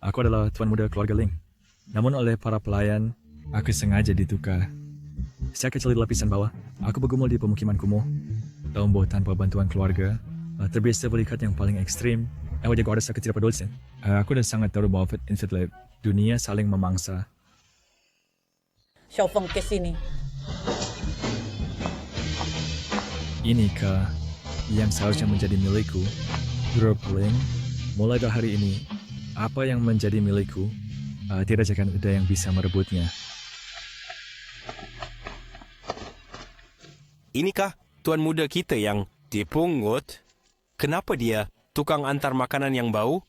Aku adalah tuan muda keluarga Ling. Namun oleh para pelayan, aku sengaja ditukar. Sejak kecil di lapisan bawah, aku bergumul di pemukiman kumuh. Tumbuh tanpa bantuan keluarga, terbiasa berikat yang paling ekstrim, yang wajah godas ketidakpedulian. Aku dah sangat tahu bahwa infiltrate dunia saling memangsa. Xiaofeng ke sini. Inikah yang seharusnya menjadi milikku? Grup Ling, mulai dari hari ini, apa yang menjadi milikku, tidak akan ada yang bisa merebutnya. Inikah tuan muda kita yang dipungut? Kenapa dia tukang antar makanan yang bau?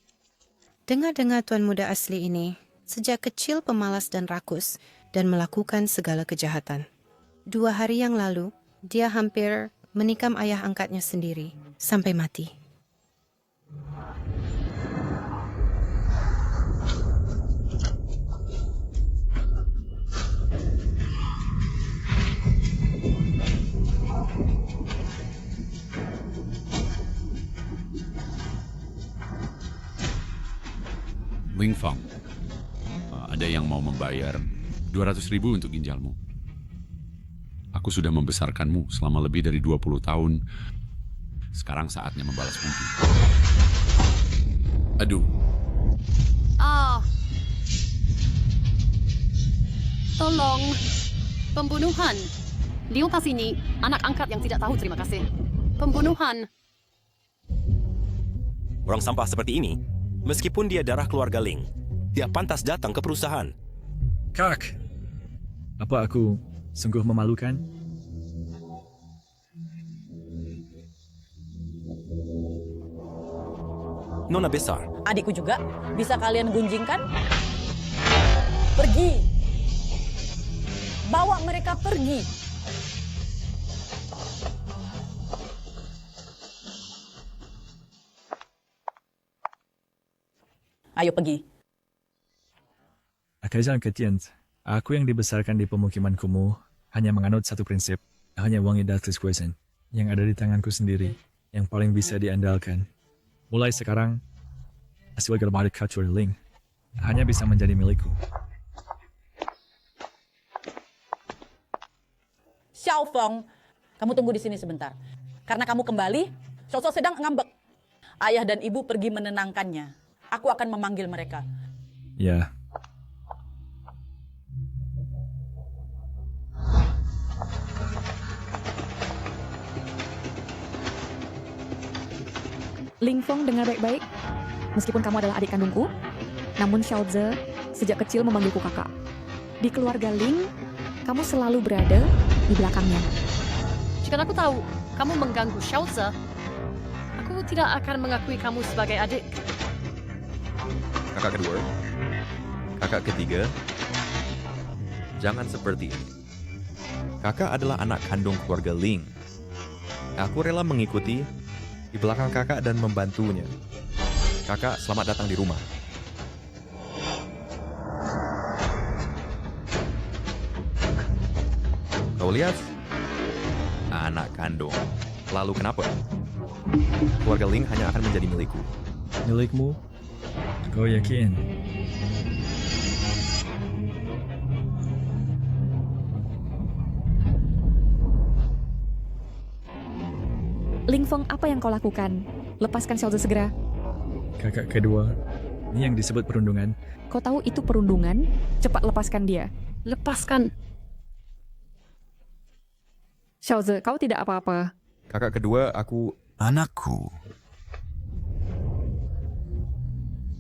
Dengar-dengar tuan muda asli ini, sejak kecil pemalas dan rakus dan melakukan segala kejahatan. 2 hari yang lalu, dia hampir menikam ayah angkatnya sendiri sampai mati. Ling Feng, ada yang mau membayar 200.000 untuk ginjalmu. Aku sudah membesarkanmu selama lebih dari 20 tahun. Sekarang saatnya membalas budi. Aduh. Tolong. Pembunuhan. Liu Tas ini anak angkat yang tidak tahu terima kasih. Pembunuhan. Orang sampah seperti ini, meskipun dia darah keluarga Ling, dia pantas datang ke perusahaan. Kak, apa aku sungguh memalukan? Nona besar, Adikku juga. Bisa kalian gunjingkan? Pergi. Bawa mereka pergi. Ayo pergi. Kaisan Ketian, aku yang dibesarkan di pemukiman kumuh hanya menganut satu prinsip, hanya wangi datus kuesen yang ada di tanganku sendiri, yang paling bisa diandalkan. Mulai sekarang, hasil gerbalik culture Ling hanya bisa menjadi milikku. Xiaofeng, kamu tunggu di sini sebentar. Karena kamu kembali, Xiaofeng sedang ngambek. Ayah dan ibu pergi menenangkannya. Aku akan memanggil mereka. Ya. Ling Feng, dengar baik-baik. Meskipun kamu adalah adik kandungku, namun Xiao Ze sejak kecil memanggilku kakak. Di keluarga Ling, kamu selalu berada di belakangnya. Jika aku tahu kamu mengganggu Xiao Ze, aku tidak akan mengakui kamu sebagai adik. Kakak kedua, kakak ketiga, jangan seperti ini. Kakak adalah anak kandung keluarga Ling. Aku rela mengikuti di belakang kakak dan membantunya. Kakak, selamat datang di rumah. Kau lihat? Anak kandung. Lalu kenapa? Keluarga Ling hanya akan menjadi milikku. Milikmu? Kau yakin? Ling Feng, apa yang kau lakukan? Lepaskan Xiao Ze segera. Kakak kedua, ini yang disebut perundungan. Kau tahu itu perundungan? Cepat lepaskan dia. Lepaskan. Xiao Ze, kau tidak apa-apa. Kakak kedua, aku... Anakku.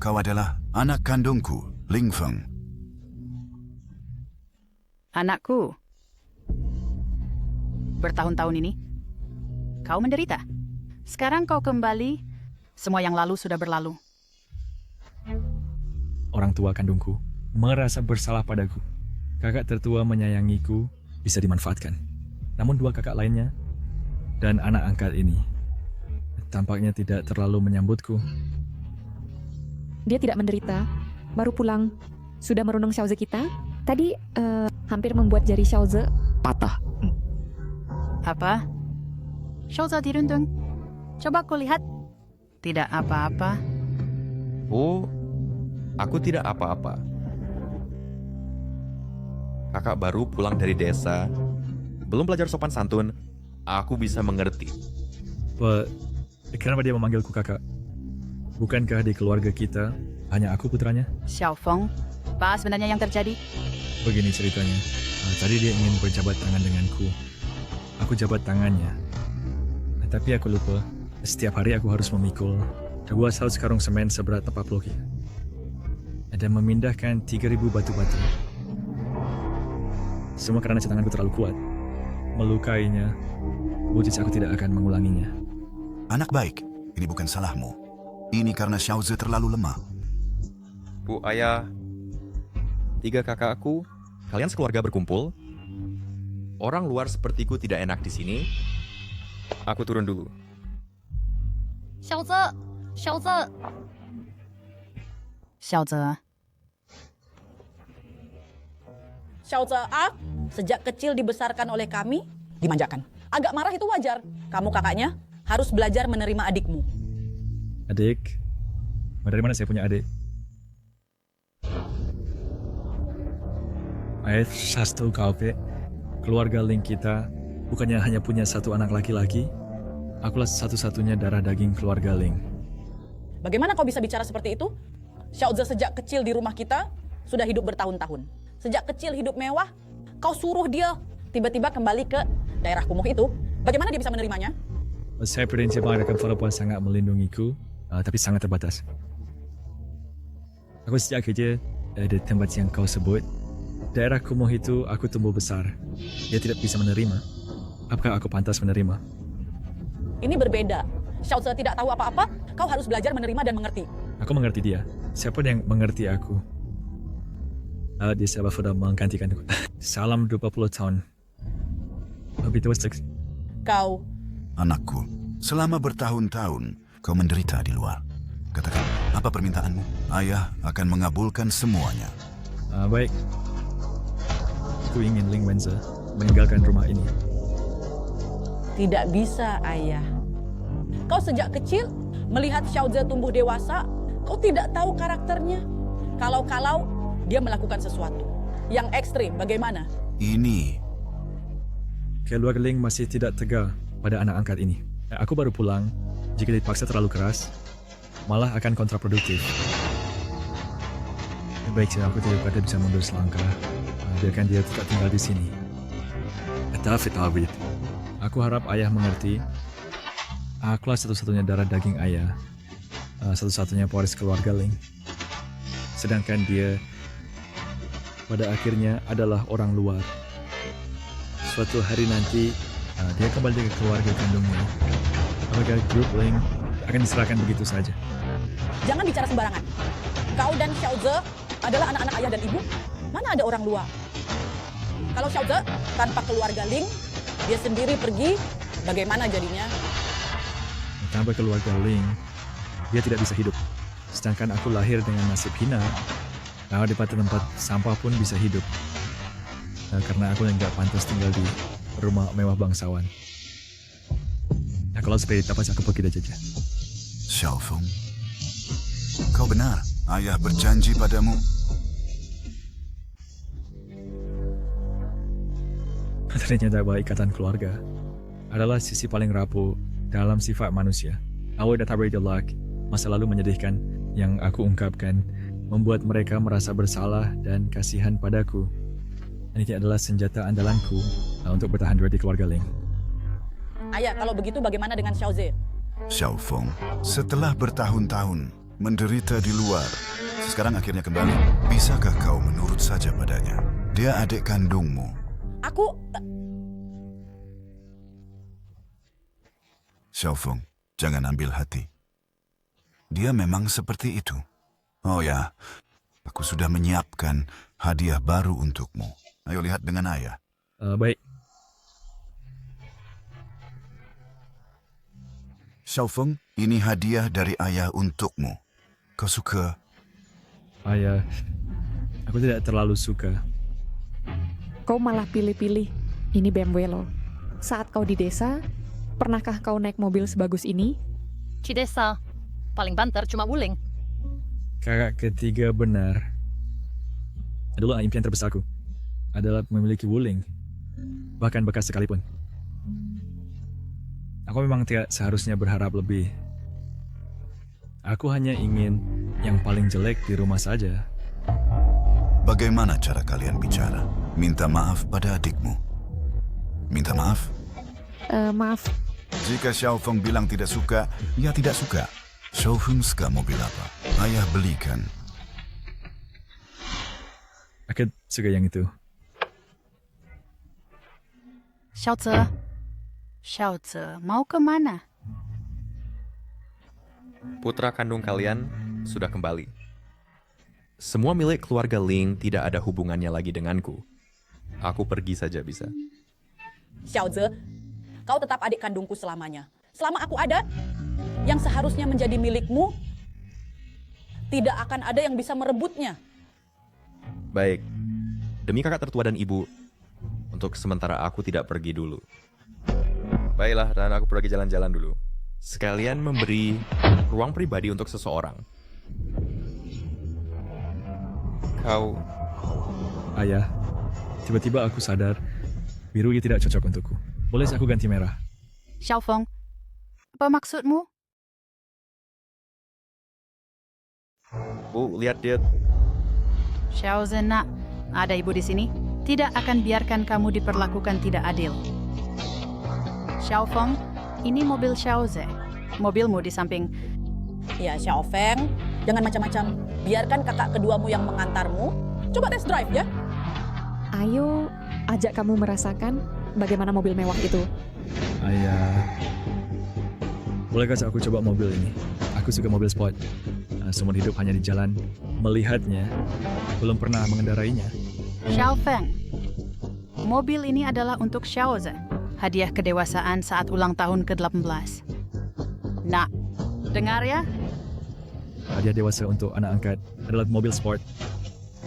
Kau adalah anak kandungku, Ling Feng. Anakku. Bertahun-tahun ini, kau menderita. Sekarang kau kembali, semua yang lalu sudah berlalu. Orang tua kandungku merasa bersalah padaku. Kakak tertua menyayangiku, bisa dimanfaatkan. Namun 2 kakak lainnya dan anak angkat ini tampaknya tidak terlalu menyambutku. Dia tidak menderita, baru pulang. Sudah merundung Xiao Ze kita. Tadi hampir membuat jari Xiao Ze patah. Apa? Xiao Ze dirundung. Coba kau lihat. Tidak apa-apa. Oh, Aku tidak apa-apa. Kakak baru pulang dari desa, belum belajar sopan santun. Aku bisa mengerti. Pak, kenapa dia memanggilku kakak? Bukankah di keluarga kita hanya aku putranya? Xiaofeng, apa sebenarnya yang terjadi? Begini ceritanya. Tadi dia ingin berjabat tangan denganku. Aku jabat tangannya. Tapi aku lupa. Setiap hari aku harus memikul 2 karung semen seberat 40 kg. Dan memindahkan 3.000 batu-batu. Semua karena tanganku terlalu kuat. Melukainya. Butis aku tidak akan mengulanginya. Anak baik, ini bukan salahmu. Ini karena Xiaoze terlalu lemah. Bu, Ayah, 3 kakakku, kalian sekeluarga berkumpul. Orang luar sepertiku tidak enak di sini. Aku turun dulu. 小子，小子，小泽， Xiaoze A sejak kecil dibesarkan oleh kami, dimanjakan. Agak marah itu wajar. Kamu kakaknya harus belajar menerima adikmu. Adik? Dari mana saya punya adik? Sastu kau, Pe. Keluarga Ling kita bukannya hanya punya 1 anak laki-laki. Akulah satu-satunya darah daging keluarga Ling. Bagaimana kau bisa bicara seperti itu? Xiaoze sejak kecil di rumah kita sudah hidup bertahun-tahun. Sejak kecil hidup mewah, kau suruh dia tiba-tiba kembali ke daerah kumuh itu. Bagaimana dia bisa menerimanya? Saya prinsip mengadakan walaupun sangat melindungiku, tapi sangat terbatas. Aku sejak kecil di tempat yang kau sebut, daerah kumuh itu aku tumbuh besar. Dia tidak bisa menerima. Apakah aku pantas menerima? Ini berbeda. Xiaoze tidak tahu apa-apa, kau harus belajar menerima dan mengerti. Aku mengerti dia. Siapa yang mengerti aku? Dia sudah menggantikanku. Salam 20 tahun. Lebih tua seks. Kau, Anakku, selama bertahun-tahun kau menderita di luar. Katakan, apa permintaanmu? Ayah akan mengabulkan semuanya. Baik. Aku ingin Ling Wenze meninggalkan rumah ini. tidak bisa, Ayah. Kau sejak kecil melihat Xiaoze tumbuh dewasa, kau tidak tahu karakternya. Kalau-kalau dia melakukan sesuatu yang ekstrim, bagaimana? Ini. Keluarga Ling masih tidak tegar pada anak angkat ini. Aku baru pulang. Jika dipaksa terlalu keras, malah akan kontraproduktif. Baik, aku tidak bisa mundur selangkah. Biarkan dia tetap tinggal di sini. David Albert, aku harap ayah mengerti. Akulah satu-satunya darah daging ayah, satu-satunya pewaris keluarga Ling. Sedangkan dia pada akhirnya adalah orang luar. Suatu hari nanti dia kembali ke keluarga kandungnya. Apakah grup Ling akan diserahkan begitu saja? Jangan bicara sembarangan. Kau dan Xiaoze adalah anak-anak ayah dan ibu. Mana ada orang luar? Kalau Xiaoze tanpa keluarga Ling, dia sendiri pergi, bagaimana jadinya? Tanpa keluarga Ling, dia tidak bisa hidup. Sedangkan aku lahir dengan nasib hina, di tempat sampah pun bisa hidup. Karena aku yang gak pantas tinggal di rumah mewah bangsawan. Kalau seperti itu, pasti aku pergi saja. Xiaofeng, kau benar. Ayah berjanji padamu. Ternyata bahwa ikatan keluarga adalah sisi paling rapuh dalam sifat manusia. Awal dan tabridillah, masa lalu menyedihkan yang aku ungkapkan membuat mereka merasa bersalah dan kasihan padaku. Dan ini adalah senjata andalanku untuk bertahan di keluarga Ling. Ayah, kalau begitu bagaimana dengan Xiaoze? Xiaofeng, setelah bertahun-tahun menderita di luar, sekarang akhirnya kembali. Bisakah kau menurut saja padanya? Dia adik kandungmu. Aku... Xiaofeng, jangan ambil hati. Dia memang seperti itu. Oh ya, aku sudah menyiapkan hadiah baru untukmu. Ayo lihat dengan ayah. Baik. Xiaofeng, ini hadiah dari ayah untukmu. Kau suka? Ayah, aku tidak terlalu suka. Kau malah pilih-pilih. Ini BMW lo. Saat kau di desa, pernahkah kau naik mobil sebagus ini? Ci desa, paling banter cuma wuling. Kakak ketiga benar. Dulu impian terbesarku adalah memiliki Wuling, bahkan bekas sekalipun. Aku memang tidak seharusnya berharap lebih. Aku hanya ingin yang paling jelek di rumah saja. Bagaimana cara kalian bicara? Minta maaf pada adikmu. Minta maaf? Maaf, Jika Xiaofeng bilang tidak suka, ya tidak suka. Xiaofeng suka mobil apa? Ayah belikan. Aku suka yang itu. Xiaoze, mau kemana? Putra kandung kalian sudah kembali. Semua milik keluarga Ling tidak ada hubungannya lagi denganku. Aku pergi saja bisa. Xiaoze, kau tetap adik kandungku selamanya. Selama aku ada, yang seharusnya menjadi milikmu, tidak akan ada yang bisa merebutnya. Baik, demi kakak tertua dan ibu, untuk sementara aku tidak pergi dulu. Baiklah, dan aku pergi jalan-jalan dulu. Sekalian memberi ruang pribadi untuk seseorang. Kau... Ayah, tiba-tiba aku sadar biru ini tidak cocok untukku. Boleh aku ganti merah? Xiaofeng, apa maksudmu? Bu, lihat dia. Xiaoze nak, ada ibu di sini. Tidak akan biarkan kamu diperlakukan tidak adil. Xiaofeng, ini mobil Xiaoze. Mobilmu di samping. Ya, Xiaofeng, jangan macam-macam. Biarkan kakak keduamu yang mengantarmu. Coba test drive ya. ayo ajak kamu merasakan bagaimana mobil mewah itu. Ayah, bolehkah aku coba mobil ini? Aku suka mobil sport. Seumur hidup hanya di jalan, melihatnya, belum pernah mengendarainya. Xiaofeng, mobil ini adalah untuk Xiaoze. Hadiah kedewasaan saat ulang tahun ke-18. Nak, dengar ya? Hadiah dewasa untuk anak angkat adalah mobil sport.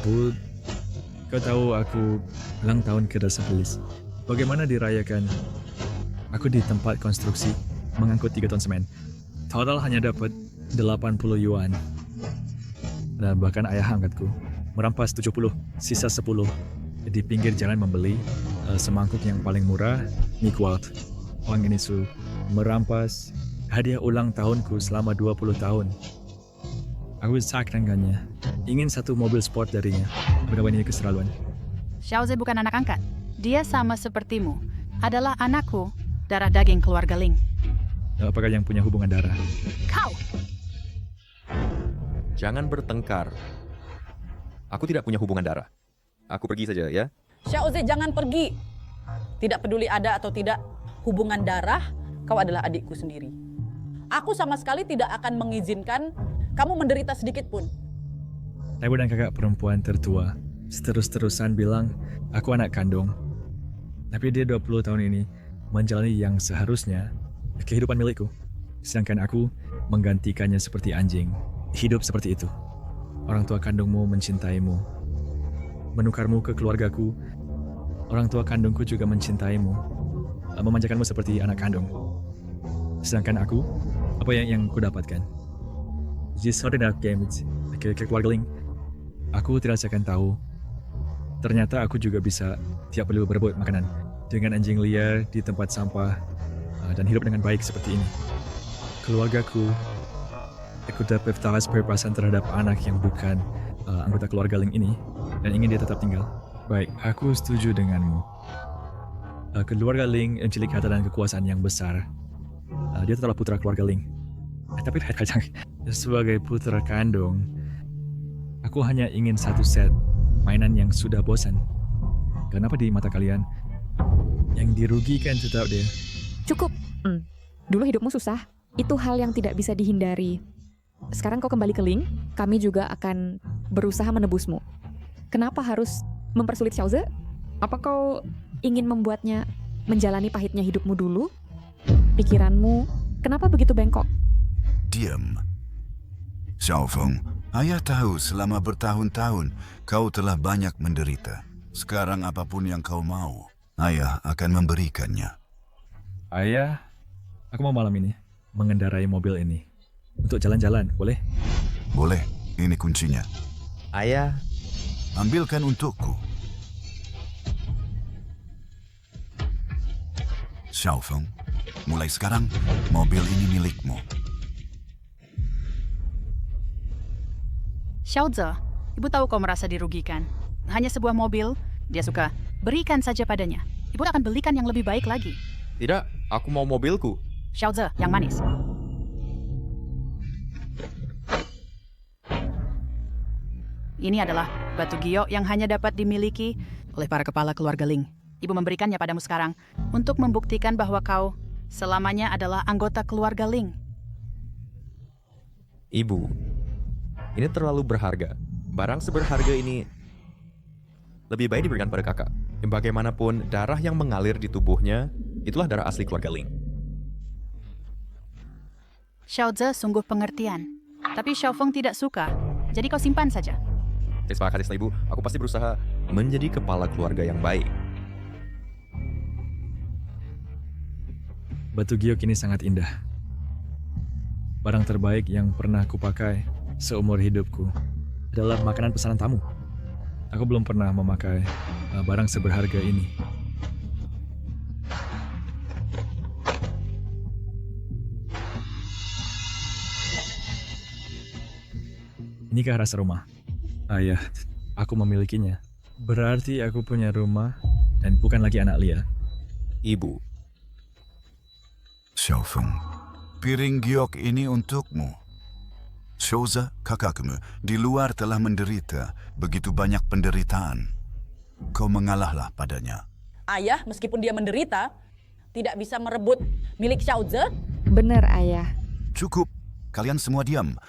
Bu, kau tahu aku ulang tahun ke-18. Bagaimana dirayakan? Aku di tempat konstruksi mengangkut 3 ton semen. Total hanya dapat 80 yuan. Dan bahkan ayah angkatku merampas 70, sisa 10. Di pinggir jalan membeli semangkuk yang paling murah, mie kuat. Orang ini merampas hadiah ulang tahunku selama 20 tahun. Aku sakrangannya. Ingin satu mobil sport darinya. Apakah ini keterlaluan? Xiaoze bukan anak angkat. Dia sama sepertimu. Adalah anakku, darah daging keluarga Ling. Apakah yang punya hubungan darah? Kau! Jangan bertengkar. Aku tidak punya hubungan darah. Aku pergi saja ya. Xiaoze, jangan pergi. Tidak peduli ada atau tidak hubungan darah, kau adalah adikku sendiri. Aku sama sekali tidak akan mengizinkan kamu menderita sedikit pun. Ibu dan kakak perempuan tertua terus-terusan bilang aku anak kandung. Tapi dia 20 tahun ini menjalani yang seharusnya kehidupan milikku. Sedangkan aku menggantikannya seperti anjing. Hidup seperti itu. Orang tua kandungmu mencintaimu. Menukarmu ke keluargaku. Orang tua kandungku juga mencintaimu. Memanjakanmu seperti anak kandung. Sedangkan aku, apa yang kudapatkan? Just holding up game ke keluarga Ling. Aku tidak akan tahu. Ternyata aku juga bisa tiap perlu berebut makanan dengan anjing liar di tempat sampah dan hidup dengan baik seperti ini. Keluargaku, aku dapat perasaan terhadap anak yang bukan anggota keluarga Ling ini dan ingin dia tetap tinggal. Baik, aku setuju denganmu. Keluarga Ling memiliki harta dan kekuasaan yang besar. Dia tetaplah putra keluarga Ling. Tapi sebagai putra kandung, aku hanya ingin satu set mainan yang sudah bosan. Kenapa di mata kalian yang dirugikan tetap dia? Cukup. Dulu hidupmu susah. Itu hal yang tidak bisa dihindari. Sekarang kau kembali ke Ling, kami juga akan berusaha menebusmu. Kenapa harus mempersulit Xiaoze? Apa kau ingin membuatnya menjalani pahitnya hidupmu dulu? Pikiranmu, kenapa begitu bengkok? Diam. Xiaofeng, ayah tahu selama bertahun-tahun kau telah banyak menderita. Sekarang apapun yang kau mau, ayah akan memberikannya. Ayah, aku mau malam ini mengendarai mobil ini untuk jalan-jalan, boleh? Boleh. Ini kuncinya. Ayah, Ambilkan untukku. Xiaofeng, mulai sekarang mobil ini milikmu. Xiaoze, ibu tahu kau merasa dirugikan. Hanya sebuah mobil, dia suka. Berikan saja padanya. Ibu akan belikan yang lebih baik lagi. tidak, aku mau mobilku. Xiaoze, yang manis. Ini adalah batu giok yang hanya dapat dimiliki oleh para kepala keluarga Ling. Ibu memberikannya padamu sekarang untuk membuktikan bahwa kau selamanya adalah anggota keluarga Ling. Ibu, ini terlalu berharga. Barang seberharga ini lebih baik diberikan pada kakak. Bagaimanapun, darah yang mengalir di tubuhnya, itulah darah asli keluarga Ling. Xiaoze sungguh pengertian. Tapi Xiaofeng tidak suka. Jadi kau simpan saja. Terima kasih, Ibu. Aku pasti berusaha menjadi kepala keluarga yang baik. Batu giok ini sangat indah. Barang terbaik yang pernah kupakai seumur hidupku adalah makanan pesanan tamu. Aku belum pernah memakai barang seberharga ini. Inikah rasa rumah? Ayah, aku memilikinya. Berarti aku punya rumah dan bukan lagi anak Lia. Ibu, Xiaofeng, piring giok ini untukmu. Xiaoze, kakakmu, di luar telah menderita begitu banyak penderitaan. Kau mengalahlah padanya. Ayah, meskipun dia menderita, tidak bisa merebut milik Xiaoze. Benar, Ayah. Cukup, kalian semua diam.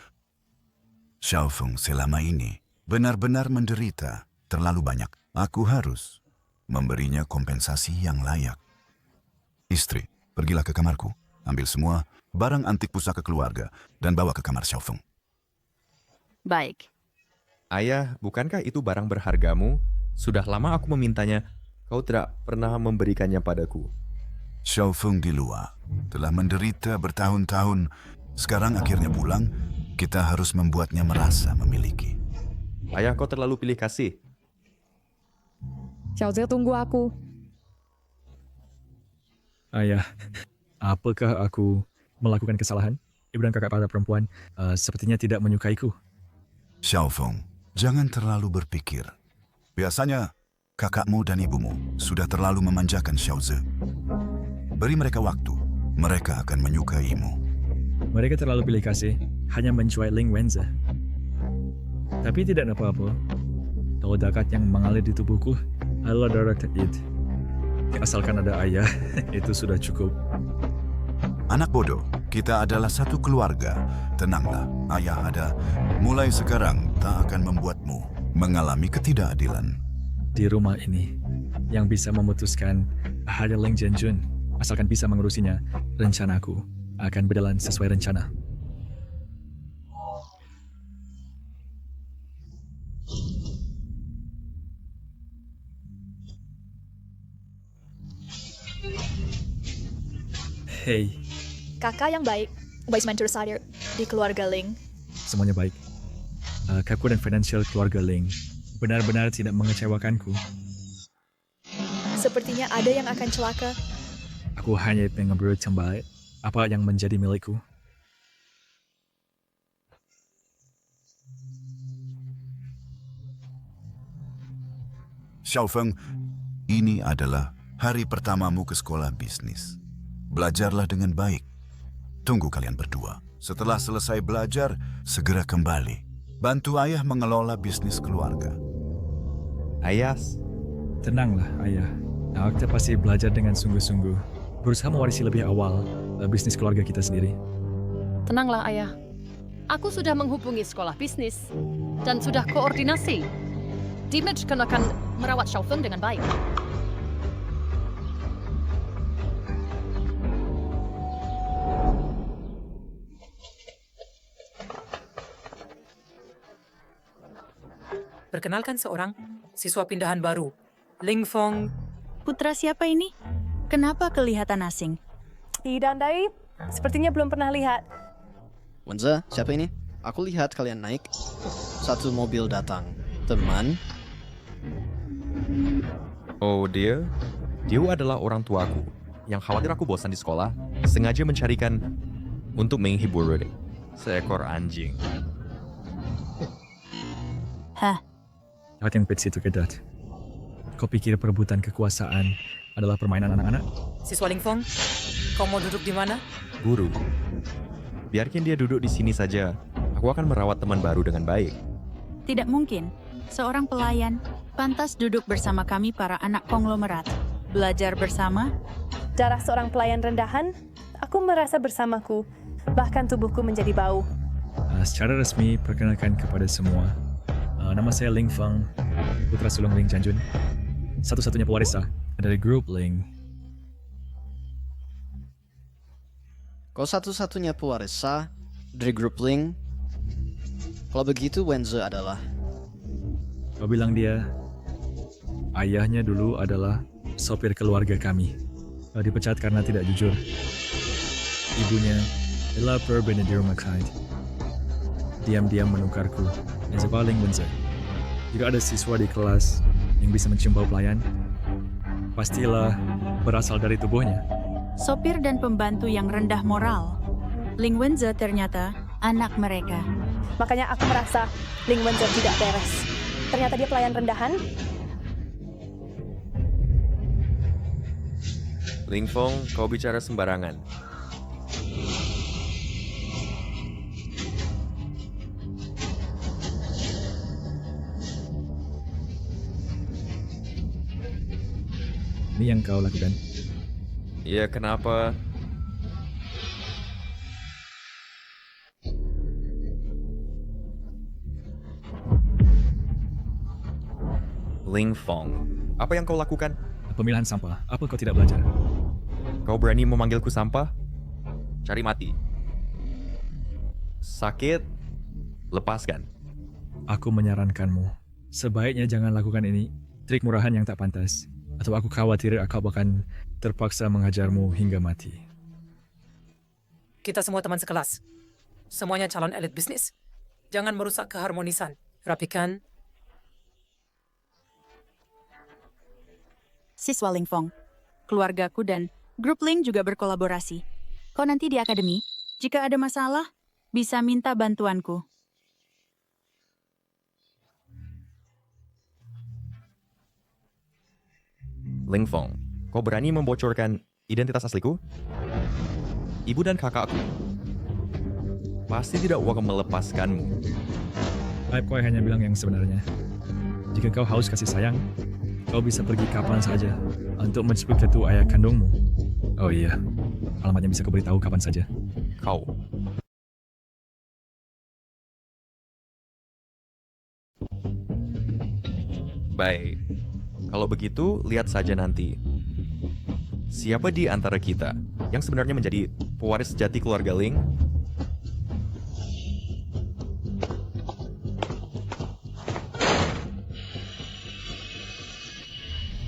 Xiaofeng selama ini benar-benar menderita terlalu banyak. Aku harus memberinya kompensasi yang layak. Istri, pergilah ke kamarku, ambil semua barang antik pusaka keluarga dan bawa ke kamar Xiaofeng. Baik. ayah, bukankah itu barang berhargamu? Sudah lama aku memintanya, kau tidak pernah memberikannya padaku. Xiaofeng di luar telah menderita bertahun-tahun. Sekarang akhirnya pulang, kita harus membuatnya merasa memiliki. Ayah, kau terlalu pilih kasih. Xiaoze, tunggu aku. Ayah, apakah aku melakukan kesalahan? Ibu dan kakak pada perempuan sepertinya tidak menyukaiku. Xiaofeng, jangan terlalu berpikir. Biasanya, kakakmu dan ibumu sudah terlalu memanjakan Xiaoze. Beri mereka waktu, mereka akan menyukaimu. Mereka terlalu pilih kasih, hanya mencuai Ling Wenze. Tapi tidak apa-apa. Kalau zakat yang mengalir di tubuhku adalah darah Id. Asalkan ada ayah, itu sudah cukup. Anak bodoh, kita adalah satu keluarga. Tenanglah, ayah ada. Mulai sekarang tak akan membuatmu mengalami ketidakadilan. Di rumah ini, yang bisa memutuskan hanya Ling Zhenjun. Asalkan bisa mengurusinya, rencanaku akan berjalan sesuai rencana. Hei, Kakak yang baik, Vice Mentor Sadir di keluarga Ling. semuanya baik. Kakku dan financial keluarga Ling benar-benar tidak mengecewakanku. Sepertinya ada yang akan celaka. Aku hanya mengambil kembali apa yang menjadi milikku. Xiaofeng, ini adalah hari pertamamu ke sekolah bisnis. Belajarlah dengan baik. Tunggu kalian berdua. Setelah selesai belajar, segera kembali. Bantu ayah mengelola bisnis keluarga. Ayah, Tenanglah, ayah. Kita pasti belajar dengan sungguh-sungguh. Berusaha mewarisi lebih awal bisnis keluarga kita sendiri. Tenanglah, Ayah. Aku sudah menghubungi sekolah bisnis dan sudah koordinasi. Dimage akan merawat Xiaofeng dengan baik. Perkenalkan seorang siswa pindahan baru, Ling Feng. Putra siapa ini? Kenapa kelihatan asing? Tidak, Dai. Sepertinya belum pernah lihat. Wenze, siapa ini? Aku lihat kalian naik. Satu mobil datang. Teman, Oh, dia adalah orang tuaku yang khawatir aku bosan di sekolah, sengaja mencarikan untuk menghibur seekor anjing. Hah? Saat yang pets itu kedat. Kau pikir perebutan kekuasaan adalah permainan anak-anak? Siswa Lingfeng, kau mau duduk di mana? Guru, biarkan dia duduk di sini saja. Aku akan merawat teman baru dengan baik. Tidak mungkin. Seorang pelayan pantas duduk bersama kami para anak konglomerat. Belajar bersama. Darah seorang pelayan rendahan, aku merasa bersamaku. Bahkan tubuhku menjadi bau. Secara resmi, perkenalkan kepada semua. Nama saya Ling Feng, putra sulung Ling Jianjun. Satu-satunya pewaris dari grup Ling. kau satu-satunya pewaris dari grup Ling. Kalau begitu, Wenze adalah... Kau bilang dia, ayahnya dulu adalah sopir keluarga kami. Dipecat karena tidak jujur. Ibunya adalah Benedict McKnight. Diam-diam menukarku dan sepaling Wenze. Jika ada siswa di kelas yang bisa mencium bau pelayan, pastilah berasal dari tubuhnya. Sopir dan pembantu yang rendah moral. Ling Wenze ternyata anak mereka. Makanya aku merasa Ling Wenze tidak beres. Ternyata dia pelayan rendahan. Ling Feng, kau bicara sembarangan. Ini yang kau lakukan? Ya, kenapa? Ling Feng, apa yang kau lakukan? Pemilihan sampah. Apa kau tidak belajar? Kau berani memanggilku sampah? Cari mati. Sakit? Lepaskan. Aku menyarankanmu, sebaiknya jangan lakukan ini. Trik murahan yang tak pantas. Atau aku khawatir aku akan terpaksa mengajarmu hingga mati. Kita semua teman sekelas. Semuanya calon elit bisnis. Jangan merusak keharmonisan. Rapikan. Siswa Ling Feng, keluargaku dan grup Ling juga berkolaborasi. Kau nanti di akademi, jika ada masalah, bisa minta bantuanku. Ling Feng, kau berani membocorkan identitas asliku? Ibu dan kakakku pasti tidak akan melepaskanmu. Kau hanya bilang yang sebenarnya. Jika kau haus kasih sayang, kau bisa pergi kapan saja untuk menjemput ketua ayah kandungmu. Oh iya, alamatnya bisa kau beritahu kapan saja. Kau. Baik. Kalau begitu, lihat saja nanti. Siapa di antara kita yang sebenarnya menjadi pewaris sejati keluarga Ling?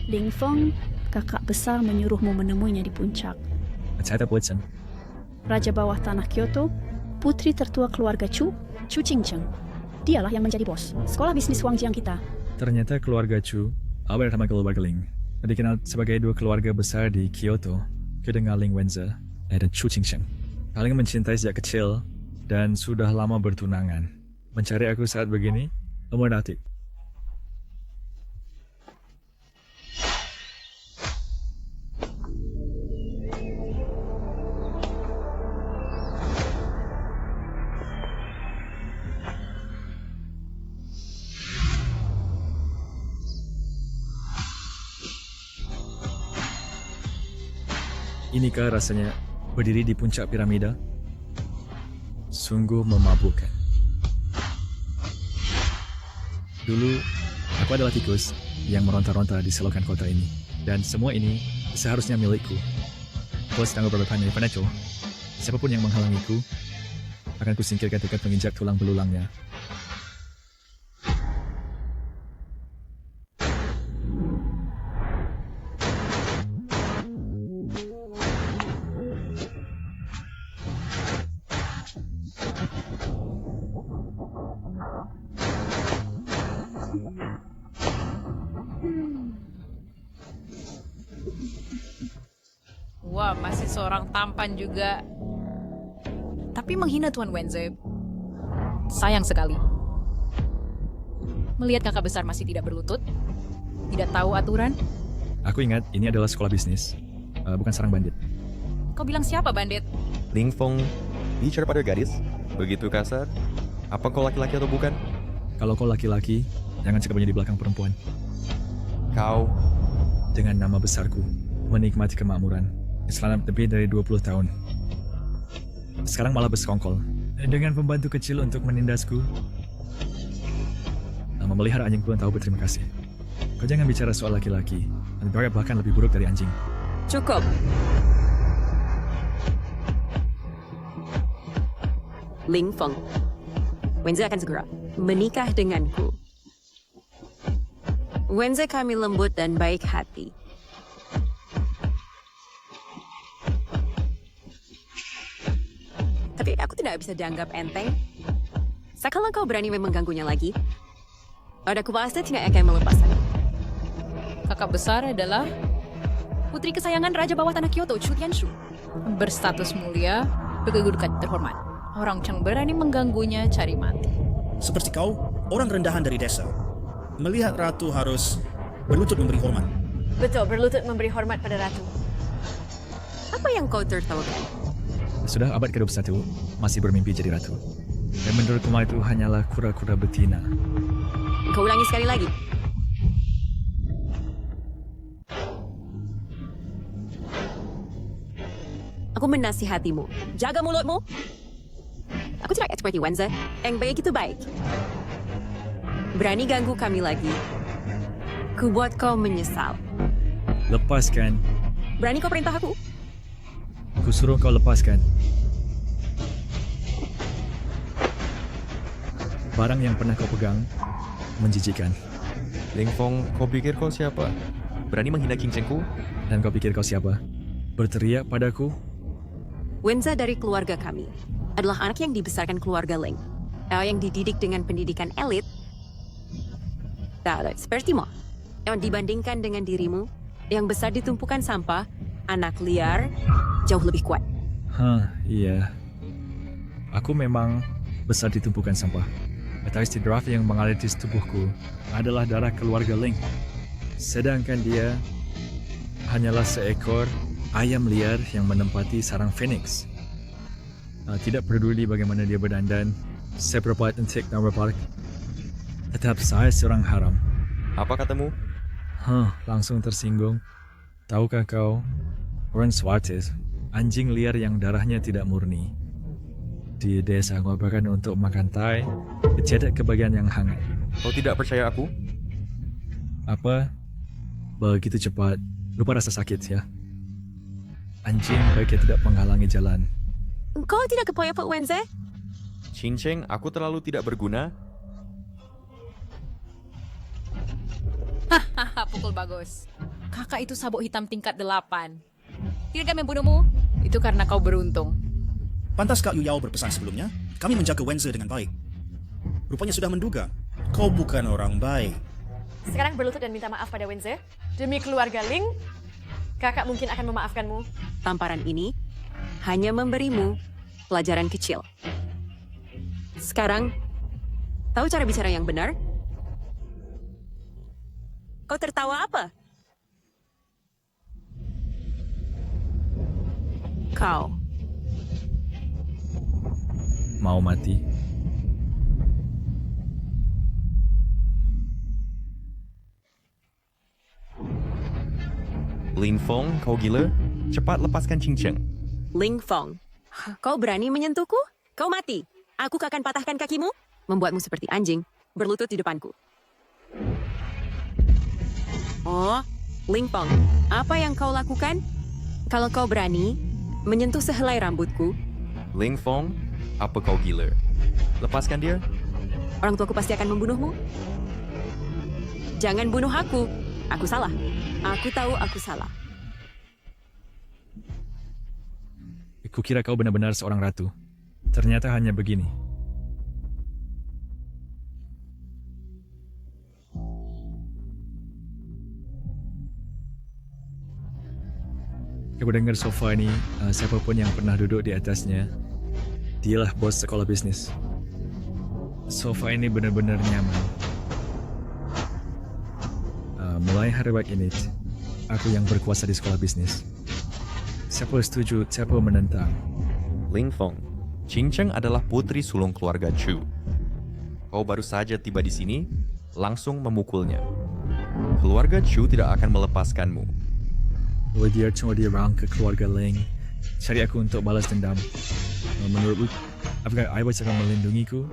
Ling Feng, kakak besar menyuruhmu menemuinya di puncak. Saya tak Watson. Raja bawah tanah Kyoto, putri tertua keluarga Chu Qingcheng. Dialah yang menjadi bos sekolah bisnis Wangjiang kita. Ternyata keluarga Chu bersama keluarga Ling dikenal sebagai dua keluarga besar di Kyoto, kedengar Ling Wenze dan Chu Qingcheng. Saling mencintai sejak kecil dan sudah lama bertunangan. Mencari aku saat begini, menarik. Inikah rasanya berdiri di puncak piramida? Sungguh memabukkan. Dulu, aku adalah tikus yang meronta-ronta di selokan kota ini. Dan semua ini seharusnya milikku. Aku sedang bertanya pada Cho. Siapapun yang menghalangiku, akan kusingkirkan dekat menginjak tulang belulangnya. Wah, masih seorang tampan juga. Tapi menghina Tuan Wenze. Sayang sekali. Melihat kakak besar masih tidak berlutut, tidak tahu aturan. Aku ingat ini adalah sekolah bisnis, bukan sarang bandit. Kau bilang siapa bandit? Ling Fong bicara pada gadis? Begitu kasar? Apa kau laki-laki atau bukan? Kalau kau laki-laki, jangan sembunyi di belakang perempuan. Kau? Dengan nama besarku, menikmati kemakmuran selama lebih dari 20 tahun. Sekarang malah bersekongkol dengan pembantu kecil untuk menindasku. Memelihara anjing pun tahu berterima kasih. Kau jangan bicara soal laki-laki, bahkan lebih buruk dari anjing. Cukup. Ling Feng, Wenze akan segera menikah denganku. Wenze kami lembut dan baik hati. Tapi aku tidak bisa dianggap enteng. Sekali kau berani mengganggunya lagi, aku pasti tidak akan melepaskan. Kakak besar adalah putri kesayangan Raja Bawah Tanah Kyoto, Chu Tianshu. Berstatus mulia, berkedudukan terhormat. Orang yang berani mengganggunya cari mati. Seperti kau, orang rendahan dari desa. Melihat ratu harus berlutut memberi hormat. Betul, berlutut memberi hormat pada ratu. Apa yang kau tertawakan? Sudah abad ke-21, masih bermimpi jadi ratu. Dan menurutku itu hanyalah kura-kura betina. Kau ulangi sekali lagi. Aku menasihatimu. Jaga mulutmu. Aku tidak seperti Wenze. Yang baik itu baik. Berani ganggu kami lagi. Ku buat kau menyesal. Lepaskan. Berani kau perintah aku? Ku suruh kau lepaskan. Barang yang pernah kau pegang menjijikan. Ling Fong, kau pikir kau siapa? Berani menghina cincinku? Dan kau pikir kau siapa? Berteriak padaku? Wenze dari keluarga kami adalah anak yang dibesarkan keluarga Ling. Yang dididik dengan pendidikan elit. Tak sepertimu. Yang dibandingkan dengan dirimu, yang besar di tumpukan sampah, anak liar, jauh lebih kuat. Iya. Aku memang besar di tumpukan sampah. Tapi draft yang mengalir di tubuhku adalah darah keluarga Ling. Sedangkan dia hanyalah seekor ayam liar yang menempati sarang Phoenix. Tidak peduli bagaimana dia berdandan, seberapa antik dan berpark, tetap saya seorang haram. Apa katamu? Langsung tersinggung. Tahukah kau, Ron Swartis, anjing liar yang darahnya tidak murni. Di desa bahkan untuk makan tai, dicetak ke bagian yang hangat. Kau tidak percaya aku? Apa? Begitu cepat, lupa rasa sakit ya. Anjing baiknya tidak menghalangi jalan. Kau tidak kepoya Pak Wenze? Cinceng, aku terlalu tidak berguna. Hahaha, pukul bagus. Kakak itu sabuk hitam tingkat 8. Tidak membunuhmu? Itu karena kau beruntung. Pantas Kak Yu Yao berpesan sebelumnya, kami menjaga Wenze dengan baik. Rupanya sudah menduga, kau bukan orang baik. Sekarang berlutut dan minta maaf pada Wenze. Demi keluarga Ling, kakak mungkin akan memaafkanmu. Tamparan ini hanya memberimu pelajaran kecil. Sekarang, tahu cara bicara yang benar? Kau tertawa apa? Kau mau mati? Ling Fong, kau gila? Cepat lepaskan cincang. Ling Fong, kau berani menyentuhku? Kau mati. Aku akan patahkan kakimu, membuatmu seperti anjing, berlutut di depanku. Oh, Ling Fong, apa yang kau lakukan? Kalau kau berani menyentuh sehelai rambutku. Ling Fong, apa kau gila? Lepaskan dia. Orang tuaku pasti akan membunuhmu. Jangan bunuh aku. Aku salah. Aku tahu aku salah. Kukira kau benar-benar seorang ratu. Ternyata hanya begini. Aku dengar sofa ini, siapapun yang pernah duduk di atasnya, dialah bos sekolah bisnis. Sofa ini benar-benar nyaman. Mulai hari ini, aku yang berkuasa di sekolah bisnis. Siapa setuju, siapa menentang? Ling Feng, Ching Cheng adalah putri sulung keluarga Chu. Kau baru saja tiba di sini, langsung memukulnya. Keluarga Chu tidak akan melepaskanmu. Kalau dia cuma dirang ke keluarga Ling, cari aku untuk balas dendam. Menurutmu, apakah Iwatch akan melindungiku?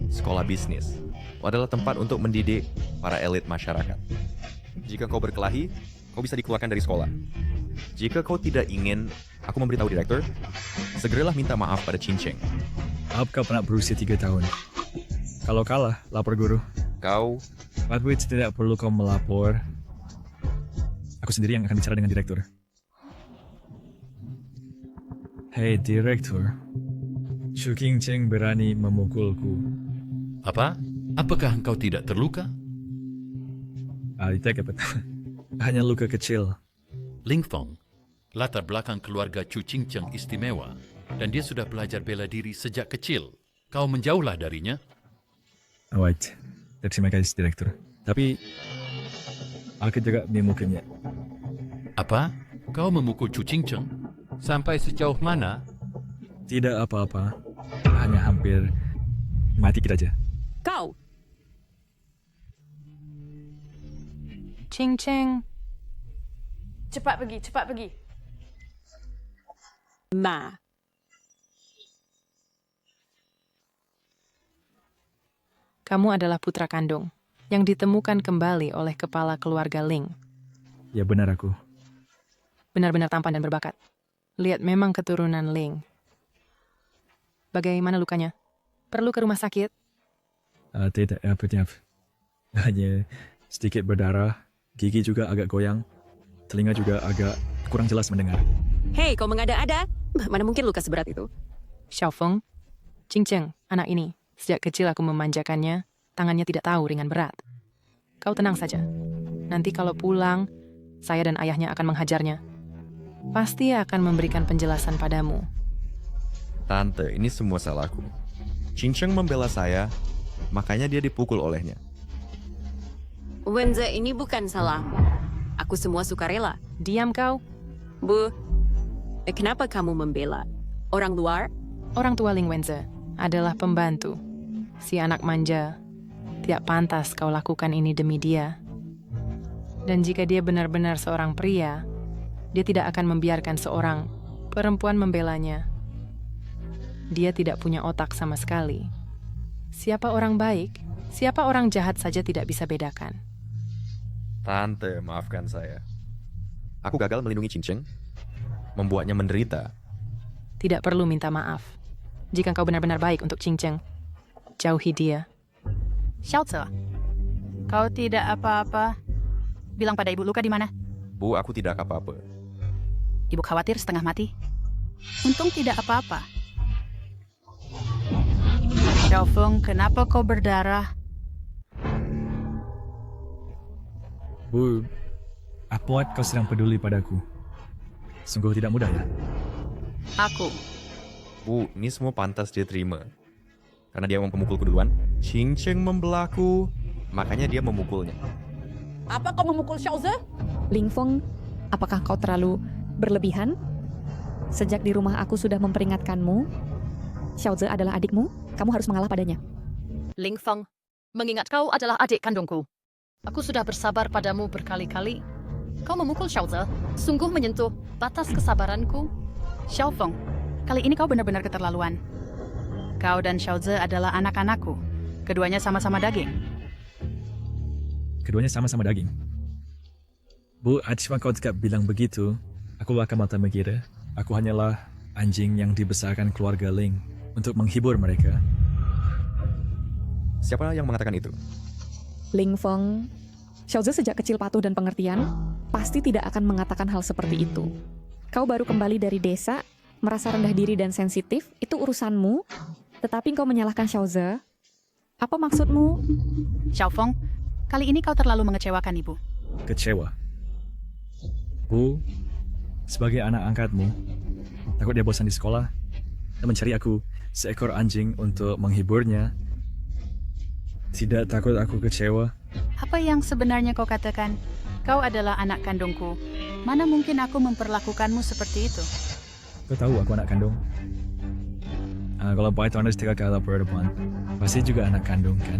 Sekolah bisnis adalah tempat untuk mendidik para elit masyarakat. Jika kau berkelahi, kau bisa dikeluarkan dari sekolah. Jika kau tidak ingin aku memberitahu direktur, segeralah minta maaf pada Ching Cheng. Kau pernah berusia 3 tahun. Kalau kalah, lapor guru. Kau... Patwitz tidak perlu kau melapor. Aku sendiri yang akan bicara dengan direktur. Hei direktur, Chu King Cheng berani memukulku. Apa? Apakah engkau tidak terluka? Tidak apa. Hanya luka kecil. Ling Feng, latar belakang keluarga Chu Ching Cheng istimewa dan dia sudah belajar bela diri sejak kecil. Kau menjauhlah darinya. Wait, terima kasih direktur. Tapi aku juga memukulnya. Apa? Kau memukul Chu Ching Cheng? Sampai sejauh mana? Tidak apa-apa, hanya hampir mati kita aja. Kau! Ching Cheng. Cepat pergi, cepat pergi. Ma. Kamu adalah putra kandung yang ditemukan kembali oleh kepala keluarga Ling. Ya benar aku. Benar-benar tampan dan berbakat. Lihat memang keturunan Ling. Bagaimana lukanya? Perlu ke rumah sakit? Tidak, hanya sedikit berdarah, gigi juga agak goyang, telinga juga agak kurang jelas mendengar. Hei, kau mengada-ada? Mana mungkin luka seberat itu? Xiaofeng, Ching Cheng, anak ini, sejak kecil aku memanjakannya, tangannya tidak tahu ringan berat. Kau tenang saja. Nanti kalau pulang, saya dan ayahnya akan menghajarnya. Pasti akan memberikan penjelasan padamu. Tante, ini semua salahku. Ching Cheng membela saya, makanya dia dipukul olehnya. Wenze, ini bukan salahmu. Aku semua sukarela. Diam kau. Bu, kenapa kamu membela? Orang luar? Orang tua Ling Wenze adalah pembantu. Si anak manja. Tidak pantas kau lakukan ini demi dia. Dan jika dia benar-benar seorang pria, dia tidak akan membiarkan seorang perempuan membelanya. Dia tidak punya otak sama sekali. Siapa orang baik, siapa orang jahat saja tidak bisa bedakan. Tante, maafkan saya. Aku gagal melindungi Ching Cheng, membuatnya menderita. Tidak perlu minta maaf. Jika kau benar-benar baik untuk Ching Cheng, jauhi dia. Xiaoze, kau tidak apa-apa. Bilang pada ibu luka di mana? Bu, aku tidak apa-apa. Ibu khawatir setengah mati. Untung tidak apa-apa. Xiaofeng, kenapa kau berdarah? Bu, apa kau sedang peduli padaku? Sungguh tidak mudah ya? Aku. Bu, ini semua pantas dia terima. Karena dia memukulku duluan, Ching Cheng membelaku, makanya dia memukulnya. Apa kau memukul Xiaoze? Ling Feng, apakah kau terlalu berlebihan? Sejak di rumah aku sudah memperingatkanmu. Xiaoze adalah adikmu, kamu harus mengalah padanya. Ling Feng, mengingat kau adalah adik kandungku. Aku sudah bersabar padamu berkali-kali. Kau memukul Xiaoze, sungguh menyentuh batas kesabaranku. Xiaofeng, kali ini kau benar-benar keterlaluan. Kau dan Xiaoze adalah anak-anakku. Keduanya sama-sama daging. Keduanya sama-sama daging. Bu, cuma kau tidak bilang begitu, aku akan mata mengira. Aku hanyalah anjing yang dibesarkan keluarga Ling untuk menghibur mereka. Siapa yang mengatakan itu? Ling Feng, Xiaoze sejak kecil patuh dan pengertian, pasti tidak akan mengatakan hal seperti itu. Kau baru kembali dari desa, merasa rendah diri dan sensitif, itu urusanmu, tetapi kau menyalahkan Xiaoze. Apa maksudmu? Xiaofeng, kali ini kau terlalu mengecewakan ibu. Kecewa? Bu, Sebagai anak angkatmu, takut dia bosan di sekolah dan mencari aku seekor anjing untuk menghiburnya. Tidak takut aku kecewa. Apa yang sebenarnya kau katakan? Kau adalah anak kandungku. Mana mungkin aku memperlakukanmu seperti itu? Kau tahu aku anak kandung. Kalau Python setia kala berdepan, pasti juga anak kandung kan?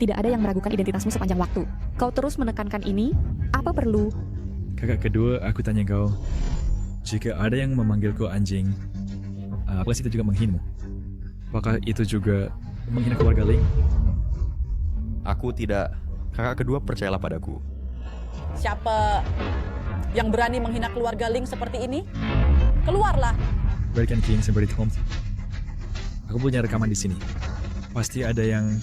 Tidak ada yang meragukan identitasmu sepanjang waktu. Kau terus menekankan ini, apa perlu? Kakak kedua, aku tanya kau, jika ada yang memanggilku anjing, apakah itu juga menghinamu? Apakah itu juga menghina keluarga Ling? Aku tidak. Kakak kedua percayalah padaku. Siapa yang berani menghina keluarga Ling seperti ini? Keluarlah. Berikan King seperti Tom. Aku punya rekaman di sini. Pasti ada yang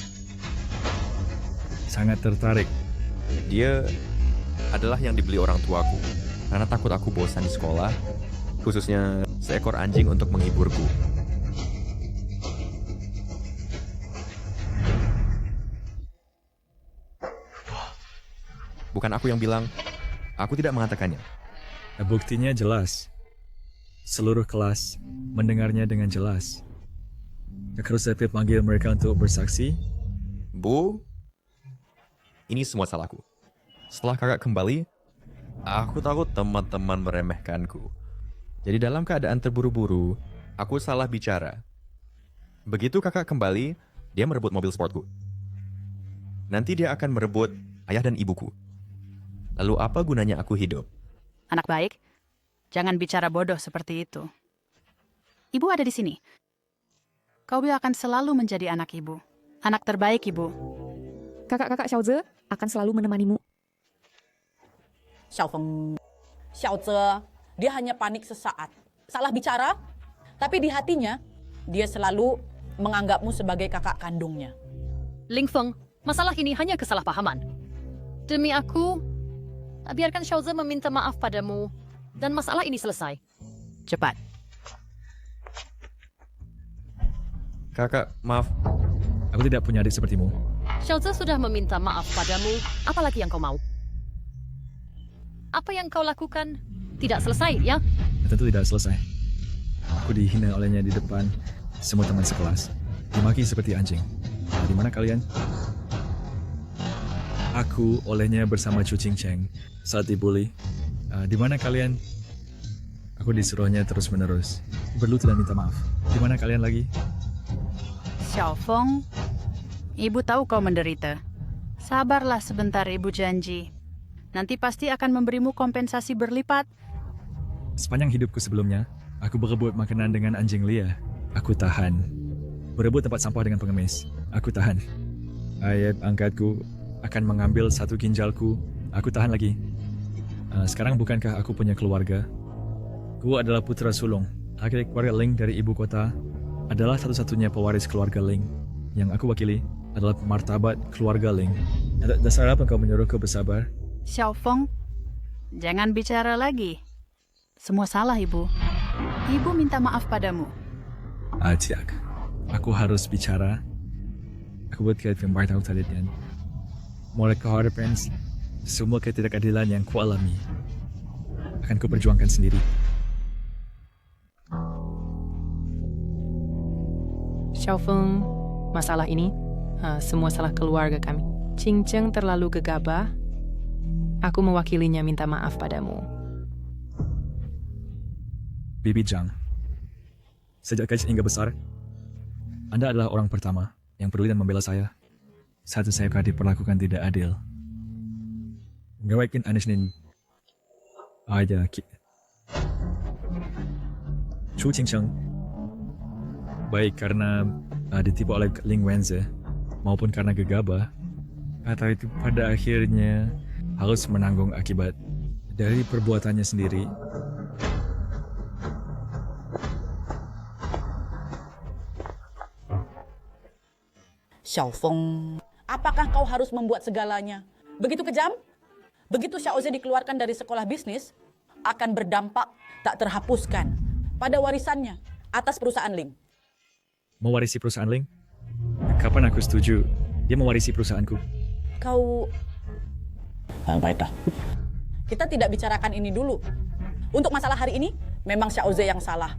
sangat tertarik. Dia adalah yang dibeli orang tuaku karena takut aku bosan di sekolah, khususnya seekor anjing untuk menghiburku. Bukan aku yang bilang, aku tidak mengatakannya. Buktinya jelas. Seluruh kelas mendengarnya dengan jelas. Kakak Rusepit panggil mereka untuk bersaksi. Bu, ini semua salahku. Setelah kakak kembali, aku tahu teman-teman meremehkanku. Jadi dalam keadaan terburu-buru, aku salah bicara. Begitu kakak kembali, dia merebut mobil sportku. Nanti dia akan merebut ayah dan ibuku. Lalu apa gunanya aku hidup? Anak baik, jangan bicara bodoh seperti itu. Ibu ada di sini. Kau akan selalu menjadi anak ibu. Anak terbaik ibu. Kakak-kakak Xiaoze akan selalu menemanimu. Xiaoze, dia hanya panik sesaat. Salah bicara, tapi di hatinya, dia selalu menganggapmu sebagai kakak kandungnya. Ling Feng, masalah ini hanya kesalahpahaman. Demi aku, biarkan Xiaoze meminta maaf padamu dan masalah ini selesai. Cepat. Kakak, maaf. Aku tidak punya adik sepertimu. Xiaoze sudah meminta maaf padamu, apalagi yang kau mau? Apa yang kau lakukan tidak selesai, ya? Tentu tidak selesai. Aku dihina olehnya di depan semua teman sekelas. Dimaki seperti anjing. Di mana kalian? Aku olehnya bersama Chu Qingcheng saat dibully. Di mana kalian? Aku disuruhnya terus-menerus. Berlutut dan minta maaf. Di mana kalian lagi? Xiaofeng, ibu tahu kau menderita. Sabarlah sebentar, ibu janji. Nanti pasti akan memberimu kompensasi berlipat. Sepanjang hidupku sebelumnya, aku berebut makanan dengan anjing liar. Aku tahan. Berebut tempat sampah dengan pengemis. Aku tahan. Ayah angkatku akan mengambil satu ginjalku. Aku tahan lagi. Sekarang bukankah aku punya keluarga? Ku adalah putra sulung. Akhirnya keluarga Ling dari ibu kota adalah satu-satunya pewaris keluarga Ling. Yang aku wakili adalah martabat keluarga Ling. Dasar apa kau menyuruhku bersabar? Xiaofeng, jangan bicara lagi. Semua salah, Ibu. Ibu minta maaf padamu. Tidak. Aku harus bicara. Aku buat kayak film tahu talian. Mulai kehadapan semua ketidakadilan yang kualami akan ku perjuangkan sendiri. Xiaofeng, masalah ini semua salah keluarga kami. Qingcheng terlalu gegabah. Aku mewakilinya minta maaf padamu. Bibi Zhang, sejak kecil hingga besar, Anda adalah orang pertama yang peduli dan membela saya. Saat saya diperlakukan tidak adil. Ngawakin anisnin aja ki. Chu Qingcheng, baik karena ditipu oleh Ling Wenze maupun karena gegabah, atau itu pada akhirnya harus menanggung akibat dari perbuatannya sendiri. Xiaofeng, apakah kau harus membuat segalanya? Begitu kejam? Begitu Xiaoze dikeluarkan dari sekolah bisnis, akan berdampak tak terhapuskan pada warisannya atas perusahaan Ling. Mewarisi perusahaan Ling? Kapan aku setuju dia mewarisi perusahaanku? Baiklah. Kita tidak bicarakan ini dulu. Untuk masalah hari ini, memang Xiaoze yang salah.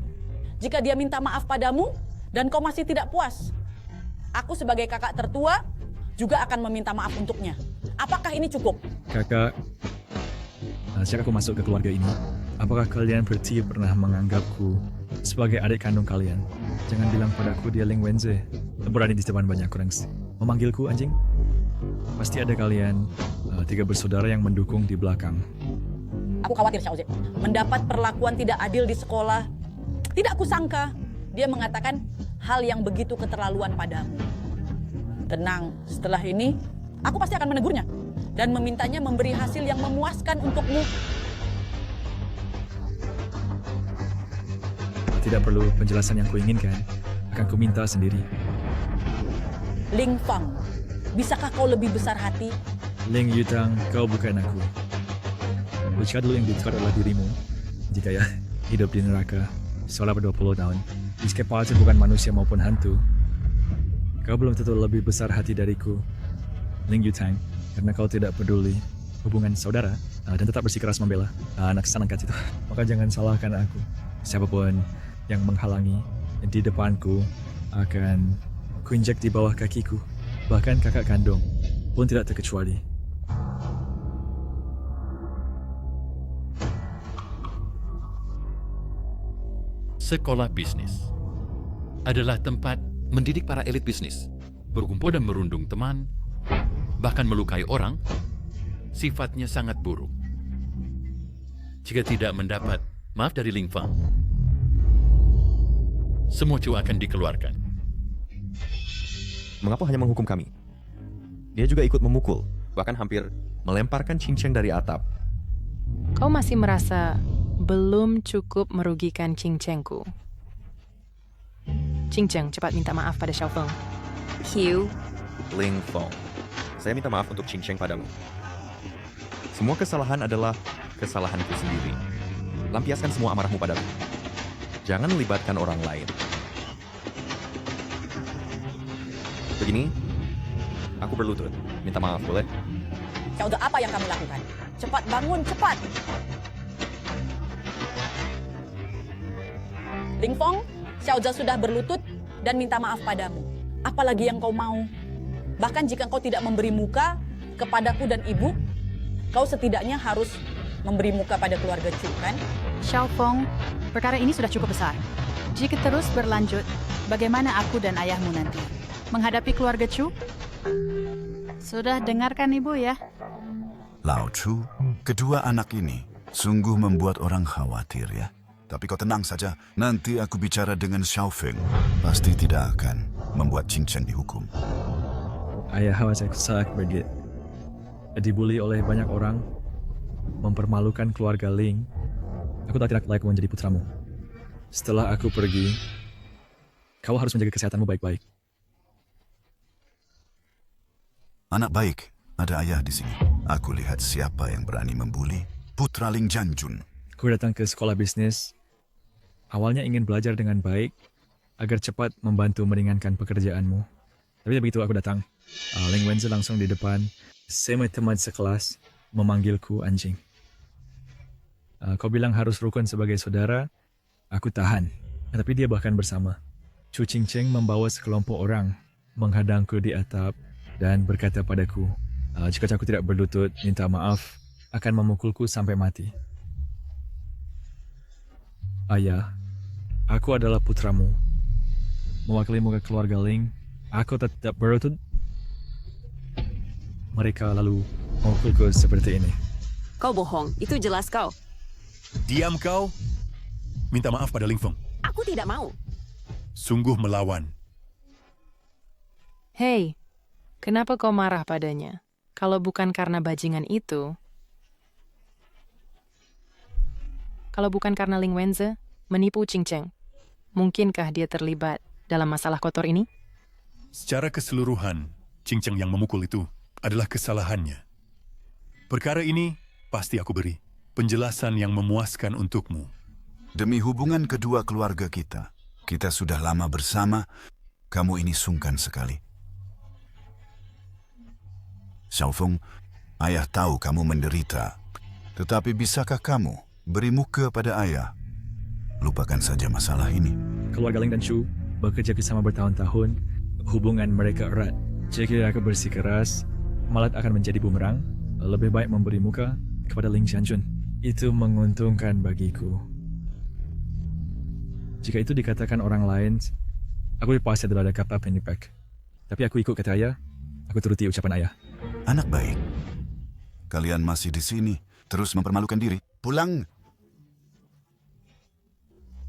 Jika dia minta maaf padamu dan kau masih tidak puas, aku sebagai kakak tertua juga akan meminta maaf untuknya. Apakah ini cukup? Kakak, sejak aku masuk ke keluarga ini, apakah kalian bertiga pernah menganggapku sebagai adik kandung kalian? Jangan bilang padaku dia Ling Wenze. Berani di depan banyak orang memanggilku anjing. Pasti ada kalian tiga bersaudara yang mendukung di belakang. Aku khawatir Xiaoze mendapat perlakuan tidak adil di sekolah. Tidak kusangka dia mengatakan hal yang begitu keterlaluan padamu. Tenang, setelah ini aku pasti akan menegurnya dan memintanya memberi hasil yang memuaskan untukmu. Tidak perlu penjelasan yang kuinginkan, akan kuminta sendiri. Ling Fang, bisakah kau lebih besar hati? Ling Yutang, kau bukan aku. Jika dulu yang ditukar adalah dirimu, jika ya hidup di neraka selama 20 tahun, jika palsu bukan manusia maupun hantu, kau belum tentu lebih besar hati dariku, Ling Yutang, karena kau tidak peduli hubungan saudara dan tetap bersikeras membela anak sanangkat itu. Maka jangan salahkan aku. Siapapun yang menghalangi di depanku akan kuinjak di bawah kakiku. Bahkan kakak kandung pun tidak terkecuali. Sekolah bisnis adalah tempat mendidik para elit bisnis, berkumpul dan merundung teman, bahkan melukai orang, sifatnya sangat buruk. Jika tidak mendapat maaf dari Ling Fang, semua cu akan dikeluarkan. Mengapa hanya menghukum kami? Dia juga ikut memukul, bahkan hampir melemparkan cincang dari atap. Kau masih merasa belum cukup merugikan Qingchengku. Qingcheng, cepat minta maaf pada Xiaofeng. Hugh. Ling Fong, saya minta maaf untuk Qingcheng padamu. Semua kesalahan adalah kesalahanku sendiri. Lampiaskan semua amarahmu padaku. Jangan melibatkan orang lain. Begini, aku berlutut. Minta maaf, boleh? Xiaoze, apa yang kamu lakukan? Cepat bangun, cepat! Ling Fong, Xiaoze sudah berlutut dan minta maaf padamu. Apalagi yang kau mau? Bahkan jika kau tidak memberi muka kepadaku dan ibu, kau setidaknya harus memberi muka pada keluarga Chu, kan? Xiaofeng, perkara ini sudah cukup besar. Jika terus berlanjut, bagaimana aku dan ayahmu nanti? Menghadapi keluarga Chu? Sudah dengarkan ibu ya? Lao Chu, kedua anak ini sungguh membuat orang khawatir ya. Tapi kau tenang saja, nanti aku bicara dengan Xiaofeng. Pasti tidak akan membuat Qingcheng dihukum. Ayah saya sangat begitu. Dibully oleh banyak orang, mempermalukan keluarga Ling. Aku tidak layak menjadi putramu. Setelah aku pergi, kau harus menjaga kesehatanmu baik-baik. Anak baik, ada ayah di sini. Aku lihat siapa yang berani membuli putra Ling Jianjun. Aku datang ke sekolah bisnis. Awalnya ingin belajar dengan baik agar cepat membantu meringankan pekerjaanmu. Tapi begitu aku datang, Ling Wenze langsung di depan semua teman sekelas memanggilku anjing. Kau bilang harus rukun sebagai saudara, aku tahan. Tapi dia bahkan bersama. Chu Qingcheng membawa sekelompok orang menghadangku di atap dan berkata padaku, jika aku tidak berlutut minta maaf, akan memukulku sampai mati. Ayah, aku adalah putramu. Mewakili muka keluarga Ling, aku tetap berlutut. Mereka lalu memukulku seperti ini. Kau bohong, itu jelas kau. Diam kau. Minta maaf pada Ling Feng. Aku tidak mau. Sungguh melawan. Hei, kenapa kau marah padanya? Kalau bukan karena bajingan itu, kalau bukan karena Ling Wenze menipu Qingcheng, mungkinkah dia terlibat dalam masalah kotor ini? Secara keseluruhan, Qingcheng yang memukul itu adalah kesalahannya. Perkara ini pasti aku beri penjelasan yang memuaskan untukmu. Demi hubungan kedua keluarga kita sudah lama bersama, kamu ini sungkan sekali. Xiaofeng, ayah tahu kamu menderita, tetapi bisakah kamu beri muka pada ayah. Lupakan saja masalah ini. Keluarga Ling dan Chu bekerja bersama bertahun-tahun. Hubungan mereka erat. Jika aku bersikeras, malah akan menjadi bumerang. Lebih baik memberi muka kepada Ling Jianjun. Itu menguntungkan bagiku. Jika itu dikatakan orang lain, aku pasti adalah kata penipek. Tapi aku ikut kata ayah, aku turuti ucapan ayah. Anak baik. Kalian masih di sini, terus mempermalukan diri. Pulang.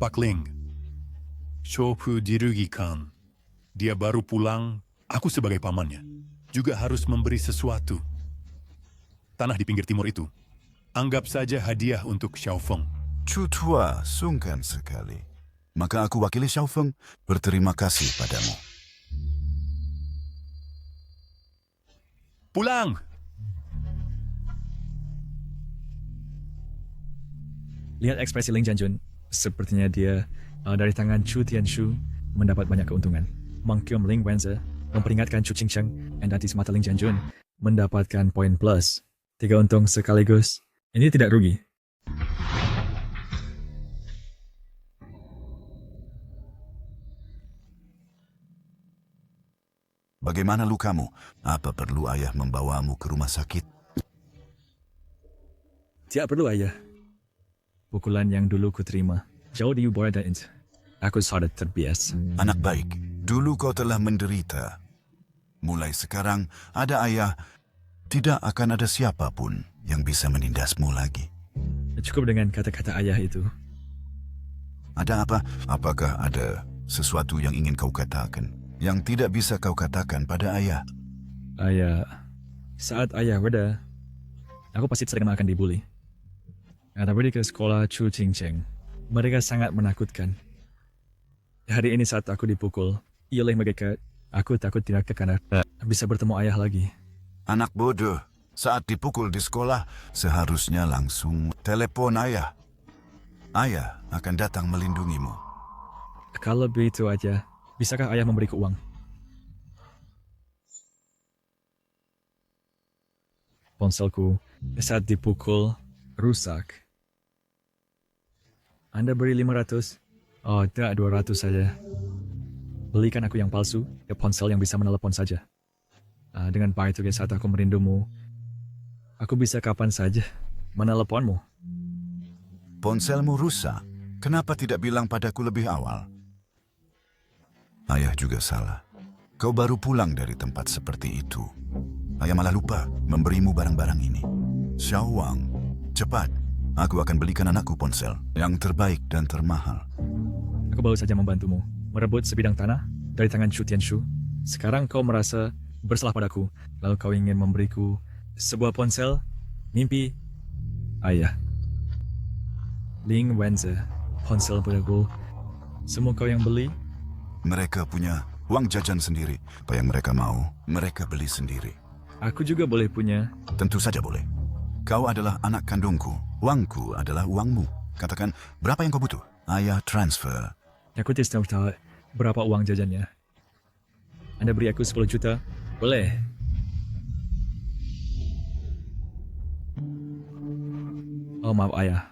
Pak Ling, Shofu dirugikan. Dia baru pulang, aku sebagai pamannya juga harus memberi sesuatu. Tanah di pinggir timur itu, anggap saja hadiah untuk Xiao Feng. Chu tua sungkan sekali. Maka aku wakili Xiao Feng berterima kasih padamu. Pulang! Lihat ekspresi Ling Jianjun. Sepertinya dia dari tangan Chu Tianshu mendapat banyak keuntungan. Mengkium Ling Wenze memperingatkan Chu Qingcheng dan dari mata Ling Jianjun mendapatkan poin plus. 3 untung sekaligus. Ini tidak rugi. Bagaimana lukamu? Apa perlu ayah membawamu ke rumah sakit? Tidak perlu ayah. Pukulan yang dulu kuterima jauh di bawah dan aku sudah terbiasa. Anak baik, dulu kau telah menderita. Mulai sekarang ada ayah, tidak akan ada siapapun yang bisa menindasmu lagi. Cukup dengan kata-kata ayah itu. Ada apa? Apakah ada sesuatu yang ingin kau katakan yang tidak bisa kau katakan pada ayah? Ayah, saat ayah reda, aku pasti sering akan dibuli. Ada pergi ke sekolah Chu Qingcheng. Mereka sangat menakutkan. Hari ini saat aku dipukul, oleh mereka, aku takut tidak akan bisa bertemu ayah lagi. Anak bodoh, saat dipukul di sekolah, seharusnya langsung telepon ayah. Ayah akan datang melindungimu. Kalau begitu aja, bisakah ayah memberiku uang? Ponselku saat dipukul rusak. Anda beri 500? Oh, tidak 200 saja. Belikan aku yang palsu, ya ponsel yang bisa menelepon saja. Dengan pak itu saat aku merindumu, aku bisa kapan saja meneleponmu. Ponselmu rusak. Kenapa tidak bilang padaku lebih awal? Ayah juga salah. Kau baru pulang dari tempat seperti itu. Ayah malah lupa memberimu barang-barang ini. Xiao Wang, cepat. Aku akan belikan anakku ponsel yang terbaik dan termahal. Aku baru saja membantumu merebut sebidang tanah dari tangan Chu Tianshu. Sekarang kau merasa bersalah padaku, lalu kau ingin memberiku sebuah ponsel mimpi ayah. Ling Wenze, ponsel padaku. Semua kau yang beli? Mereka punya uang jajan sendiri. Apa yang mereka mau, mereka beli sendiri. Aku juga boleh punya? Tentu saja boleh. Kau adalah anak kandungku. Uangku adalah uangmu. Katakan, berapa yang kau butuh? Ayah transfer. Aku tidak tahu berapa uang jajannya. Anda beri aku 10 juta? Boleh. Oh, maaf ayah.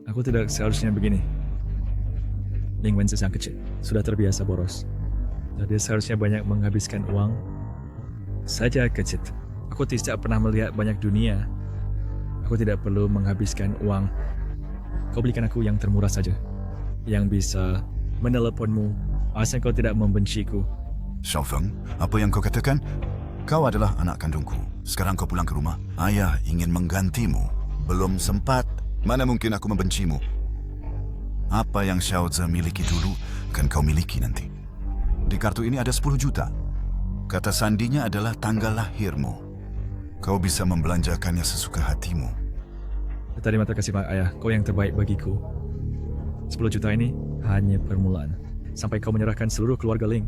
Aku tidak seharusnya begini. Ling Wenze yang kecil sudah terbiasa boros. Jadi seharusnya banyak menghabiskan uang. Saja kecil. Aku tidak pernah melihat banyak dunia. Aku tidak perlu menghabiskan uang. Kau belikan aku yang termurah saja. Yang bisa meneleponmu. Asal kau tidak membenciku. Xiao Feng, apa yang kau katakan? Kau adalah anak kandungku. Sekarang kau pulang ke rumah. Ayah ingin menggantimu. Belum sempat. Mana mungkin aku membencimu? Apa yang Xiao Ze miliki dulu, akan kau miliki nanti. Di kartu ini ada 10 juta. Kata sandinya adalah tanggal lahirmu. Kau bisa membelanjakannya sesuka hatimu. Terima kasih Pak Ayah, kau yang terbaik bagiku. 10 juta ini hanya permulaan. Sampai kau menyerahkan seluruh keluarga Ling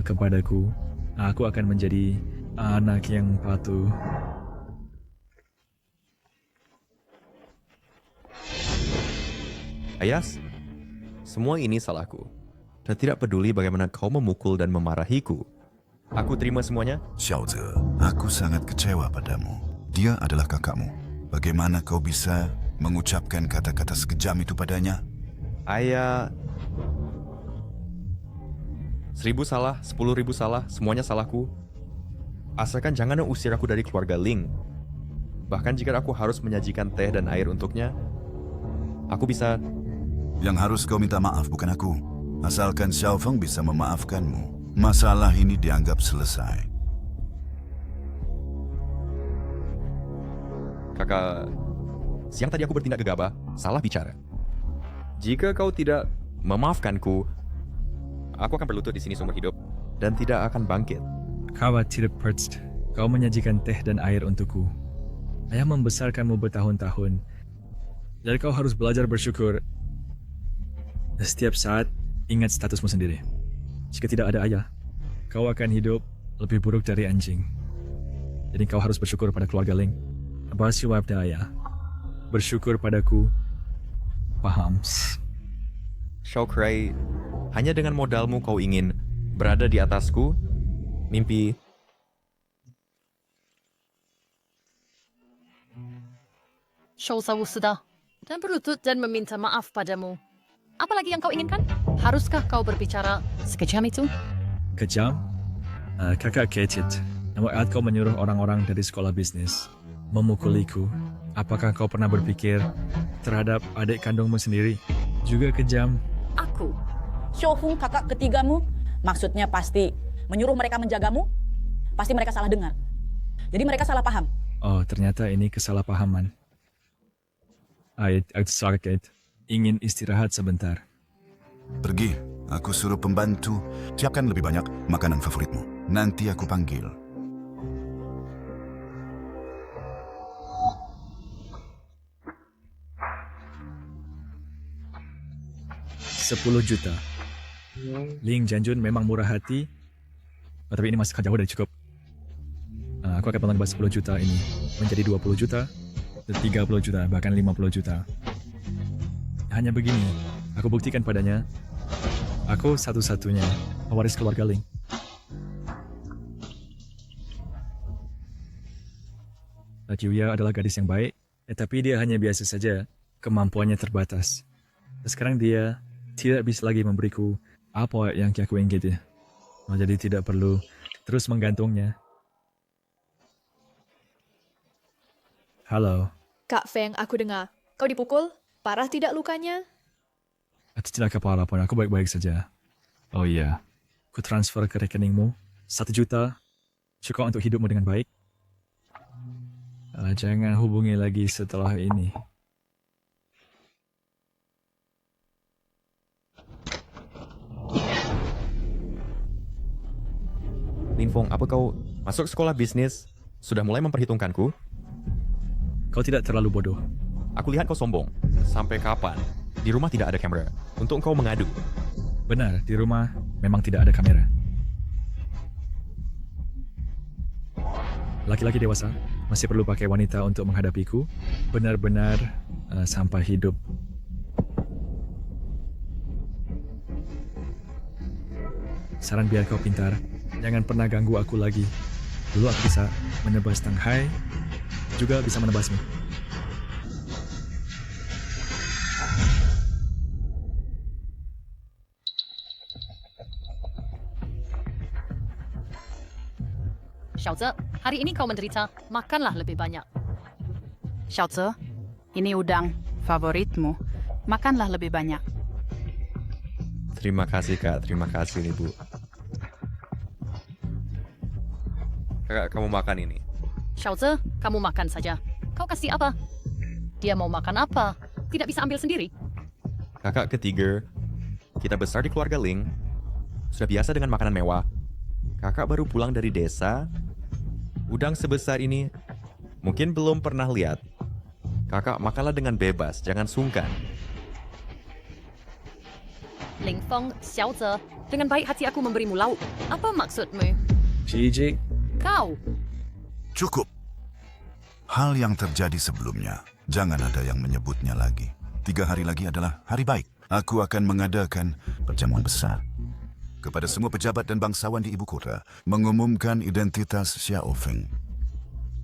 kepadaku, aku akan menjadi anak yang patuh. Ayas, semua ini salahku. Dan tidak peduli bagaimana kau memukul dan memarahiku. Aku terima semuanya. Xiao Ze, aku sangat kecewa padamu. Dia adalah kakakmu. Bagaimana kau bisa mengucapkan kata-kata sekejam itu padanya? Ayah... 1000 salah, 10.000 salah, semuanya salahku. Asalkan jangan usir aku dari keluarga Ling. Bahkan jika aku harus menyajikan teh dan air untuknya, aku bisa... Yang harus kau minta maaf bukan aku. Asalkan Xiaofeng bisa memaafkanmu, masalah ini dianggap selesai. Kakak, siang tadi aku bertindak gegabah, salah bicara. Jika kau tidak memaafkanku, aku akan berlutut di sini seumur hidup dan tidak akan bangkit. Khawatir Perst, kau menyajikan teh dan air untukku. Ayah membesarkanmu bertahun-tahun. Jadi kau harus belajar bersyukur. Setiap saat, ingat statusmu sendiri. Jika tidak ada ayah, kau akan hidup lebih buruk dari anjing. Jadi kau harus bersyukur pada keluarga Ling. Bersyukur pada ayah. Bersyukur padaku. Paham? Shokrai, hanya dengan modalmu kau ingin berada di atasku, mimpi. Shouza Wusuda, dan berlutut dan meminta maaf padamu. Apalagi yang kau inginkan? Haruskah kau berbicara sekejam itu? Kejam? Kakak kecil. Namun saat kau menyuruh orang-orang dari sekolah bisnis memukuliku, apakah kau pernah berpikir terhadap adik kandungmu sendiri? Juga kejam. Aku? Xiaofeng, kakak ketigamu? Maksudnya pasti menyuruh mereka menjagamu? Pasti mereka salah dengar. Jadi mereka salah paham. Oh, ternyata ini kesalahpahaman. Aku sakit. Ingin istirahat sebentar. Pergi, aku suruh pembantu siapkan lebih banyak makanan favoritmu. Nanti aku panggil. $10 juta. Ling Jianjun memang murah hati, tapi ini masih jauh dari cukup. Aku akan menambah 10 juta ini menjadi 20 juta, 30 juta, bahkan 50 juta. Hanya begini, aku buktikan padanya, aku satu-satunya pewaris keluarga Ling. Yuya adalah gadis yang baik, tetapi dia hanya biasa saja, kemampuannya terbatas. Sekarang dia tidak bisa lagi memberiku apa yang aku ingin. Jadi tidak perlu terus menggantungnya. Halo. Kak Feng, aku dengar. Kau dipukul? Parah tidak lukanya? Tidak apa-apa pun, aku baik-baik saja. Oh iya, aku transfer ke rekeningmu 1 juta, cukup untuk hidupmu dengan baik. Jangan hubungi lagi setelah ini. Lin Feng, apa kau masuk sekolah bisnis sudah mulai memperhitungkanku? Kau tidak terlalu bodoh. Aku lihat kau sombong. Sampai kapan? Di rumah tidak ada kamera untuk engkau mengadu. Benar, di rumah memang tidak ada kamera. Laki-laki dewasa masih perlu pakai wanita untuk menghadapiku. Benar-benar sampai hidup. Saran biar kau pintar, jangan pernah ganggu aku lagi. Dulu aku bisa menebas Tanghai, juga bisa menebasmu. Xiaoze, hari ini kau menderita, makanlah lebih banyak. Xiaoze, ini udang favoritmu. Makanlah lebih banyak. Terima kasih, Kak. Terima kasih, Ibu. Kakak, kamu makan ini. Xiaoze, kamu makan saja. Kau kasih apa? Dia mau makan apa? Tidak bisa ambil sendiri. Kakak ketiga, kita besar di keluarga Ling. Sudah biasa dengan makanan mewah. Kakak baru pulang dari desa. Udang sebesar ini mungkin belum pernah lihat. Kakak makanlah dengan bebas, jangan sungkan. Ling Feng, Xiaoze, dengan baik hati aku memberimu lauk. Apa maksudmu? Jijik. Kau. Cukup. Hal yang terjadi sebelumnya, jangan ada yang menyebutnya lagi. 3 hari lagi adalah hari baik. Aku akan mengadakan perjamuan besar kepada semua pejabat dan bangsawan di ibu kota, mengumumkan identitas Xiaofeng.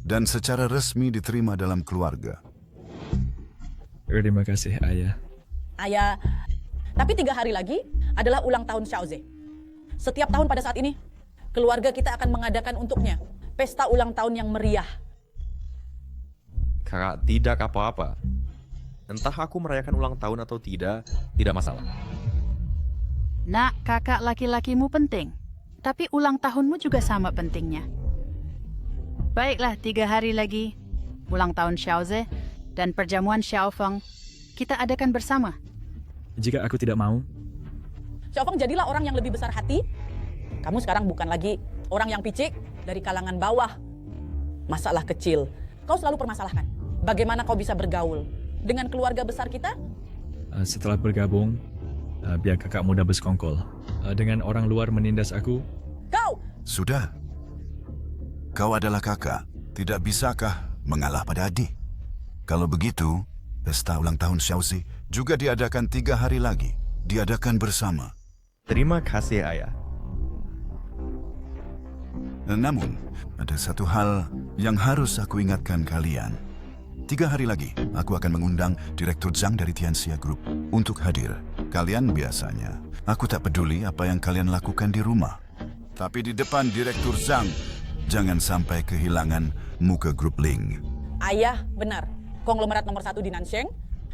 dan secara resmi diterima dalam keluarga. Terima kasih, Ayah. Ayah, tapi 3 hari lagi adalah ulang tahun Xiaoze. Setiap tahun pada saat ini, keluarga kita akan mengadakan untuknya pesta ulang tahun yang meriah. Kakak tidak apa-apa. Entah aku merayakan ulang tahun atau tidak masalah. Nak, kakak laki-lakimu penting. Tapi ulang tahunmu juga sama pentingnya. Baiklah, 3 hari lagi, ulang tahun Xiaoze dan perjamuan Xiaofeng kita adakan bersama. Jika aku tidak mau, Xiaofeng, jadilah orang yang lebih besar hati. Kamu sekarang bukan lagi orang yang picik dari kalangan bawah. Masalah kecil, kau selalu permasalahkan. Bagaimana kau bisa bergaul dengan keluarga besar kita? setelah bergabung, biar kakak muda bersekongkol. Dengan orang luar menindas aku. Kau! Sudah. Kau adalah kakak. Tidak bisakah mengalah pada adik? Kalau begitu, pesta ulang tahun Xiaozi juga diadakan 3 hari lagi. Diadakan bersama. Terima kasih, Ayah. Namun, ada satu hal yang harus aku ingatkan kalian. 3 hari lagi, aku akan mengundang Direktur Zhang dari Tianxia Group untuk hadir. Kalian biasanya, aku tak peduli apa yang kalian lakukan di rumah. Tapi di depan Direktur Zhang, jangan sampai kehilangan muka grup Ling. Ayah, benar. Konglomerat nomor 1 di Nansheng,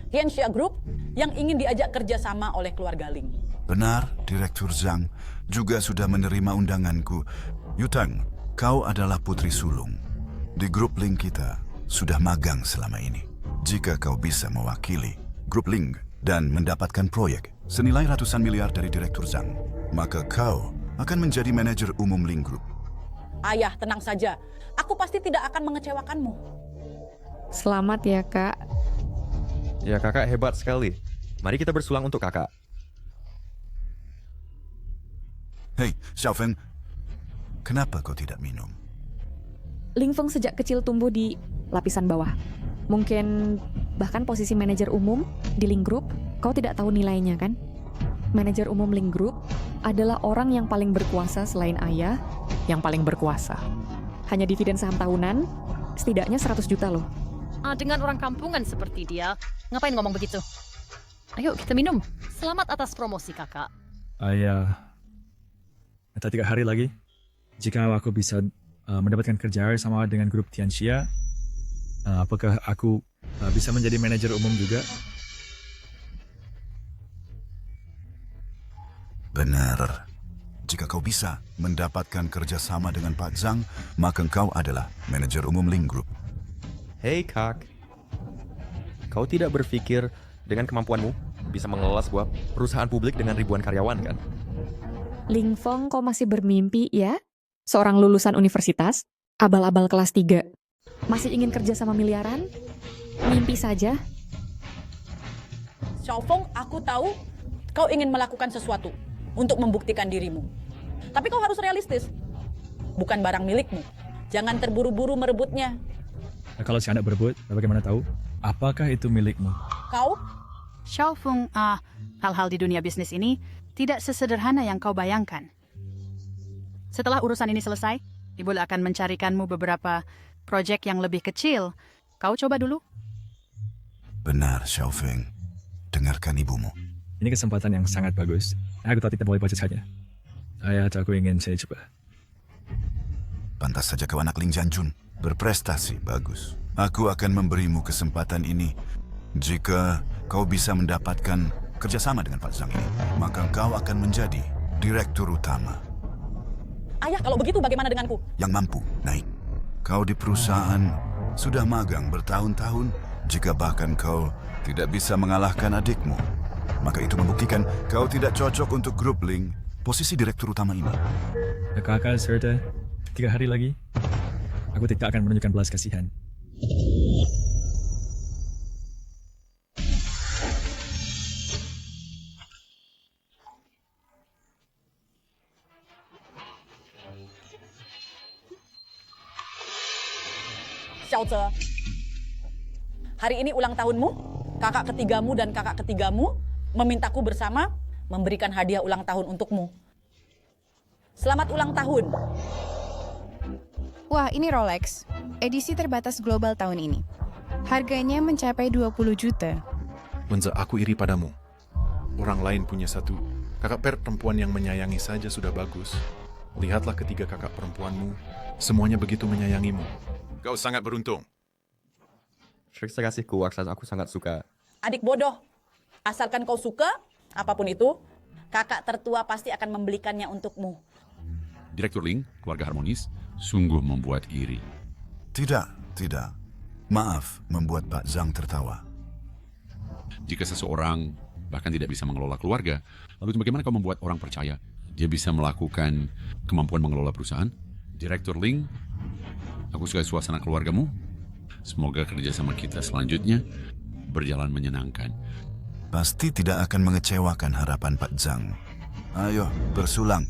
Tianxia Group, yang ingin diajak kerjasama oleh keluarga Ling. Benar, Direktur Zhang juga sudah menerima undanganku. Yutang, kau adalah putri sulung. Di grup Ling kita sudah magang selama ini. Jika kau bisa mewakili grup Ling dan mendapatkan proyek senilai ratusan miliar dari Direktur Zhang, maka kau akan menjadi manajer umum Ling Group. Ayah, tenang saja. Aku pasti tidak akan mengecewakanmu. Selamat ya, Kak. Ya, kakak hebat sekali. Mari kita bersulang untuk kakak. Hei, Xiaofeng, kenapa kau tidak minum? Ling Feng sejak kecil tumbuh di lapisan bawah. Mungkin bahkan posisi manajer umum di Ling Group, kau tidak tahu nilainya kan? Manajer umum Ling Group adalah orang yang paling berkuasa selain ayah, yang paling berkuasa. Hanya dividen saham tahunan, setidaknya 100 juta loh. Dengan orang kampungan seperti dia, ngapain ngomong begitu? Ayo kita minum. Selamat atas promosi kakak. Ayah, entah 3 hari lagi, jika aku bisa mendapatkan kerja sama dengan grup Tianxia, apakah aku bisa menjadi manajer umum juga? Benar. Jika kau bisa mendapatkan kerjasama dengan Pak Zhang, maka kau adalah manajer umum Ling Group. Hei, Kak. Kau tidak berpikir dengan kemampuanmu bisa mengelola sebuah perusahaan publik dengan ribuan karyawan, kan? Ling Feng, kau masih bermimpi ya? Seorang lulusan universitas, abal-abal kelas 3. Masih ingin kerja sama miliaran? Mimpi saja. Xiaofeng, aku tahu kau ingin melakukan sesuatu untuk membuktikan dirimu. Tapi kau harus realistis. Bukan barang milikmu. Jangan terburu-buru merebutnya. Kalau si anak berebut, bagaimana tahu? Apakah itu milikmu? Kau? Xiaofeng, hal-hal di dunia bisnis ini tidak sesederhana yang kau bayangkan. Setelah urusan ini selesai, Ibu akan mencarikanmu beberapa proyek yang lebih kecil. Kau coba dulu. Benar, Xiaofeng. Dengarkan ibumu. Ini kesempatan yang sangat bagus. Aku tahu tidak boleh baca saja. Ayah, aku ingin saya coba. Pantas saja kau anak Ling Jianjun. Berprestasi bagus. Aku akan memberimu kesempatan ini. Jika kau bisa mendapatkan kerjasama dengan Pak Zhang ini, maka kau akan menjadi direktur utama. Ayah, kalau begitu bagaimana denganku? Yang mampu naik. Kau di perusahaan sudah magang bertahun-tahun. Jika bahkan kau tidak bisa mengalahkan adikmu, maka itu membuktikan kau tidak cocok untuk grup Ling, posisi direktur utama ini. Kakak serta 3 hari lagi, aku tidak akan menunjukkan belas kasihan. Xiaoze, hari ini ulang tahunmu, kakak ketigamu dan kakak ketigamu memintaku bersama memberikan hadiah ulang tahun untukmu. Selamat ulang tahun. Wah, ini Rolex. edisi terbatas global tahun ini. Harganya mencapai 20 juta. Wenza, aku iri padamu. Orang lain punya satu kakak perempuan yang menyayangi saja sudah bagus. Lihatlah ketiga kakak perempuanmu, semuanya begitu menyayangimu. Kau sangat beruntung. Trik kasihku, aku sangat suka. Adik bodoh, asalkan kau suka, apapun itu, kakak tertua pasti akan membelikannya untukmu. Direktur Ling, keluarga harmonis, sungguh membuat iri. Tidak. Maaf membuat Pak Zhang tertawa. Jika seseorang bahkan tidak bisa mengelola keluarga, lalu bagaimana kau membuat orang percaya dia bisa melakukan kemampuan mengelola perusahaan? Direktur Ling, aku suka suasana keluargamu. Semoga kerjasama kita selanjutnya berjalan menyenangkan. Pasti tidak akan mengecewakan harapan Pak Zhang. Ayo, bersulang.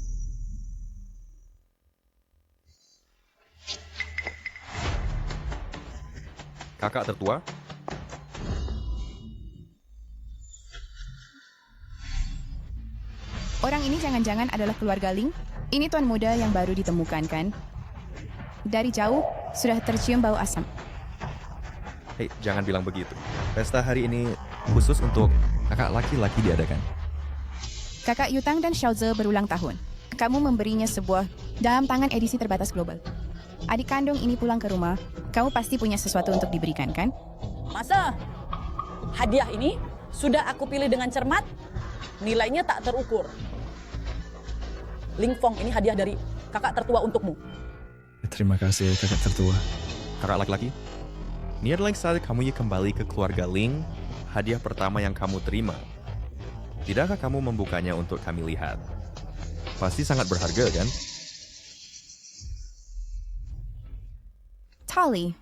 Kakak tertua, Orang ini jangan-jangan adalah keluarga Ling? Ini tuan muda yang baru ditemukan, kan? Dari jauh, sudah tercium bau asam. hei, jangan bilang begitu. Pesta hari ini khusus untuk kakak laki-laki diadakan. Kakak Yutang dan Xiaoze berulang tahun. Kamu memberinya sebuah dalam tangan edisi terbatas global. Adik kandung ini pulang ke rumah, kamu pasti punya sesuatu untuk diberikan, kan? Masa? Hadiah ini sudah aku pilih dengan cermat, nilainya tak terukur. Ling Fong, ini hadiah dari kakak tertua untukmu. Terima kasih kakak tertua. Kakak laki-laki, ini adalah saat kamu kembali ke keluarga Ling, hadiah pertama yang kamu terima. Tidakkah kamu membukanya untuk kami lihat? Pasti sangat berharga, kan? Tali,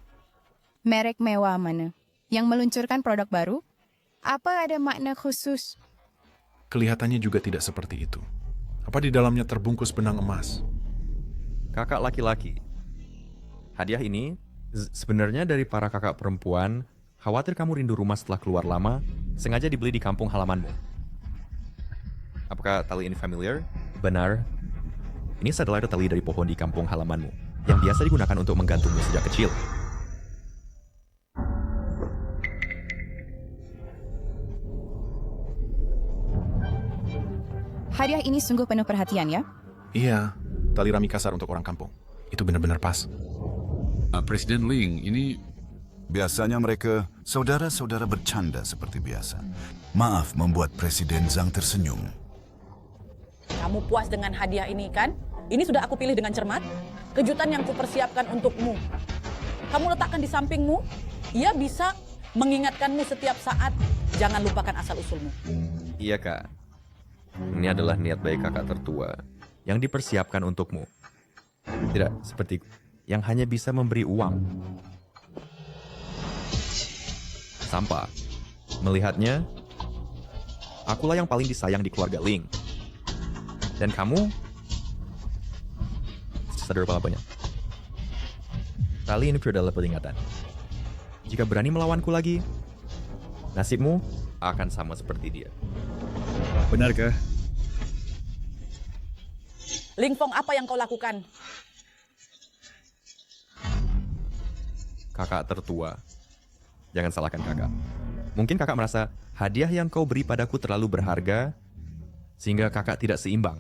merek mewah mana? Yang meluncurkan produk baru? Apa ada makna khusus? Kelihatannya juga tidak seperti itu. Apa di dalamnya terbungkus benang emas? Kakak laki-laki, hadiah ini sebenarnya dari para kakak perempuan. Khawatir kamu rindu rumah setelah keluar lama, sengaja dibeli di kampung halamanmu. Apakah tali ini familiar? Benar. Ini adalah tali dari pohon di kampung halamanmu, yang biasa digunakan untuk menggantungmu sejak kecil. Hadiah ini sungguh penuh perhatian, ya? Iya, tali rami kasar untuk orang kampung. Itu benar-benar pas. Presiden Ling, ini... Biasanya mereka saudara-saudara bercanda seperti biasa. Maaf membuat Presiden Zhang tersenyum. Kamu puas dengan hadiah ini, kan? Ini sudah aku pilih dengan cermat. Kejutan yang kupersiapkan untukmu. Kamu letakkan di sampingmu. Ia bisa mengingatkanmu setiap saat. Jangan lupakan asal-usulmu. Iya, Kak. Ini adalah niat baik kakak tertua yang dipersiapkan untukmu. Tidak seperti yang hanya bisa memberi uang. Sampah. Melihatnya, akulah yang paling disayang di keluarga Ling. Dan kamu, sadar apa-apanya. Tali ini adalah peringatan. Jika berani melawanku lagi, nasibmu akan sama seperti dia. Benarkah? Ling Fong, apa yang kau lakukan? Kakak tertua, jangan salahkan kakak. Mungkin kakak merasa hadiah yang kau beri padaku terlalu berharga, sehingga kakak tidak seimbang.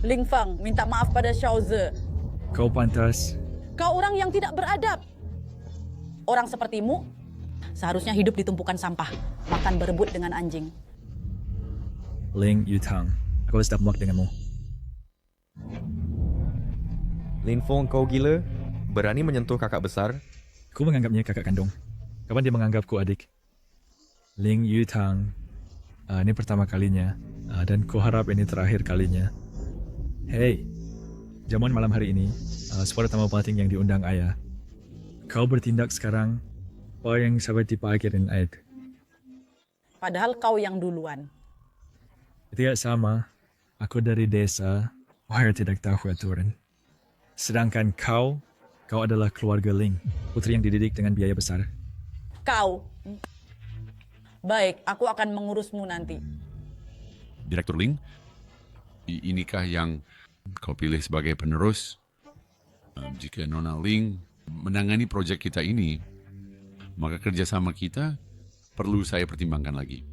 Ling Fong, minta maaf pada Xiaoze. Kau pantas. Kau orang yang tidak beradab. Orang sepertimu seharusnya hidup di tumpukan sampah, makan berebut dengan anjing. Ling Yutang, aku harus muak denganmu. Lin Fong, kau gila? Berani menyentuh kakak besar? Aku menganggapnya kakak kandung. Kapan dia menganggapku adik? Ling Yutang, ini pertama kalinya, dan ku harap ini terakhir kalinya. Hei, jamuan malam hari ini, suara tamu penting yang diundang ayah. Kau bertindak sekarang, apa yang seperti pikirin ayah? Padahal kau yang duluan. Tidak sama, aku dari desa, wahai tidak tahu aturan. Sedangkan kau adalah keluarga Ling, putri yang dididik dengan biaya besar. Kau? Baik, aku akan mengurusmu nanti. Direktur Ling, inikah yang kau pilih sebagai penerus? Jika Nona Ling menangani proyek kita ini, maka kerjasama kita perlu saya pertimbangkan lagi.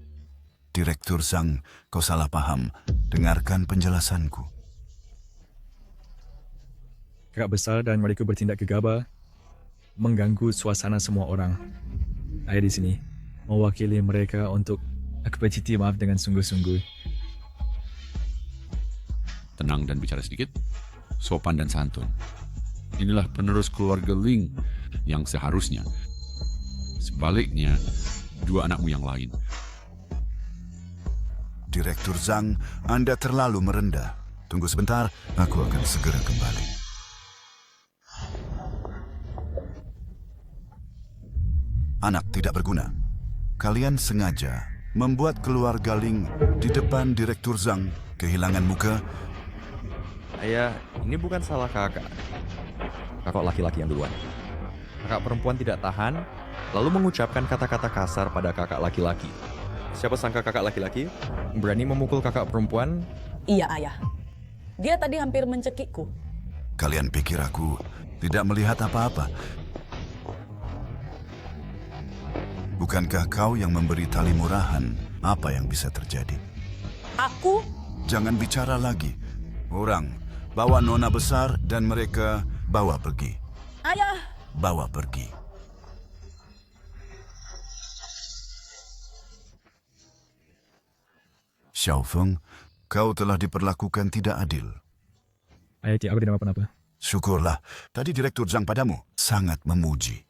Direktur Zhang, kau salah paham. Dengarkan penjelasanku. Kakak besar dan mereka bertindak gegabah, mengganggu suasana semua orang. Saya di sini mewakili mereka untuk bercerita maaf dengan sungguh-sungguh. Tenang dan bicara sedikit, sopan dan santun. Inilah penerus keluarga Ling yang seharusnya. Sebaliknya, dua anakmu yang lain. Direktur Zhang, Anda terlalu merendah. Tunggu sebentar, aku akan segera kembali. Anak tidak berguna. Kalian sengaja membuat keluarga Ling di depan Direktur Zhang kehilangan muka. Ayah, ini bukan salah kakak. Kakak laki-laki yang duluan. Kakak perempuan tidak tahan, lalu mengucapkan kata-kata kasar pada kakak laki-laki. Siapa sangka kakak laki-laki berani memukul kakak perempuan? Iya, Ayah. Dia tadi hampir mencekikku. Kalian pikir aku tidak melihat apa-apa? Bukankah kau yang memberi tali murahan? Apa yang bisa terjadi? Aku? Jangan bicara lagi. Orang, bawa nona besar dan mereka bawa pergi. Ayah! Bawa pergi. Xiaofeng, kau telah diperlakukan tidak adil. Ayah, aku tidak apa-apa. Syukurlah, tadi Direktur Zhang padamu sangat memuji.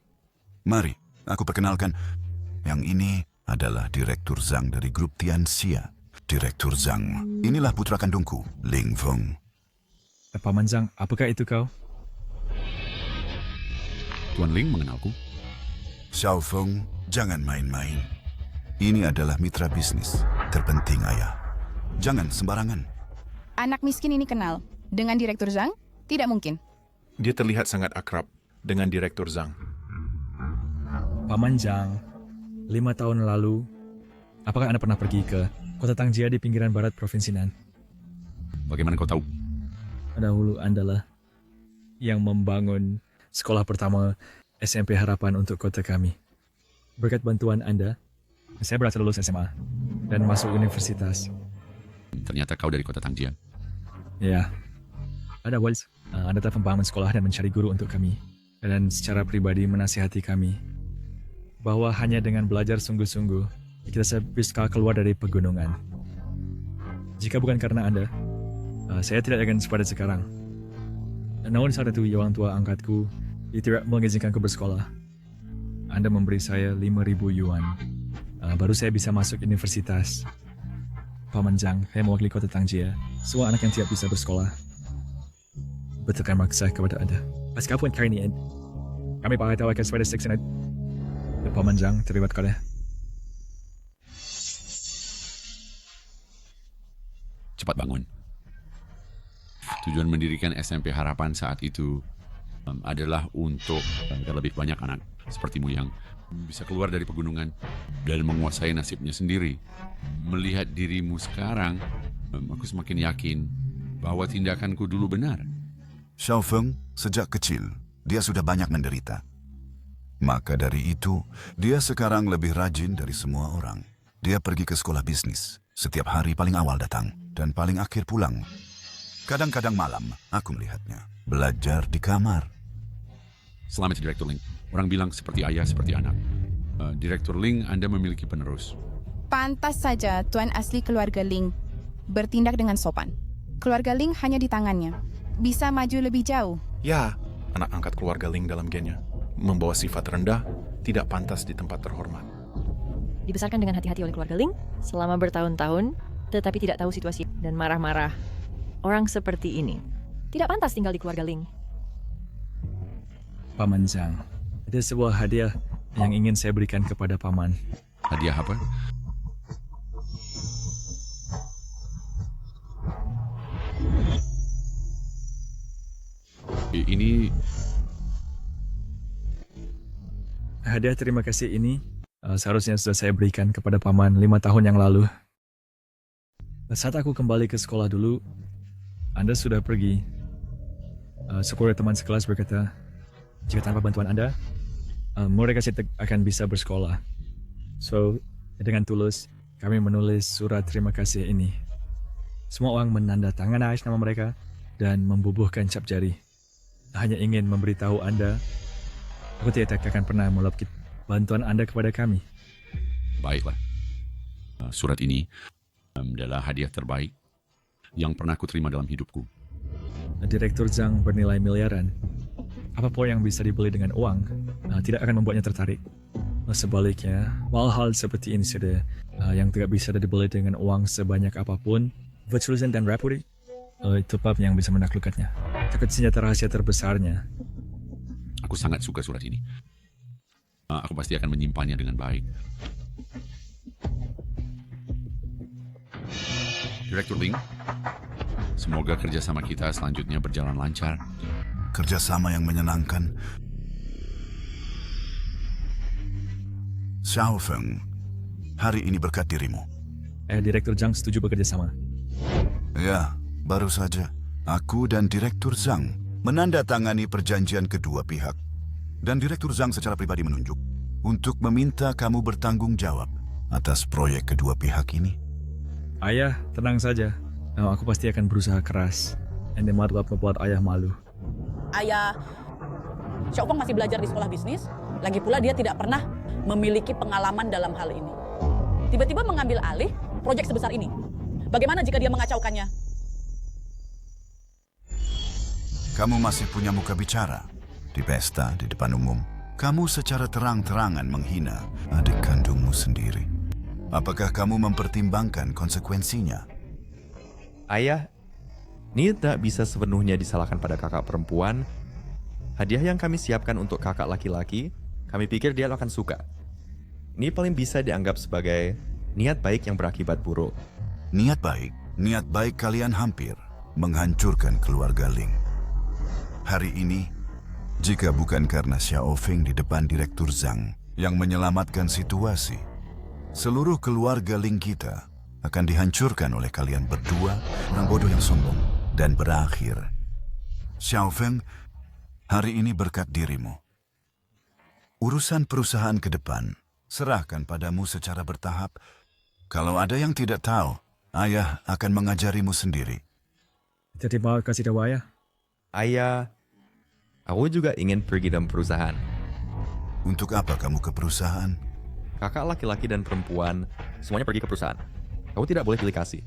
Mari, aku perkenalkan. Yang ini adalah Direktur Zhang dari grup Tianxia. Direktur Zhang, inilah putra kandungku, Ling Feng. Paman Zhang, apakah itu kau? Tuan Ling mengenalku. Xiaofeng, jangan main-main. Ini adalah mitra bisnis terpenting ayah. Jangan sembarangan. Anak miskin ini kenal dengan Direktur Zhang? Tidak mungkin. Dia terlihat sangat akrab dengan Direktur Zhang. Paman Zhang, 5 tahun lalu, apakah Anda pernah pergi ke kota Tangjia di pinggiran barat Provinsi Nan? Bagaimana kau tahu? Dahulu Anda lah yang membangun sekolah pertama SMP Harapan untuk kota kami. Berkat bantuan Anda, saya berhasil lulus SMA dan masuk universitas. Ternyata kau dari kota Tangjia. Ya, ada Walz. Anda telah membangun sekolah dan mencari guru untuk kami. Dan secara pribadi menasihati kami bahwa hanya dengan belajar sungguh-sungguh, kita bisa keluar dari pegunungan. Jika bukan karena Anda, saya tidak akan seperti sekarang. Namun saat itu orang tua angkatku tidak mengizinkanku bersekolah. Anda memberi saya 5.000 yuan. Baru saya bisa masuk universitas. Paman Zhang, saya mewakili kota Tangjia. Semua anak yang tidak bisa bersekolah. Betulkan maksa kepada Anda. Pas kapan kali ini, kami pakai tahu akan seperti seksi. Paman Zhang, terlibat kali. Cepat bangun. Tujuan mendirikan SMP Harapan saat itu adalah untuk lebih banyak anak sepertimu yang bisa keluar dari pegunungan dan menguasai nasibnya sendiri. Melihat dirimu sekarang, aku semakin yakin bahwa tindakanku dulu benar. Xiaofeng, sejak kecil, dia sudah banyak menderita. Maka dari itu, dia sekarang lebih rajin dari semua orang. Dia pergi ke sekolah bisnis. Setiap hari paling awal datang dan paling akhir pulang. Kadang-kadang malam, aku melihatnya belajar di kamar. Selamat Direktur Ling. Orang bilang seperti ayah, seperti anak. Direktur Ling, Anda memiliki penerus. Pantas saja tuan asli keluarga Ling bertindak dengan sopan. Keluarga Ling hanya di tangannya. Bisa maju lebih jauh. Ya, anak angkat keluarga Ling dalam gennya. Membawa sifat rendah, tidak pantas di tempat terhormat. Dibesarkan dengan hati-hati oleh keluarga Ling selama bertahun-tahun, tetapi tidak tahu situasi dan marah-marah. Orang seperti ini tidak pantas tinggal di keluarga Ling. Paman Zhang, ada sebuah hadiah yang ingin saya berikan kepada Paman. Hadiah apa? Ini hadiah terima kasih ini seharusnya sudah saya berikan kepada Paman 5 tahun yang lalu. Saat aku kembali ke sekolah dulu, Anda sudah pergi. Seorang teman sekelas berkata, jika tanpa bantuan Anda, mereka tidak akan bisa bersekolah. So, dengan tulus, kami menulis surat terima kasih ini. Semua orang menandatangani nama mereka dan membubuhkan cap jari. Hanya ingin memberitahu Anda, aku tidak akan pernah meluput bantuan Anda kepada kami. Baiklah. Surat ini adalah hadiah terbaik yang pernah aku terima dalam hidupku. Direktur Zhang bernilai miliaran. Apapun yang bisa dibeli dengan uang tidak akan membuatnya tertarik. Sebaliknya, hal-hal seperti ini sudah yang tidak bisa dibeli dengan uang sebanyak apapun, virtualism dan rapuri, itu pub yang bisa menaklukkannya. Takut senjata rahasia terbesarnya. Aku sangat suka surat ini. Aku pasti akan menyimpannya dengan baik. Direktur Ling, semoga kerjasama kita selanjutnya berjalan lancar. Kerjasama yang menyenangkan. Xiao Feng, hari ini berkat dirimu. Direktur Zhang setuju bekerja sama. Ya, baru saja. Aku dan Direktur Zhang menandatangani perjanjian kedua pihak. Dan Direktur Zhang secara pribadi menunjuk untuk meminta kamu bertanggung jawab atas proyek kedua pihak ini. Ayah, tenang saja. Aku pasti akan berusaha keras. Anda malah membuat ayah malu. Ayah, Xiao Feng masih belajar di sekolah bisnis. Lagi pula dia tidak pernah memiliki pengalaman dalam hal ini. Tiba-tiba mengambil alih proyek sebesar ini. Bagaimana jika dia mengacaukannya? Kamu masih punya muka bicara. Di pesta, di depan umum. Kamu secara terang-terangan menghina adik kandungmu sendiri. Apakah kamu mempertimbangkan konsekuensinya? Ayah, ini tak bisa sepenuhnya disalahkan pada kakak perempuan. Hadiah yang kami siapkan untuk kakak laki-laki, kami pikir dia akan suka. Ini paling bisa dianggap sebagai niat baik yang berakibat buruk. Niat baik kalian hampir menghancurkan keluarga Ling. Hari ini, jika bukan karena Xiao Feng di depan Direktur Zhang yang menyelamatkan situasi, seluruh keluarga Ling kita akan dihancurkan oleh kalian berdua, orang bodoh yang sombong, dan berakhir. Xiao Feng, hari ini berkat dirimu. Urusan perusahaan ke depan, serahkan padamu secara bertahap. Kalau ada yang tidak tahu, ayah akan mengajarimu sendiri. Terima kasih, Ayah. Ayah, aku juga ingin pergi dalam perusahaan. Untuk apa kamu ke perusahaan? Kakak laki-laki dan perempuan, semuanya pergi ke perusahaan. Kamu tidak boleh pilih kasih.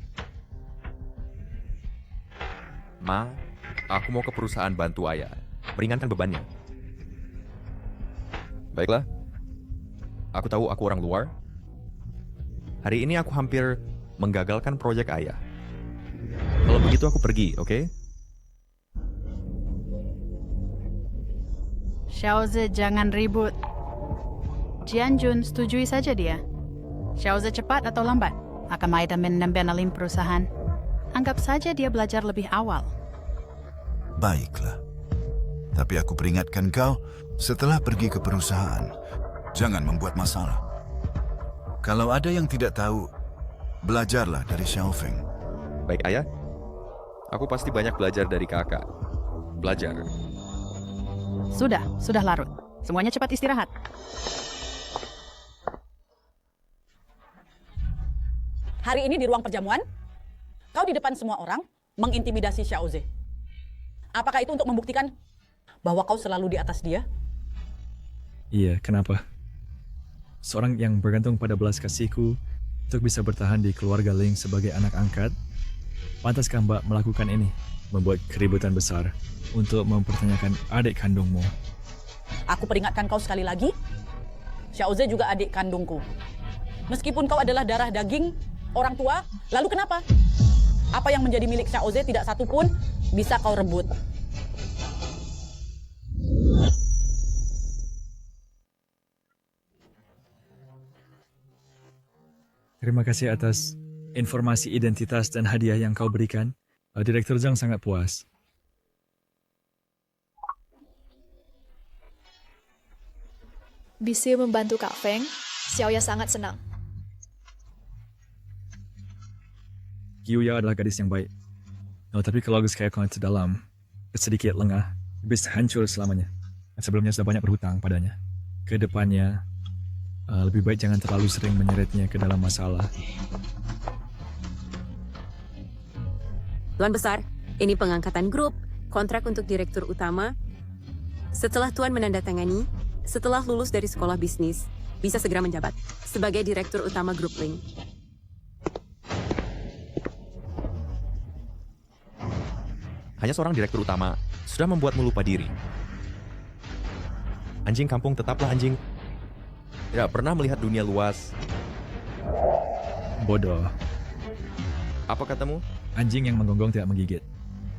Ma, aku mau ke perusahaan bantu ayah, meringankan bebannya. Baiklah, aku tahu aku orang luar. Hari ini aku hampir menggagalkan proyek ayah. Kalau begitu aku pergi, oke? Xiaoze, jangan ribut. Jianjun, setujui saja dia. Xiaoze cepat atau lambat akan maida menambanalin perusahaan. Anggap saja dia belajar lebih awal. Baiklah. Tapi aku peringatkan kau, setelah pergi ke perusahaan, jangan membuat masalah. Kalau ada yang tidak tahu, belajarlah dari Xiao Feng. Baik, ayah. Aku pasti banyak belajar dari kakak. Belajar. Sudah larut. Semuanya cepat istirahat. Hari ini di ruang perjamuan, kau di depan semua orang mengintimidasi Xiaoze. Apakah itu untuk membuktikan bahwa kau selalu di atas dia? Iya, kenapa? Seorang yang bergantung pada belas kasihku untuk bisa bertahan di keluarga Ling sebagai anak angkat, pantaskah Mbak melakukan ini? Membuat keributan besar untuk mempertanyakan adik kandungmu. Aku peringatkan kau sekali lagi, Xiaoze juga adik kandungku. Meskipun kau adalah darah daging orang tua, lalu kenapa? Apa yang menjadi milik Xiaoze tidak satu pun bisa kau rebut. Terima kasih atas informasi identitas dan hadiah yang kau berikan. Direktur Zhang sangat puas. Bisa membantu Kak Feng, Xiaoya sangat senang. Yuya adalah gadis yang baik. Tapi kalau kayak kau itu dalam, sedikit lengah, bisa hancur selamanya. Sebelumnya sudah banyak berhutang padanya. Kedepannya, lebih baik jangan terlalu sering menyeretnya ke dalam masalah. Tuan Besar, ini pengangkatan grup, kontrak untuk direktur utama. Setelah Tuan menandatangani, setelah lulus dari sekolah bisnis, bisa segera menjabat sebagai direktur utama grup Ling. Hanya seorang direktur utama sudah membuatmu lupa diri. Anjing kampung tetaplah anjing. Tidak pernah melihat dunia luas. Bodoh. Apa katamu? Anjing yang menggonggong tidak menggigit.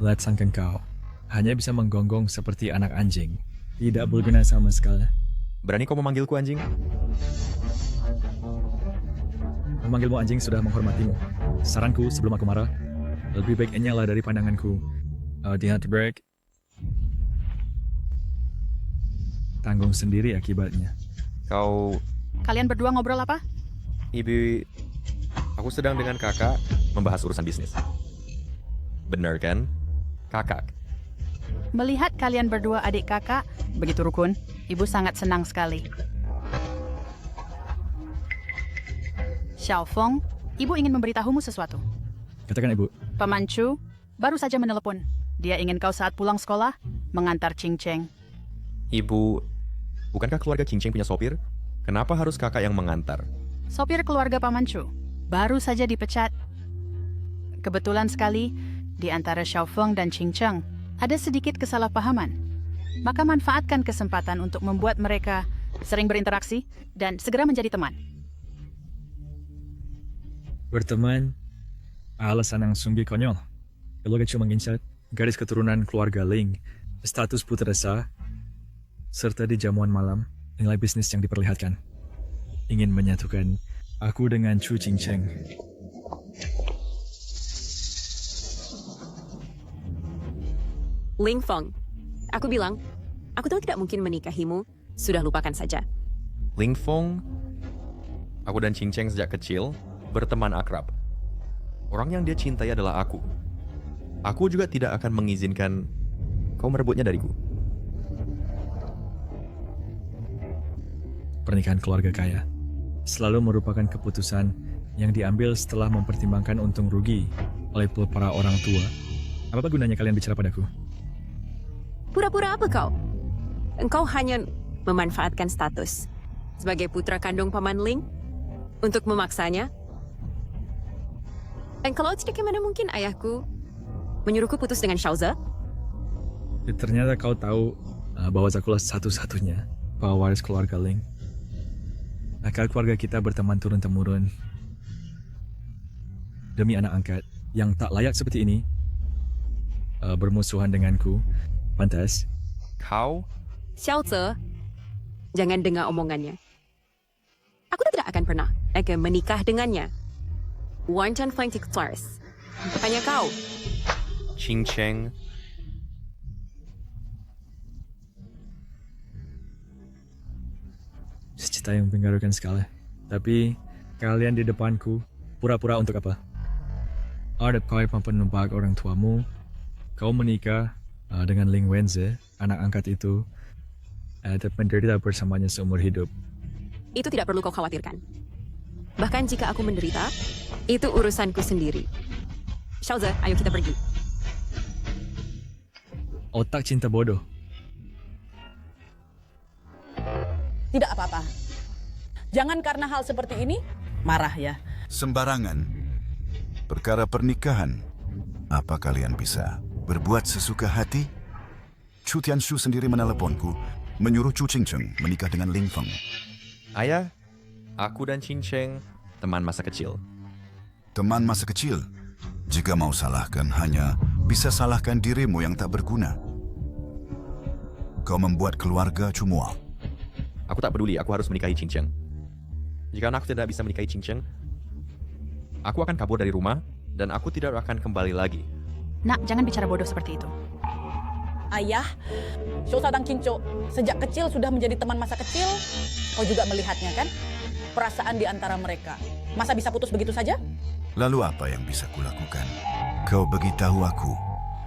Lihat sang kengkau. Hanya bisa menggonggong seperti anak anjing. Tidak berguna sama sekali. Berani kau memanggilku anjing? Memanggilmu anjing sudah menghormatimu. Saranku sebelum aku marah, lebih baik nyala dari pandanganku. Di hard break. Tanggung sendiri akibatnya. Kalian berdua ngobrol apa? Ibu, aku sedang dengan kakak membahas urusan bisnis. Benar kan? Kakak. Melihat kalian berdua adik kakak begitu rukun, ibu sangat senang sekali. Xiaofeng, ibu ingin memberitahumu sesuatu. Katakan ibu. Paman Chu baru saja menelepon. Dia ingin kau saat pulang sekolah mengantar Ching Cheng. Ibu, bukankah keluarga Ching Cheng punya sopir? Kenapa harus kakak yang mengantar? Sopir keluarga Paman Chu baru saja dipecat. Kebetulan sekali, di antara Xiaofeng dan Ching Cheng ada sedikit kesalahpahaman. Maka manfaatkan kesempatan untuk membuat mereka sering berinteraksi dan segera menjadi teman. Berteman, alasan yang sungguh konyol. Keluarga Chu mengincar garis keturunan keluarga Ling, status putra sah, serta di jamuan malam, nilai bisnis yang diperlihatkan. Ingin menyatukan aku dengan Chu Qingcheng. Ling Feng, aku bilang, aku tahu tidak mungkin menikahimu, sudah lupakan saja. Ling Feng, aku dan Ching Cheng sejak kecil berteman akrab. Orang yang dia cintai adalah aku. Aku juga tidak akan mengizinkan kau merebutnya dariku. Pernikahan keluarga kaya selalu merupakan keputusan yang diambil setelah mempertimbangkan untung rugi oleh para orang tua. Apa gunanya kalian bicara padaku? Pura-pura apa kau? Engkau hanya memanfaatkan status sebagai putra kandung Paman Ling untuk memaksanya. Dan kalau tidak, bagaimana mungkin ayahku menyuruhku putus dengan Xiaoze? Ternyata kau tahu bahwa akulah satu-satunya pewaris keluarga Ling. Akal keluarga kita berteman turun-temurun. Demi anak angkat yang tak layak seperti ini, bermusuhan denganku. Pantas. Kau? Xiaoze, jangan dengar omongannya. Aku tidak akan pernah menikah dengannya. Wanton Flank Stars. Hanya kau. Ching Cheng. Cita yang menggaruhkan sekali. Tapi kalian di depanku pura-pura untuk apa? Ada kau penumpak orang tuamu. Kau menikah dengan Ling Wenze, anak angkat itu, dan menderita bersamanya seumur hidup. Itu tidak perlu kau khawatirkan. Bahkan jika aku menderita, itu urusanku sendiri. Xiaoze, ayo kita pergi. Otak cinta bodoh. Tidak apa-apa. Jangan karena hal seperti ini marah ya. Sembarangan. Perkara pernikahan. Apa kalian bisa berbuat sesuka hati? Chu Tianshu sendiri meneleponku, menyuruh Chu Qingcheng menikah dengan Ling Feng. Ayah, aku dan Ching Cheng teman masa kecil. Teman masa kecil? Jika mau salahkan, hanya bisa salahkan dirimu yang tak berguna. Kau membuat keluarga cumual. Aku tak peduli, aku harus menikahi Ching Cheng. Jika aku tidak bisa menikahi Ching Cheng, aku akan kabur dari rumah dan aku tidak akan kembali lagi. Nak, jangan bicara bodoh seperti itu. Ayah, Xiaoze dan Qingchou sejak kecil sudah menjadi teman masa kecil. Kau juga melihatnya kan? Perasaan di antara mereka. Masa bisa putus begitu saja? Lalu apa yang bisa kulakukan? Kau beritahu aku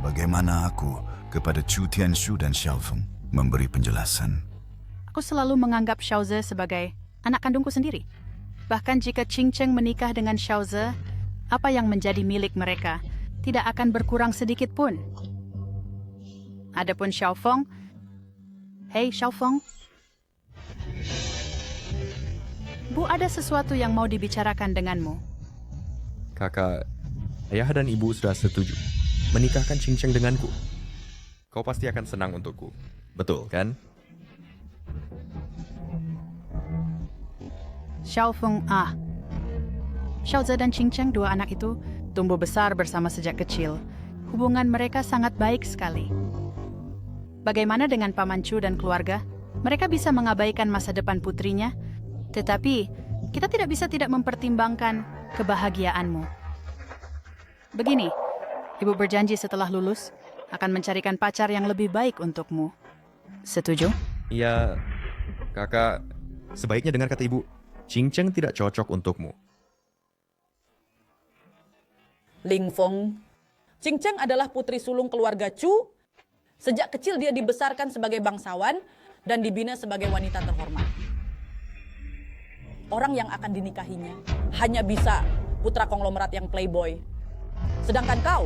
bagaimana aku kepada Chu Tianshu dan Xiaofeng. memberi penjelasan. Aku selalu menganggap Xiaoze sebagai anak kandungku sendiri. Bahkan jika Qingcheng menikah dengan Xiaoze, apa yang menjadi milik mereka tidak akan berkurang sedikit pun. Adapun Xiaofeng, hei Xiaofeng, Bu ada sesuatu yang mau dibicarakan denganmu. Kakak, ayah dan ibu sudah setuju menikahkan Qingcheng denganku. Kau pasti akan senang untukku. Betul, kan? Xiaofeng, Xiaoze dan Qingcheng, dua anak itu, tumbuh besar bersama sejak kecil. Hubungan mereka sangat baik sekali. Bagaimana dengan Paman Chu dan keluarga? Mereka bisa mengabaikan masa depan putrinya, tetapi kita tidak bisa tidak mempertimbangkan kebahagiaanmu. Begini, ibu berjanji setelah lulus akan mencarikan pacar yang lebih baik untukmu. Setuju? Iya, kakak, sebaiknya dengar kata ibu. Qingcheng tidak cocok untukmu. Ling Feng, Qingcheng adalah putri sulung keluarga Chu. Sejak kecil dia dibesarkan sebagai bangsawan dan dibina sebagai wanita terhormat. Orang yang akan dinikahinya hanya bisa putra konglomerat yang playboy. Sedangkan kau,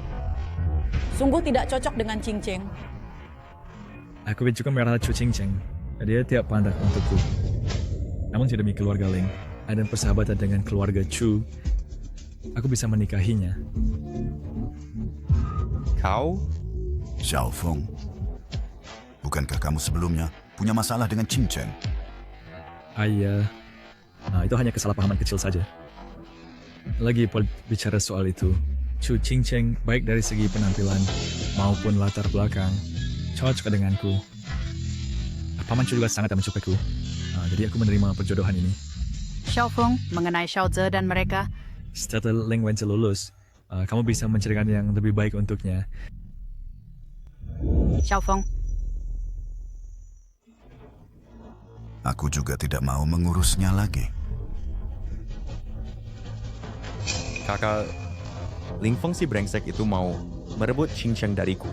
sungguh tidak cocok dengan Qingcheng. Aku juga merasa Chu Qingcheng. Dia tidak pantas untukku. Namun demi keluarga Ling dan persahabatan dengan keluarga Chu, aku bisa menikahinya. Kau? Xiaofeng, bukankah kamu sebelumnya punya masalah dengan Qingcheng? Ayah, itu hanya kesalahpahaman kecil saja. Lagi bicara soal itu, Chu Qingcheng baik dari segi penampilan maupun latar belakang cocok denganku. Paman Chu juga sangat mencukaiku. Jadi aku menerima perjodohan ini. Xiaofeng, mengenai Xiaoze dan mereka, setelah Ling Wenzi lulus, kamu bisa mencarikan yang lebih baik untuknya. Xiaofeng, aku juga tidak mau mengurusnya lagi. Kakak, Ling Feng si brengsek itu mau merebut Qingcheng dariku.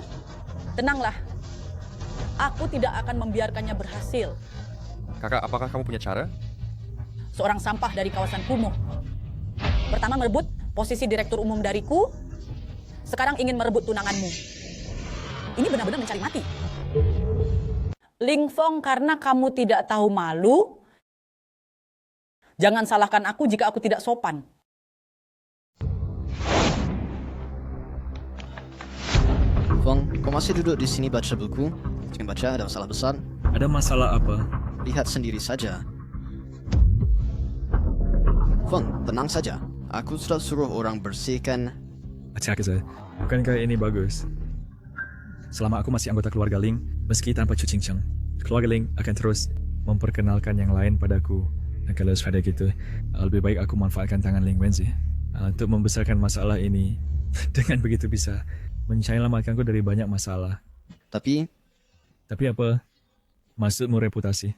Tenanglah, aku tidak akan membiarkannya berhasil. Kakak, apakah kamu punya cara? Seorang sampah dari kawasan kumuh. Pertama merebut posisi direktur umum dariku, sekarang ingin merebut tunanganmu. Ini benar-benar mencari mati. Ling Feng, karena kamu tidak tahu malu, jangan salahkan aku jika aku tidak sopan. Feng, kau masih duduk di sini baca buku? Jangan baca, ada masalah besar. Ada masalah apa? Lihat sendiri saja. Feng, tenang saja. Aku sudah suruh orang bersihkan. Acak, bukankah ini bagus? Selama aku masih anggota keluarga Ling, meski tanpa Chu Qingcheng, keluarga Ling akan terus memperkenalkan yang lain padaku. Dan kalau sudah gitu, lebih baik aku manfaatkan tangan Ling Wenzi untuk membesarkan masalah ini. Dengan begitu bisa menyelamatkanku dari banyak masalah. Tapi apa? Maksudmu reputasi?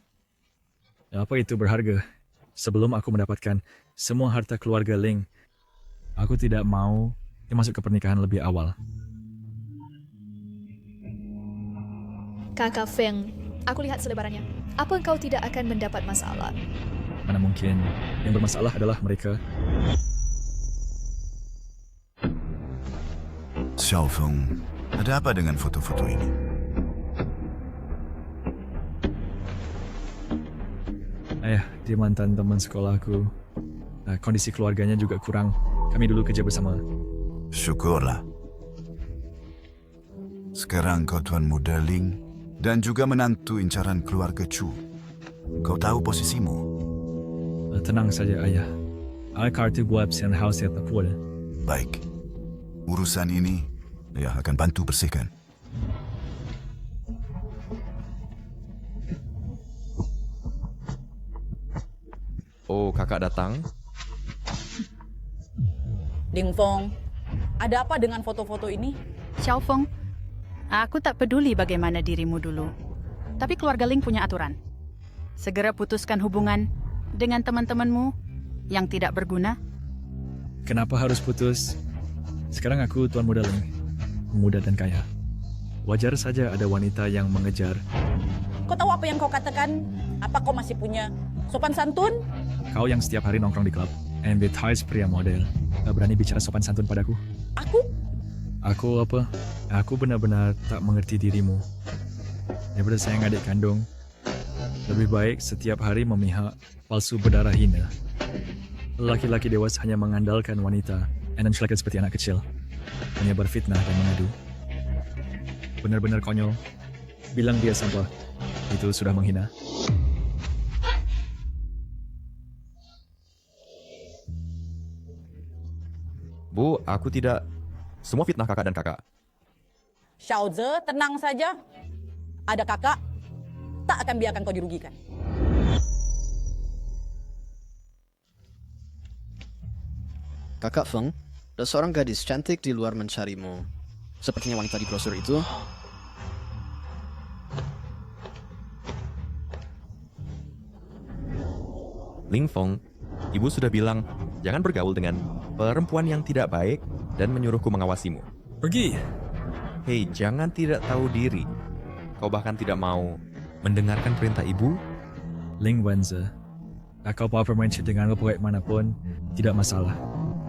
Apa itu berharga? Sebelum aku mendapatkan semua harta keluarga Ling, aku tidak mau masuk ke pernikahan lebih awal. Kakak Feng, aku lihat selebarannya. Apa engkau tidak akan mendapat masalah? Mana mungkin. Yang bermasalah adalah mereka. Xiaofeng, ada apa dengan foto-foto ini? Ayah, dia mantan teman sekolahku. Kondisi keluarganya juga kurang. Kami dulu kerja bersama. Syukurlah. Sekarang kau tuan muda Ling dan juga menantu incaran keluarga Chu. Kau tahu posisimu. Tenang saja, Ayah. Kartu buat sian house tak kuat. Baik. Urusan ini, Ayah akan bantu bersihkan. Oh, kakak datang? Ling Feng, ada apa dengan foto-foto ini? Xiaofeng, aku tak peduli bagaimana dirimu dulu. Tapi keluarga Ling punya aturan. Segera putuskan hubungan dengan teman-temanmu yang tidak berguna. Kenapa harus putus? Sekarang aku tuan muda Ling, muda dan kaya. Wajar saja ada wanita yang mengejar kau tahu apa yang kau katakan? Apa kau masih punya sopan santun? Kau yang setiap hari nongkrong di klub, ambitious pria model, gak berani bicara sopan santun padaku. Aku? Aku benar-benar tak mengerti dirimu. Daripada sayang adik kandung, lebih baik setiap hari memihak palsu berdarah hina. Laki-laki dewasa hanya mengandalkan wanita dan menculikkan seperti anak kecil. Hanya berfitnah dan mengadu. Benar-benar konyol. Bilang dia sampah. Itu sudah menghina. Bu, aku tidak... Semua fitnah kakak dan kakak. Xiaoze, tenang saja. Ada kakak, tak akan biarkan kau dirugikan. Kakak Feng, ada seorang gadis cantik di luar mencarimu. Sepertinya wanita di brosur itu. Ling Feng, ibu sudah bilang, jangan bergaul dengan perempuan yang tidak baik dan menyuruhku mengawasimu. Pergi! Hei, jangan tidak tahu diri. Kau bahkan tidak mau mendengarkan perintah ibu? Ling Wenze, kau mau bermain dengan proyek manapun, tidak masalah.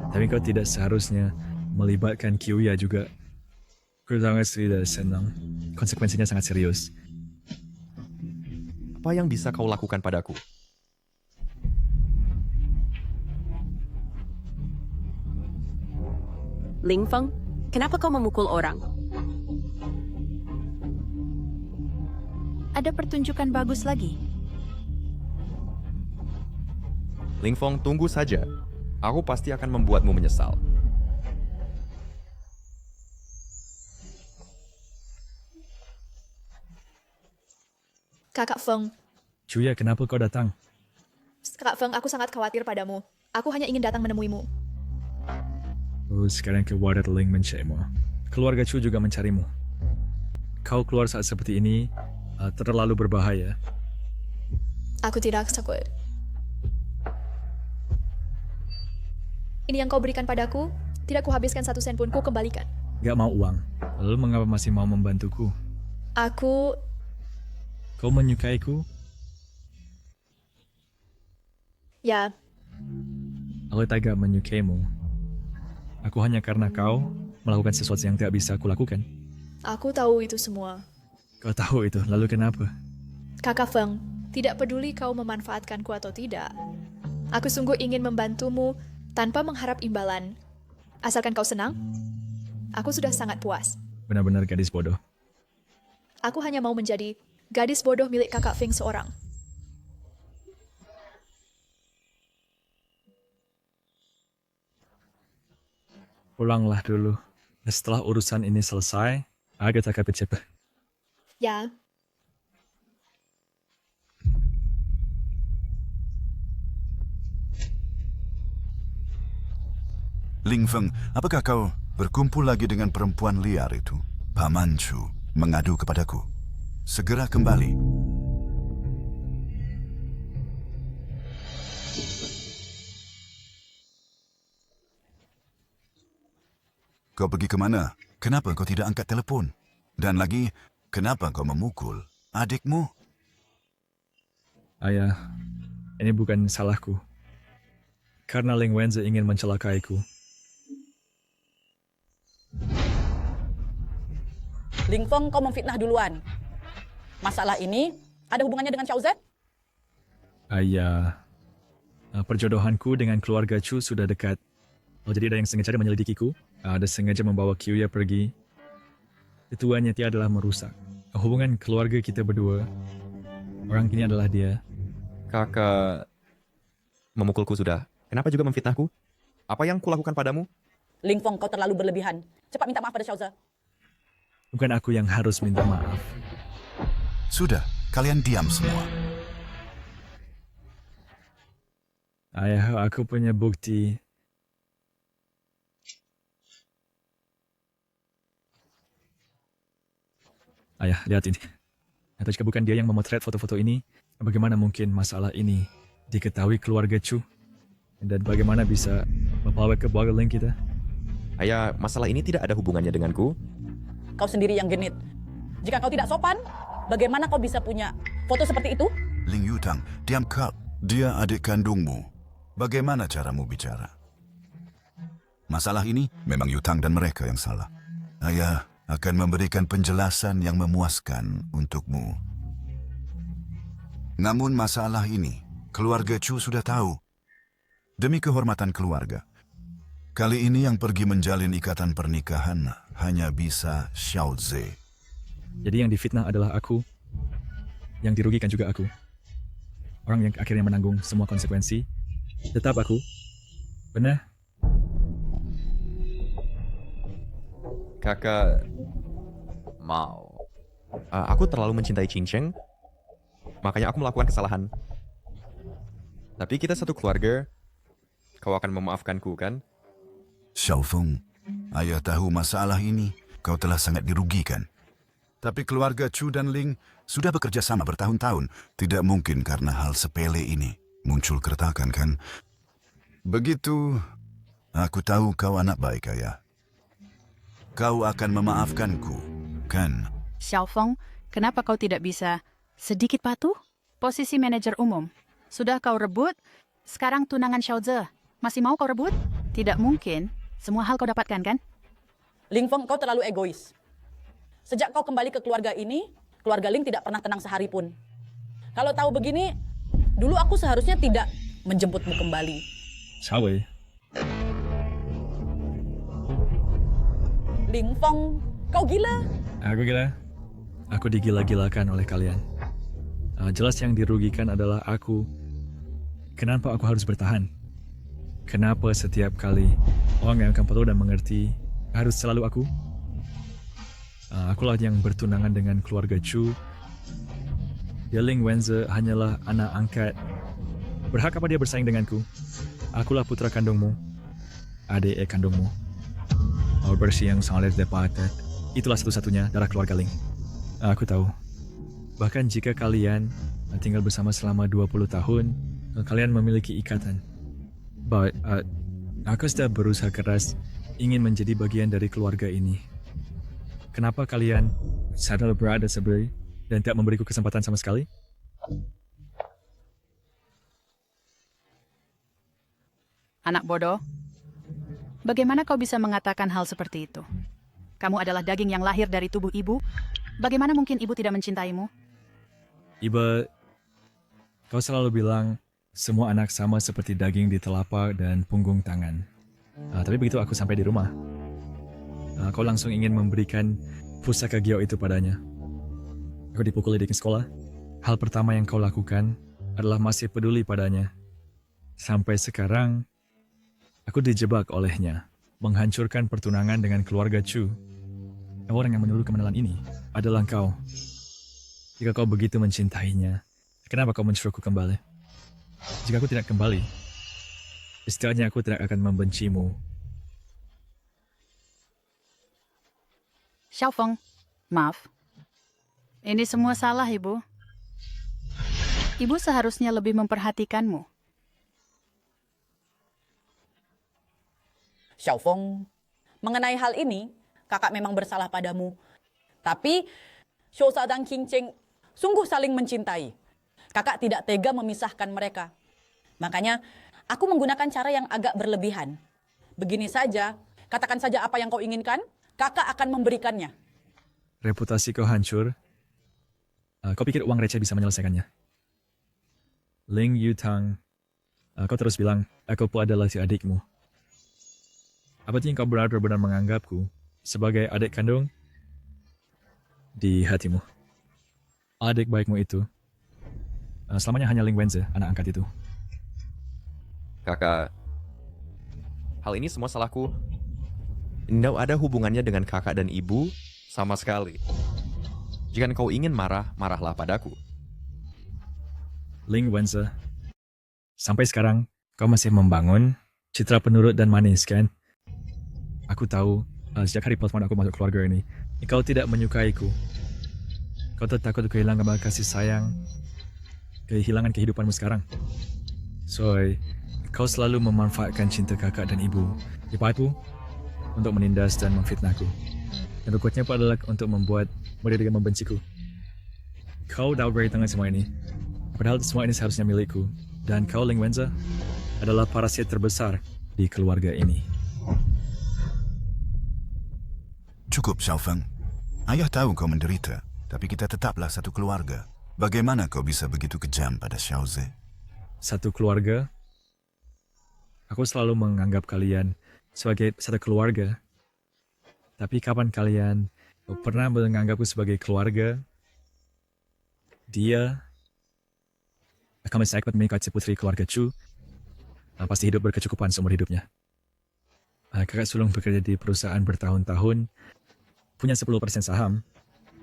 Tapi kau tidak seharusnya melibatkan Kyuya juga. Aku sangat tidak senang. Konsekuensinya sangat serius. Apa yang bisa kau lakukan padaku? Ling Feng, kenapa kau memukul orang? Ada pertunjukan bagus lagi. Ling Feng, tunggu saja. Aku pasti akan membuatmu menyesal. Kakak Feng, Cuya, kenapa kau datang? Kakak Feng, aku sangat khawatir padamu. Aku hanya ingin datang menemuimu. Sekarang keluarga Ling mencarimu. Keluarga Chu juga mencarimu. Kau keluar saat seperti ini terlalu berbahaya. Aku tidak takut. Ini yang kau berikan padaku, tidak kuhabiskan 1 sen pun, ku kembalikan. Gak mau uang. Lalu mengapa masih mau membantuku? Aku... Kau menyukaiku? Ya, Aku tak menyukaimu. Aku hanya karena kau melakukan sesuatu yang tidak bisa kulakukan. aku tahu itu semua. Kau tahu itu, lalu kenapa? Kakak Feng, tidak peduli kau memanfaatkanku atau tidak. Aku sungguh ingin membantumu tanpa mengharap imbalan. Asalkan kau senang, aku sudah sangat puas. Benar-benar gadis bodoh. Aku hanya mau menjadi gadis bodoh milik kakak Feng seorang. Pulanglah dulu. Setelah urusan ini selesai, agak tak cepat. Ya, Ling Feng, apakah kau berkumpul lagi dengan perempuan liar itu? Paman Chu mengadu kepadaku. Segera kembali. Kau pergi ke mana? Kenapa kau tidak angkat telepon? Dan lagi, kenapa kau memukul adikmu? Ayah, ini bukan salahku. Karena Ling Wenze ingin mencelakaiku. Ling Feng, kau memfitnah duluan. Masalah ini ada hubungannya dengan Xiao Zhe? Ayah, perjodohanku dengan keluarga Chu sudah dekat. Jadi ada yang sengaja menyelidikiku, ada sengaja membawa Kyuya pergi. Tujuannya adalah merusak hubungan keluarga kita berdua. Orang ini adalah dia. Kakak memukulku sudah. Kenapa juga memfitnahku? Apa yang kulakukan padamu? Ling Feng, kau terlalu berlebihan. Cepat minta maaf pada Xiao Zhe. Bukan aku yang harus minta maaf. Sudah, kalian diam semua. Ayah, aku punya bukti. Ayah, lihat ini. Atau jika bukan dia yang memotret foto-foto ini, bagaimana mungkin masalah ini diketahui keluarga Chu? Dan bagaimana bisa membawa ke keluarga Ling kita? Ayah, masalah ini tidak ada hubungannya denganku. Kau sendiri yang genit. Jika kau tidak sopan, Bagaimana kau bisa punya foto seperti itu? Ling Yutang, diam kau. Dia adik kandungmu. Bagaimana caramu bicara? Masalah ini memang Yutang dan mereka yang salah. Ayah akan memberikan penjelasan yang memuaskan untukmu. Namun masalah ini, keluarga Chu sudah tahu. Demi kehormatan keluarga, kali ini yang pergi menjalin ikatan pernikahan hanya bisa Xiao Ze. Jadi yang difitnah adalah aku, yang dirugikan juga aku. Orang yang akhirnya menanggung semua konsekuensi, tetap aku. Benar? Kakak mau. Aku terlalu mencintai Qingcheng, makanya aku melakukan kesalahan. Tapi kita satu keluarga, kau akan memaafkanku kan? Xiaofeng, ayah tahu masalah ini kau telah sangat dirugikan. Tapi keluarga Chu dan Ling sudah bekerja sama bertahun-tahun. Tidak mungkin karena hal sepele ini muncul keretakan kan? Begitu, aku tahu kau anak baik, ayah. Kau akan memaafkanku, kan? Xiaofeng, kenapa kau tidak bisa sedikit patuh? Posisi manajer umum. Sudah kau rebut, sekarang tunangan Xiao Ze. Masih mau kau rebut? Tidak mungkin. Semua hal kau dapatkan, kan? Ling Feng, kau terlalu egois. Sejak kau kembali ke keluarga ini, keluarga Ling tidak pernah tenang sehari pun. Kalau tahu begini, dulu aku seharusnya tidak menjemputmu kembali. Sawi. Ling Feng, kau gila? Aku gila. Aku digila-gilakan oleh kalian. Jelas yang dirugikan adalah aku. Kenapa aku harus bertahan? Kenapa setiap kali orang yang akan perlu dan mengerti harus selalu aku? Akulah yang bertunangan dengan keluarga Chu. Dia Ling Wenze hanyalah anak angkat. Berhak apa dia bersaing denganku? Akulah putra kandungmu, adik kandungmu. Bersih yang sangat depatat. Itulah satu-satunya darah keluarga Ling. Aku tahu. Bahkan jika kalian tinggal bersama selama 20 tahun, kalian memiliki ikatan. But, aku sudah berusaha keras ingin menjadi bagian dari keluarga ini. Kenapa kalian selalu berada sebelah dan tidak memberiku kesempatan sama sekali? Anak bodoh, bagaimana kau bisa mengatakan hal seperti itu? Kamu adalah daging yang lahir dari tubuh ibu. Bagaimana mungkin ibu tidak mencintaimu? Ibu, kau selalu bilang semua anak sama seperti daging di telapak dan punggung tangan. Tapi begitu aku sampai di rumah, kau langsung ingin memberikan pusaka Gyo itu padanya. Aku dipukuli di sekolah. Hal pertama yang kau lakukan adalah masih peduli padanya. Sampai sekarang, aku dijebak olehnya, menghancurkan pertunangan dengan keluarga Chu. Orang yang menyuruh kemenalan ini adalah kau. Jika kau begitu mencintainya, kenapa kau menyuruhku kembali? Jika aku tidak kembali, istilahnya aku tidak akan membencimu. Xiaofeng, maaf. Ini semua salah, Ibu. Ibu seharusnya lebih memperhatikanmu. Xiaofeng, mengenai hal ini, kakak memang bersalah padamu. Tapi, Xiaoza dan Qingcheng sungguh saling mencintai. Kakak tidak tega memisahkan mereka. Makanya, aku menggunakan cara yang agak berlebihan. Begini saja, katakan saja apa yang kau inginkan, kakak akan memberikannya. Reputasi kau hancur. Kau pikir uang receh bisa menyelesaikannya? Ling Yutang, kau terus bilang, aku pun adalah si adikmu. Apa yang kau benar-benar menganggapku sebagai adik kandung di hatimu? Adik baikmu itu, selamanya hanya Ling Wenze, anak angkat itu. Kakak, hal ini semua salahku. Tidak ada hubungannya dengan kakak dan ibu sama sekali. Jika kau ingin marah, marahlah padaku. Ling Wenze, sampai sekarang kau masih membangun citra penurut dan manis, kan? Aku tahu, sejak hari pertama aku masuk keluarga ini, kau tidak menyukaiku. Kau takut kehilangan kasih sayang, kehilangan kehidupanmu sekarang. So, kau selalu memanfaatkan cinta kakak dan ibu, iparku, untuk menindas dan memfitnahku. Dan berikutnya adalah untuk membuat mereka membenciku. Kau dah beritahu semua ini. Padahal semua ini seharusnya milikku. Dan kau, Ling Wenze, adalah parasit terbesar di keluarga ini. Cukup, Xiaofeng. Ayah tahu kau menderita, tapi kita tetaplah satu keluarga. Bagaimana kau bisa begitu kejam pada Xiaoze? Satu keluarga? Aku selalu menganggap kalian sebagai satu keluarga. Tapi kapan kalian pernah menganggapku sebagai keluarga? Dia akan mencapai menikah putri keluarga Chu. Pasti hidup berkecukupan seumur hidupnya. Kakak sulung bekerja di perusahaan bertahun-tahun, punya 10% saham,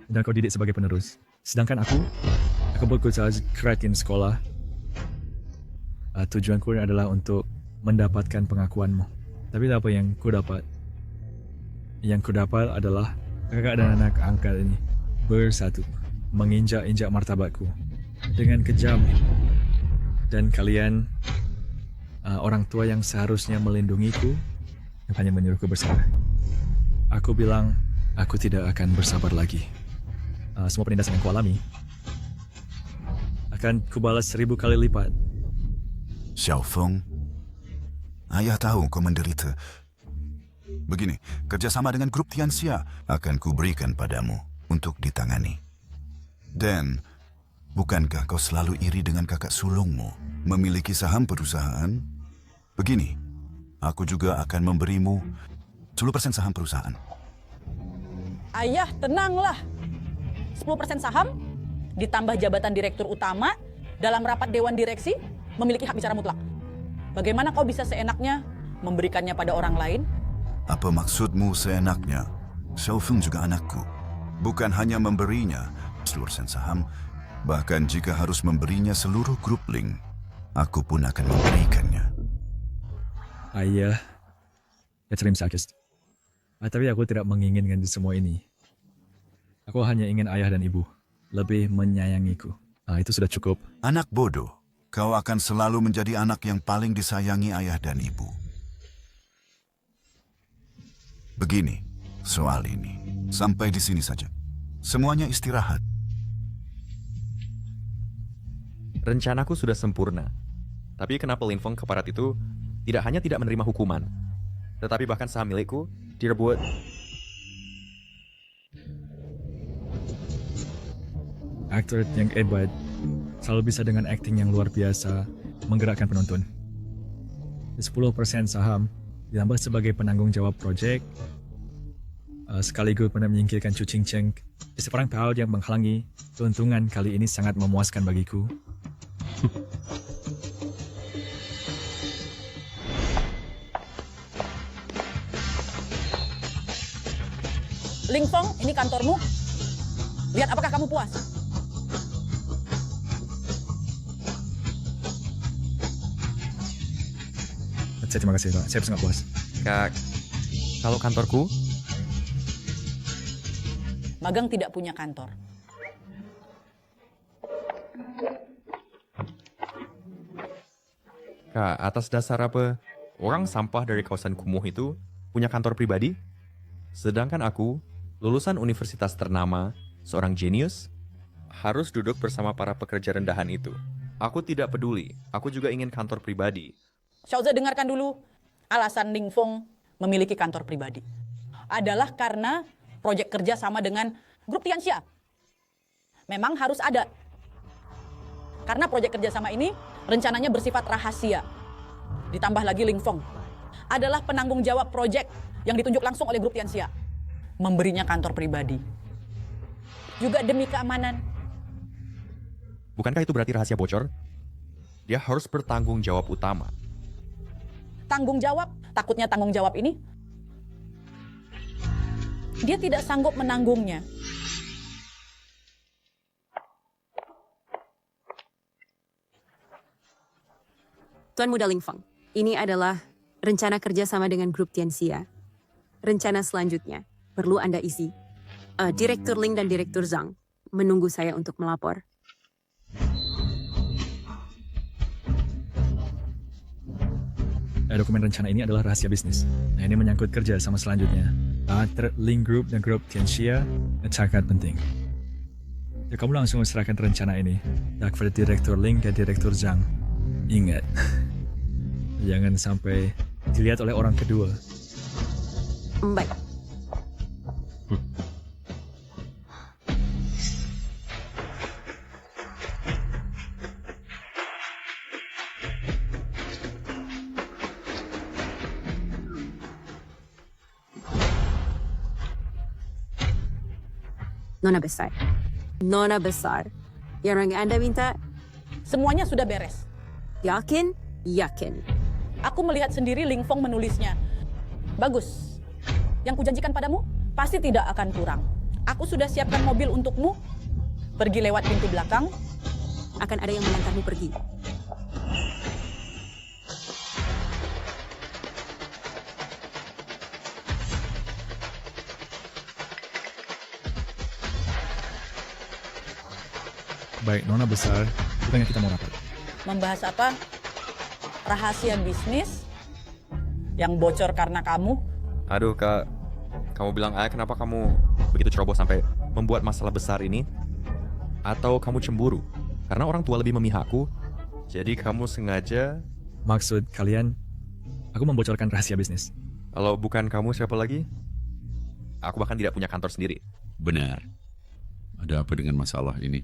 dan kau didik sebagai penerus. Sedangkan aku berusaha keras di sekolah. Tujuanku adalah untuk mendapatkan pengakuanmu. Tapi apa yang ku dapat? Yang ku dapat adalah kakak dan anak angkat ini bersatu, menginjak-injak martabatku dengan kejam. Dan kalian, orang tua yang seharusnya melindungiku, hanya menyuruhku bersabar. Aku bilang, aku tidak akan bersabar lagi. Semua penindasan yang kualami akan kubalas 1000 kali lipat. Xiaofeng, ayah tahu kau menderita. Begini, kerjasama dengan grup Tianxia akan kuberikan padamu untuk ditangani. Dan, bukankah kau selalu iri dengan kakak sulungmu memiliki saham perusahaan? Begini, aku juga akan memberimu 10% saham perusahaan. Ayah, tenanglah. 10% saham, ditambah jabatan direktur utama, dalam rapat dewan direksi, memiliki hak bicara mutlak. Bagaimana kau bisa seenaknya memberikannya pada orang lain? Apa maksudmu seenaknya? Xiaofeng juga anakku. Bukan hanya memberinya 10% saham, bahkan jika harus memberinya seluruh grup Ling, aku pun akan memberikannya. Ayah, ya terima kasih. Tapi aku tidak menginginkan semua ini. Aku hanya ingin ayah dan ibu lebih menyayangiku. Itu sudah cukup. Anak bodoh, kau akan selalu menjadi anak yang paling disayangi ayah dan ibu. Begini, soal ini. Sampai di sini saja. Semuanya istirahat. Rencanaku sudah sempurna. Tapi kenapa Lin Feng keparat itu tidak hanya tidak menerima hukuman, tetapi bahkan saham milikku direbut. Aktor yang hebat selalu bisa dengan akting yang luar biasa menggerakkan penonton. 10% saham ditambah sebagai penanggung jawab proyek, sekaligus pernah menyingkirkan Chu Qingcheng. Seorang pelaut yang menghalangi keuntungan kali ini sangat memuaskan bagiku. Ling Feng, ini kantormu. Lihat apakah kamu puas? Saya terima kasih, Pak. Saya sangat puas. Kak, kalau kantorku? Magang tidak punya kantor. Kak, atas dasar apa orang sampah dari kawasan kumuh itu punya kantor pribadi? Sedangkan aku, lulusan universitas ternama, seorang jenius, harus duduk bersama para pekerja rendahan itu. Aku tidak peduli, aku juga ingin kantor pribadi. Xiaoze, dengarkan dulu. Alasan Ling Feng memiliki kantor pribadi adalah karena proyek kerja sama dengan grup Tianxia. Memang harus ada. Karena proyek kerja sama ini rencananya bersifat rahasia. Ditambah lagi Ling Feng adalah penanggung jawab proyek yang ditunjuk langsung oleh grup Tianxia. Memberinya kantor pribadi. Juga demi keamanan. Bukankah itu berarti rahasia bocor? Dia harus bertanggung jawab utama. Tanggung jawab, takutnya tanggung jawab ini dia tidak sanggup menanggungnya. Tuan Muda Ling Feng, ini adalah rencana kerja sama dengan grup Tianxia. Rencana selanjutnya perlu Anda isi. Direktur Ling dan Direktur Zhang menunggu saya untuk melapor. Dokumen rencana ini adalah rahasia bisnis. Nah, ini menyangkut kerja sama selanjutnya. Ling Group dan grup Tianxia sangat penting. Ya kamu langsung serahkan rencana ini kepada Direktur Ling dan Direktur Zhang. Ingat, jangan sampai dilihat oleh orang kedua. Baik. Nona besar. Yang Anda minta? Semuanya sudah beres. Yakin? Yakin. Aku melihat sendiri Ling Fong menulisnya. Bagus. Yang kujanjikan padamu pasti tidak akan kurang. Aku sudah siapkan mobil untukmu. Pergi lewat pintu belakang. Akan ada yang mengantarmu pergi. Baik, Nona besar, bukannya kita mau rapat. Membahas apa? Rahasia bisnis yang bocor karena kamu? Aduh Kak, kamu bilang kenapa kamu begitu ceroboh sampai membuat masalah besar ini? Atau kamu cemburu? Karena orang tua lebih memihakku, jadi kamu sengaja... Maksud kalian, aku membocorkan rahasia bisnis. Kalau bukan kamu, siapa lagi? Aku bahkan tidak punya kantor sendiri. Benar. Ada apa dengan masalah ini?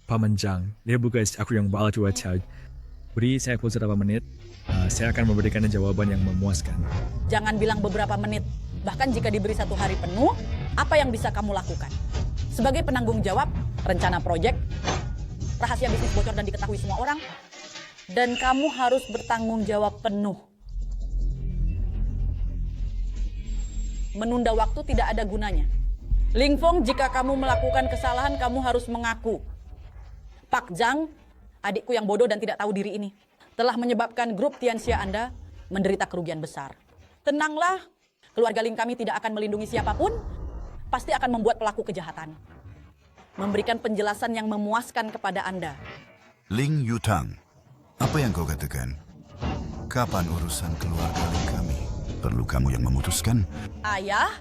Paman Zhang, dia bukan aku yang bawa cuaca. Beri saya beberapa menit, saya akan memberikan jawaban yang memuaskan. Jangan bilang beberapa menit. Bahkan jika diberi 1 hari penuh, apa yang bisa kamu lakukan? Sebagai penanggung jawab, rencana proyek, rahasia bisnis bocor dan diketahui semua orang, dan kamu harus bertanggung jawab penuh. Menunda waktu tidak ada gunanya. Ling Fong, jika kamu melakukan kesalahan, kamu harus mengaku. Pak Zhang, adikku yang bodoh dan tidak tahu diri ini, telah menyebabkan grup Tianxia Anda menderita kerugian besar. Tenanglah, keluarga Ling kami tidak akan melindungi siapapun, pasti akan membuat pelaku kejahatan. Memberikan penjelasan yang memuaskan kepada Anda. Ling Yutang, apa yang kau katakan? Kapan urusan keluarga Ling kami? Perlu kamu yang memutuskan? Ayah,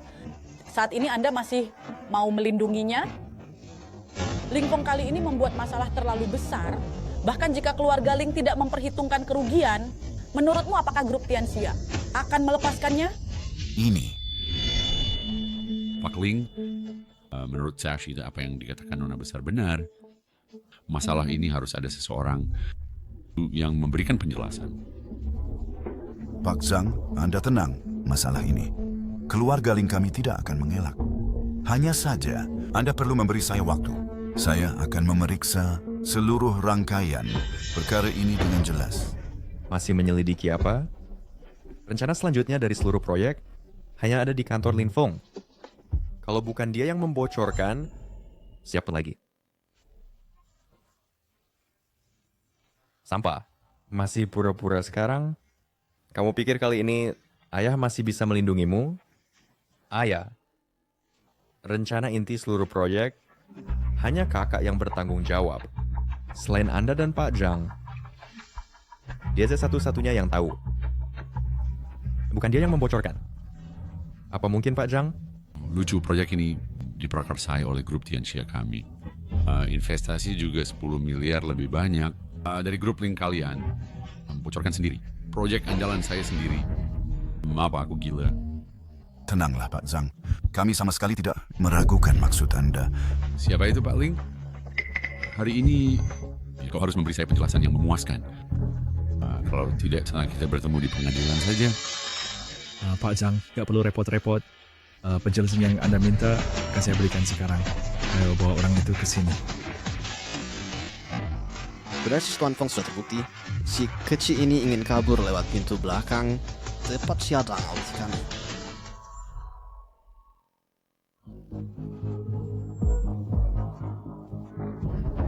saat ini Anda masih mau melindunginya? Ling Fong kali ini membuat masalah terlalu besar. Bahkan jika keluarga Ling tidak memperhitungkan kerugian, menurutmu apakah grup Tianxia akan melepaskannya? Ini. Pak Ling, menurut saya apa yang dikatakan Nona besar benar. Masalah ini harus ada seseorang yang memberikan penjelasan. Pak Zhang, Anda tenang masalah ini. Keluarga Ling kami tidak akan mengelak. Hanya saja, Anda perlu memberi saya waktu. Saya akan memeriksa seluruh rangkaian perkara ini dengan jelas. Masih menyelidiki apa? Rencana selanjutnya dari seluruh proyek hanya ada di kantor Ling Fong. Kalau bukan dia yang membocorkan, siapa lagi? Sampah. Masih pura-pura sekarang? Kamu pikir kali ini ayah masih bisa melindungimu? Ayah. Rencana inti seluruh proyek hanya kakak yang bertanggung jawab. Selain Anda dan Pak Zhang, dia satu-satunya yang tahu. Bukan dia yang membocorkan. Apa mungkin Pak Zhang? Lucu, proyek ini diprakarsai oleh grup Tianxia kami. Investasi juga 10 miliar lebih banyak dari grup Ling kalian. Bocorkan sendiri. Proyek andalan saya sendiri. Maaf, aku gila. Tenanglah Pak Zhang, kami sama sekali tidak meragukan maksud Anda. Siapa itu Pak Ling? Hari ini kau harus memberi saya penjelasan yang memuaskan. Kalau tidak, kita bertemu di pengadilan saja. Pak Zhang, gak perlu repot-repot. Penjelasan yang Anda minta akan saya berikan sekarang. Ayo bawa orang itu ke sini. Berarti Tuan Fong sudah terbukti. Si kecil ini ingin kabur lewat pintu belakang, tepat siadang audisi kami.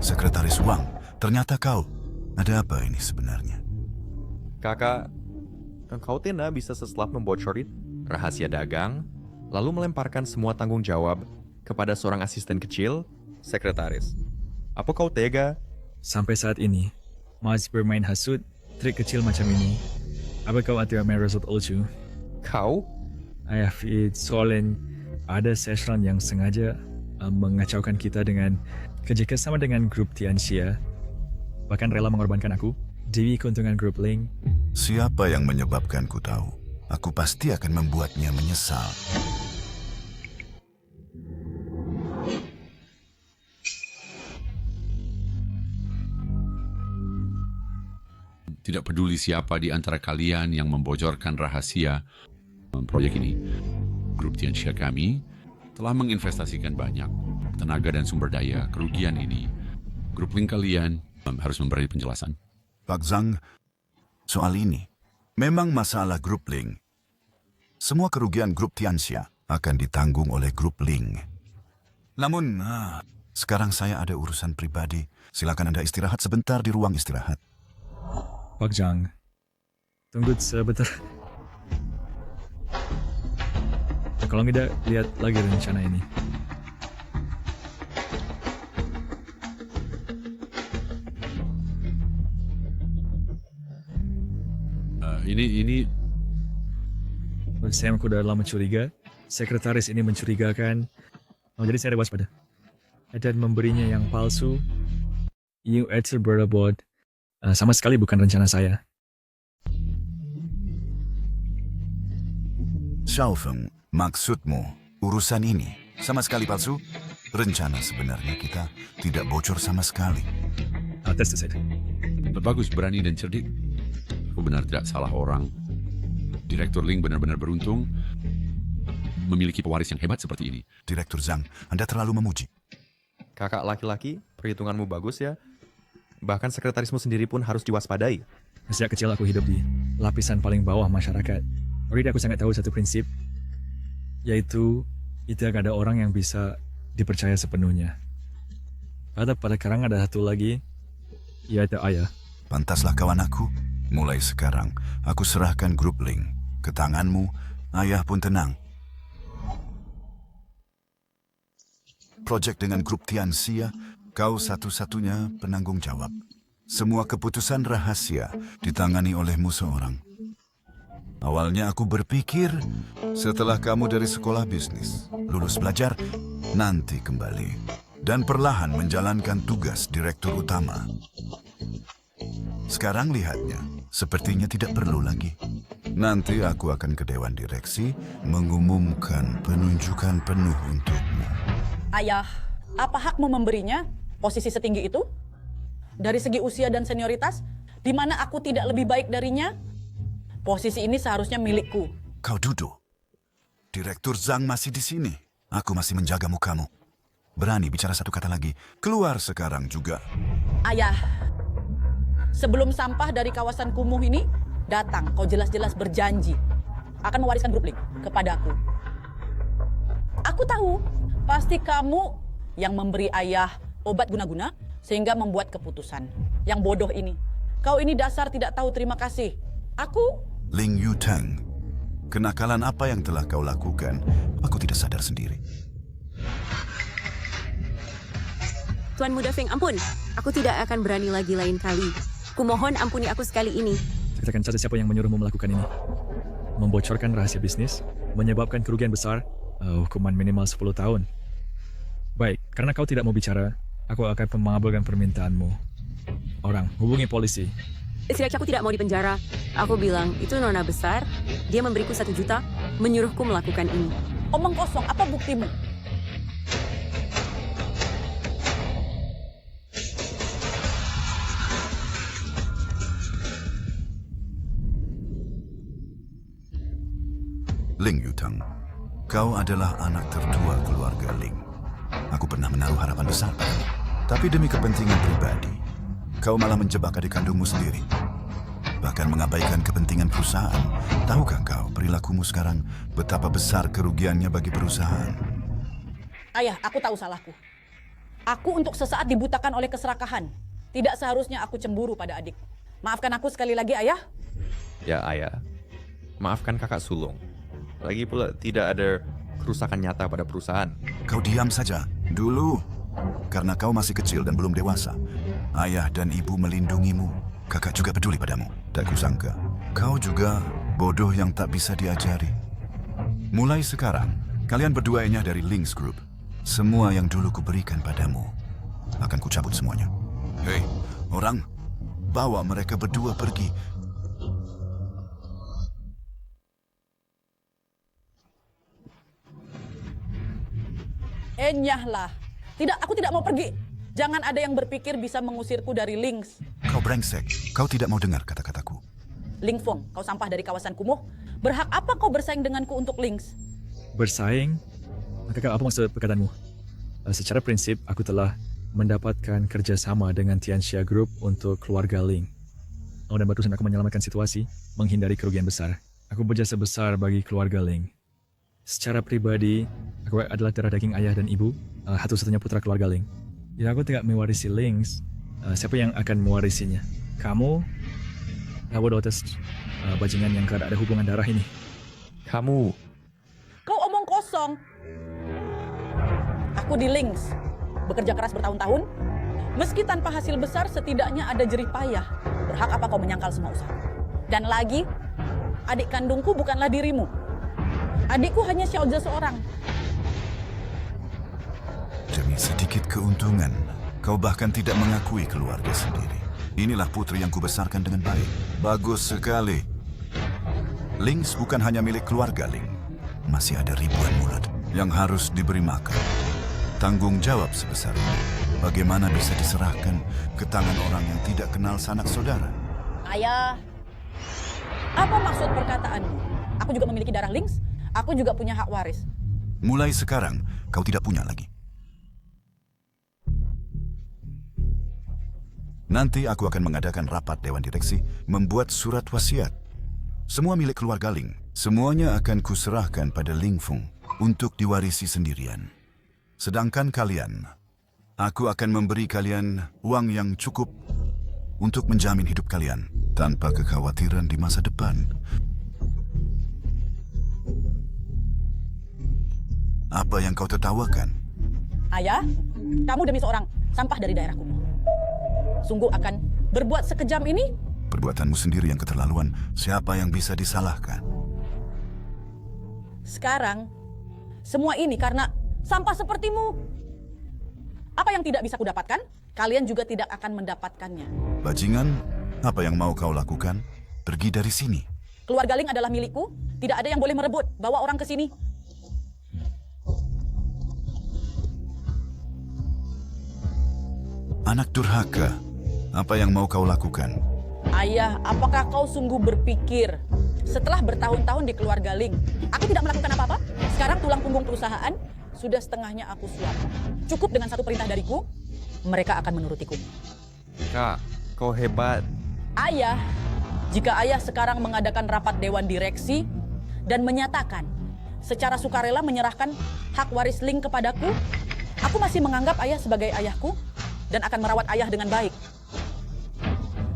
Sekretaris Wang, ternyata kau. Ada apa ini sebenarnya? Kakak, engkau tidak bisa seselap membocorin rahasia dagang, lalu melemparkan semua tanggung jawab kepada seorang asisten kecil, sekretaris. Apa kau tega? Sampai saat ini, masih bermain hasut, trik kecil macam ini. Apa kau tidak merosot lucu? Kau? Soalnya ada seseorang yang sengaja mengacaukan kita dengan Kerja sama dengan grup Tianxia, bahkan rela mengorbankan aku demi keuntungan grup Ling. Siapa yang menyebabkan ku tahu? Aku pasti akan membuatnya menyesal. Tidak peduli siapa di antara kalian yang membocorkan rahasia proyek ini. Grup Tianxia kami telah menginvestasikan banyak tenaga dan sumber daya kerugian ini. Grup Ling kalian harus memberi penjelasan. Pak Zhang, soal ini memang masalah grup Ling. Semua kerugian grup Tianxia akan ditanggung oleh grup Ling. Namun, sekarang saya ada urusan pribadi. Silakan Anda istirahat sebentar di ruang istirahat. Pak Zhang, tunggu sebentar. Kalau tidak, lihat lagi rencana ini. Ini Sam udah lama curiga. Sekretaris ini mencurigakan. Jadi saya waspada. Dan memberinya yang palsu. Yung Etzelberabot. Sama sekali bukan rencana saya. Xiaofeng, maksudmu urusan ini sama sekali palsu? Rencana sebenarnya kita tidak bocor sama sekali. Tes saja. Bagus, berani dan cerdik. Aku benar tidak salah orang. Direktur Ling benar-benar beruntung memiliki pewaris yang hebat seperti ini. Direktur Zhang, Anda terlalu memuji. Kakak laki-laki, perhitunganmu bagus ya. Bahkan sekretarismu sendiri pun harus diwaspadai. Sejak kecil aku hidup di lapisan paling bawah masyarakat. Jadi aku sangat tahu satu prinsip, yaitu tidak ada orang yang bisa dipercaya sepenuhnya. Pada sekarang ada satu lagi, yaitu ayah. Pantaslah kawan aku. Mulai sekarang, aku serahkan grup Ling ke tanganmu. Ayah pun tenang. Proyek dengan grup Tianxia, kau satu-satunya penanggung jawab. Semua keputusan rahasia ditangani olehmu seorang. Awalnya aku berpikir, setelah kamu dari sekolah bisnis, lulus belajar, nanti kembali. Dan perlahan menjalankan tugas direktur utama. Sekarang lihatnya, sepertinya tidak perlu lagi. Nanti aku akan ke Dewan Direksi mengumumkan penunjukan penuh untukmu. Ayah, apa hakmu memberinya posisi setinggi itu? Dari segi usia dan senioritas, di mana aku tidak lebih baik darinya? Posisi ini seharusnya milikku. Kau duduk. Direktur Zhang masih di sini. Aku masih menjaga mukamu. Berani bicara satu kata lagi. Keluar sekarang juga. Ayah, sebelum sampah dari kawasan kumuh ini datang, kau jelas-jelas berjanji akan mewariskan grup Ling kepadaku. Aku tahu, pasti kamu yang memberi ayah obat guna-guna sehingga membuat keputusan yang bodoh ini. Kau ini dasar tidak tahu terima kasih. Aku... Ling Yutang, kenakalan apa yang telah kau lakukan, aku tidak sadar sendiri. Tuan Muda Feng, ampun. Aku tidak akan berani lagi lain kali. Kumohon ampuni aku sekali ini. Ceritakan saja siapa yang menyuruhmu melakukan ini. Membocorkan rahasia bisnis, menyebabkan kerugian besar, hukuman minimal 10 tahun. Baik, karena kau tidak mau bicara, aku akan mengabulkan permintaanmu. Orang, hubungi polisi. Setidaknya aku tidak mau dipenjara. Aku bilang, itu nona besar, dia memberiku 1 juta, menyuruhku melakukan ini. Omong kosong, apa buktimu? Ling Yutang, kau adalah anak tertua keluarga Ling. Aku pernah menaruh harapan besar padamu. Tapi demi kepentingan pribadi, kau malah menjebak adik kandungmu sendiri. Bahkan mengabaikan kepentingan perusahaan. Tahukah kau perilakumu sekarang betapa besar kerugiannya bagi perusahaan? Ayah, aku tahu salahku. Aku untuk sesaat dibutakan oleh keserakahan. Tidak seharusnya aku cemburu pada adik. Maafkan aku sekali lagi, Ayah. Ya, Ayah. Maafkan kakak sulung. Lagi pula tidak ada kerusakan nyata pada perusahaan. Kau diam saja. Dulu, karena kau masih kecil dan belum dewasa, ayah dan ibu melindungimu. Kakak juga peduli padamu. Tak kusangka, kau juga bodoh yang tak bisa diajari. Mulai sekarang, kalian berduanya dari Links Group. Semua yang dulu kuberikan padamu, akan kucabut semuanya. Hei, orang, bawa mereka berdua pergi. Enyahlah. Tidak, aku tidak mau pergi. Jangan ada yang berpikir bisa mengusirku dari Links. Kau brengsek, kau tidak mau dengar kata-kataku. Ling Feng, kau sampah dari kawasan kumuh. Berhak apa kau bersaing denganku untuk Links? Bersaing? Kakak, apa maksud perkataanmu? Secara prinsip, aku telah mendapatkan kerjasama dengan Tianxia Group untuk keluarga Ling. Dan barusan aku menyelamatkan situasi, menghindari kerugian besar. Aku berjasa besar bagi keluarga Ling. Secara pribadi, aku adalah darah daging ayah dan ibu, satu-satunya putra keluarga Ling. Jika aku tidak mewarisi Links, siapa yang akan mewarisinya? Kamu? Bodoh atas bajingan yang tidak ada hubungan darah ini. Kamu. Kau omong kosong. Aku di Links, bekerja keras bertahun-tahun. Meski tanpa hasil besar, setidaknya ada jerih payah. Berhak apa kau menyangkal semua usaha? Dan lagi, adik kandungku bukanlah dirimu. Adikku hanya Xiaozhe seorang. Demi sedikit keuntungan, kau bahkan tidak mengakui keluarga sendiri. Inilah putri yang kubesarkan dengan baik. Bagus sekali. Links bukan hanya milik keluarga Ling. Masih ada ribuan mulut yang harus diberi makan. Tanggung jawab sebesar ini, bagaimana bisa diserahkan ke tangan orang yang tidak kenal sanak saudara? Ayah, apa maksud perkataanmu? Aku juga memiliki darah Links. Aku juga punya hak waris. Mulai sekarang, kau tidak punya lagi. Nanti aku akan mengadakan rapat Dewan Direksi, membuat surat wasiat. Semua milik keluarga Ling, semuanya akan kuserahkan pada Ling Feng untuk diwarisi sendirian. Sedangkan kalian, aku akan memberi kalian uang yang cukup untuk menjamin hidup kalian tanpa kekhawatiran di masa depan. Apa yang kau tertawakan? Ayah, kamu demi seorang sampah dari daerahku. Sungguh akan berbuat sekejam ini? Perbuatanmu sendiri yang keterlaluan. Siapa yang bisa disalahkan? Sekarang, semua ini karena sampah sepertimu. Apa yang tidak bisa kudapatkan, kalian juga tidak akan mendapatkannya. Bajingan, apa yang mau kau lakukan? Pergi dari sini. Keluarga Ling adalah milikku. Tidak ada yang boleh merebut. Bawa orang ke sini. Anak durhaka, apa yang mau kau lakukan? Ayah, apakah kau sungguh berpikir setelah bertahun-tahun di keluarga Ling, aku tidak melakukan apa-apa? Sekarang tulang punggung perusahaan sudah setengahnya aku suap. Cukup dengan satu perintah dariku, mereka akan menurutiku. Kak, kau hebat. Ayah, jika ayah sekarang mengadakan rapat Dewan Direksi dan menyatakan secara sukarela menyerahkan hak waris Ling kepadaku, aku masih menganggap ayah sebagai ayahku dan akan merawat ayah dengan baik.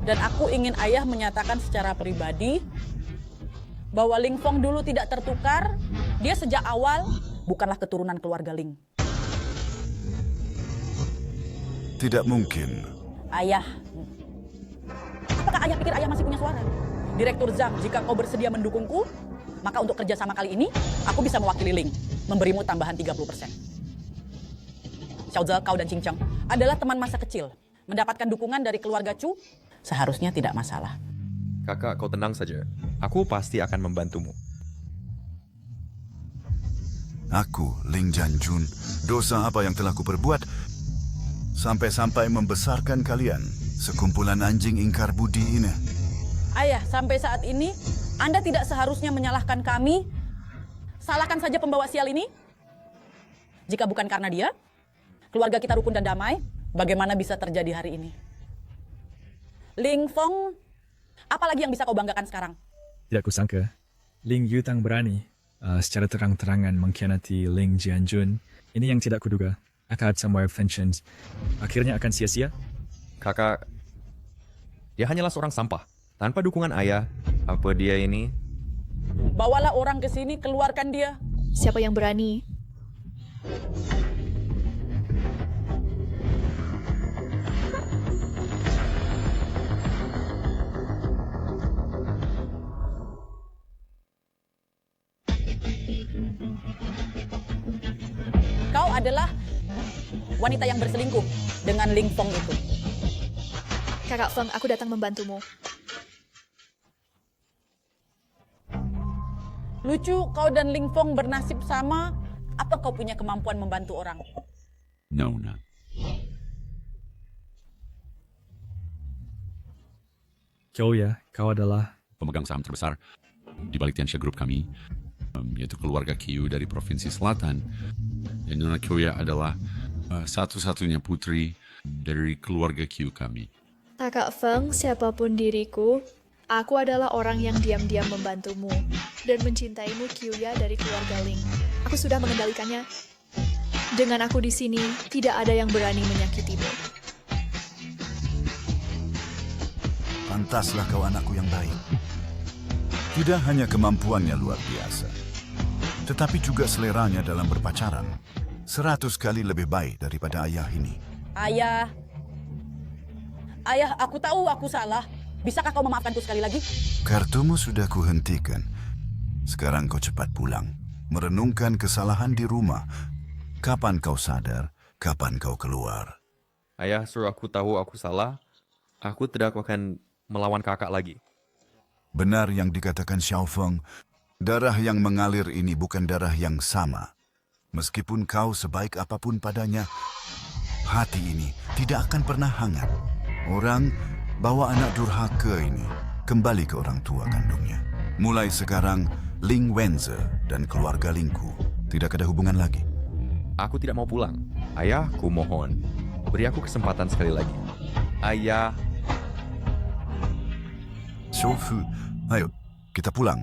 Dan aku ingin ayah menyatakan secara pribadi bahwa Ling Feng dulu tidak tertukar. Dia sejak awal bukanlah keturunan keluarga Ling. Tidak mungkin. Ayah, apakah ayah pikir ayah masih punya suara? Direktur Zhang, jika kau bersedia mendukungku, maka untuk kerjasama kali ini, aku bisa mewakili Ling, memberimu tambahan 30%. Xiaozhe, kau dan Qing Cheng adalah teman masa kecil. Mendapatkan dukungan dari keluarga Chu seharusnya tidak masalah. Kakak, kau tenang saja. Aku pasti akan membantumu. Aku, Ling Jianjun, dosa apa yang telah kuperbuat sampai-sampai membesarkan kalian, sekumpulan anjing ingkar budi ini. Ayah, sampai saat ini Anda tidak seharusnya menyalahkan kami. Salahkan saja pembawa sial ini. Jika bukan karena dia, keluarga kita rukun dan damai, bagaimana bisa terjadi hari ini? Ling Feng, apalagi yang bisa kau banggakan sekarang? Tidak kusangka, Ling Yutang berani secara terang-terangan mengkhianati Ling Jianjun. Ini yang tidak kuduga. Akad semua vengeance akhirnya akan sia-sia. Kakak, dia hanyalah seorang sampah. Tanpa dukungan ayah, apa dia ini? Bawalah orang ke sini, keluarkan dia. Siapa yang berani? Kau adalah wanita yang berselingkuh dengan Ling Fong itu. Kakak Feng, aku datang membantumu. Lucu, kau dan Ling Fong bernasib sama. Apa kau punya kemampuan membantu orang? No. Kyoya, kau adalah pemegang saham terbesar di balik Tianxia Group kami, yaitu keluarga Qiu dari Provinsi Selatan. Dan Nona Kyoya adalah satu-satunya putri dari keluarga Qiu kami. Kakak Feng, siapapun diriku, aku adalah orang yang diam-diam membantumu dan mencintaimu Kyoya dari keluarga Ling. Aku sudah mengendalikannya. Dengan aku di sini, tidak ada yang berani menyakitimu. Pantaslah kau anakku yang baik. Tidak hanya kemampuannya luar biasa, tetapi juga seleranya dalam berpacaran. 100 kali lebih baik daripada ayah ini. Ayah, aku tahu aku salah. Bisakah kau memaafkanku sekali lagi? Kartumu sudah kuhentikan. Sekarang kau cepat pulang. Merenungkan kesalahan di rumah. Kapan kau sadar, kapan kau keluar. Ayah suruh aku tahu aku salah. Aku tidak akan melawan kakak lagi. Benar yang dikatakan Xiao Feng. Darah yang mengalir ini bukan darah yang sama. Meskipun kau sebaik apapun padanya, hati ini tidak akan pernah hangat. Orang bawa anak durhaka ini kembali ke orang tua kandungnya. Mulai sekarang, Ling Wenze dan keluarga Lingku tidak ada hubungan lagi. Aku tidak mau pulang. Ayah, ku mohon. Beri aku kesempatan sekali lagi. Ayah. Shofu, ayo kita pulang.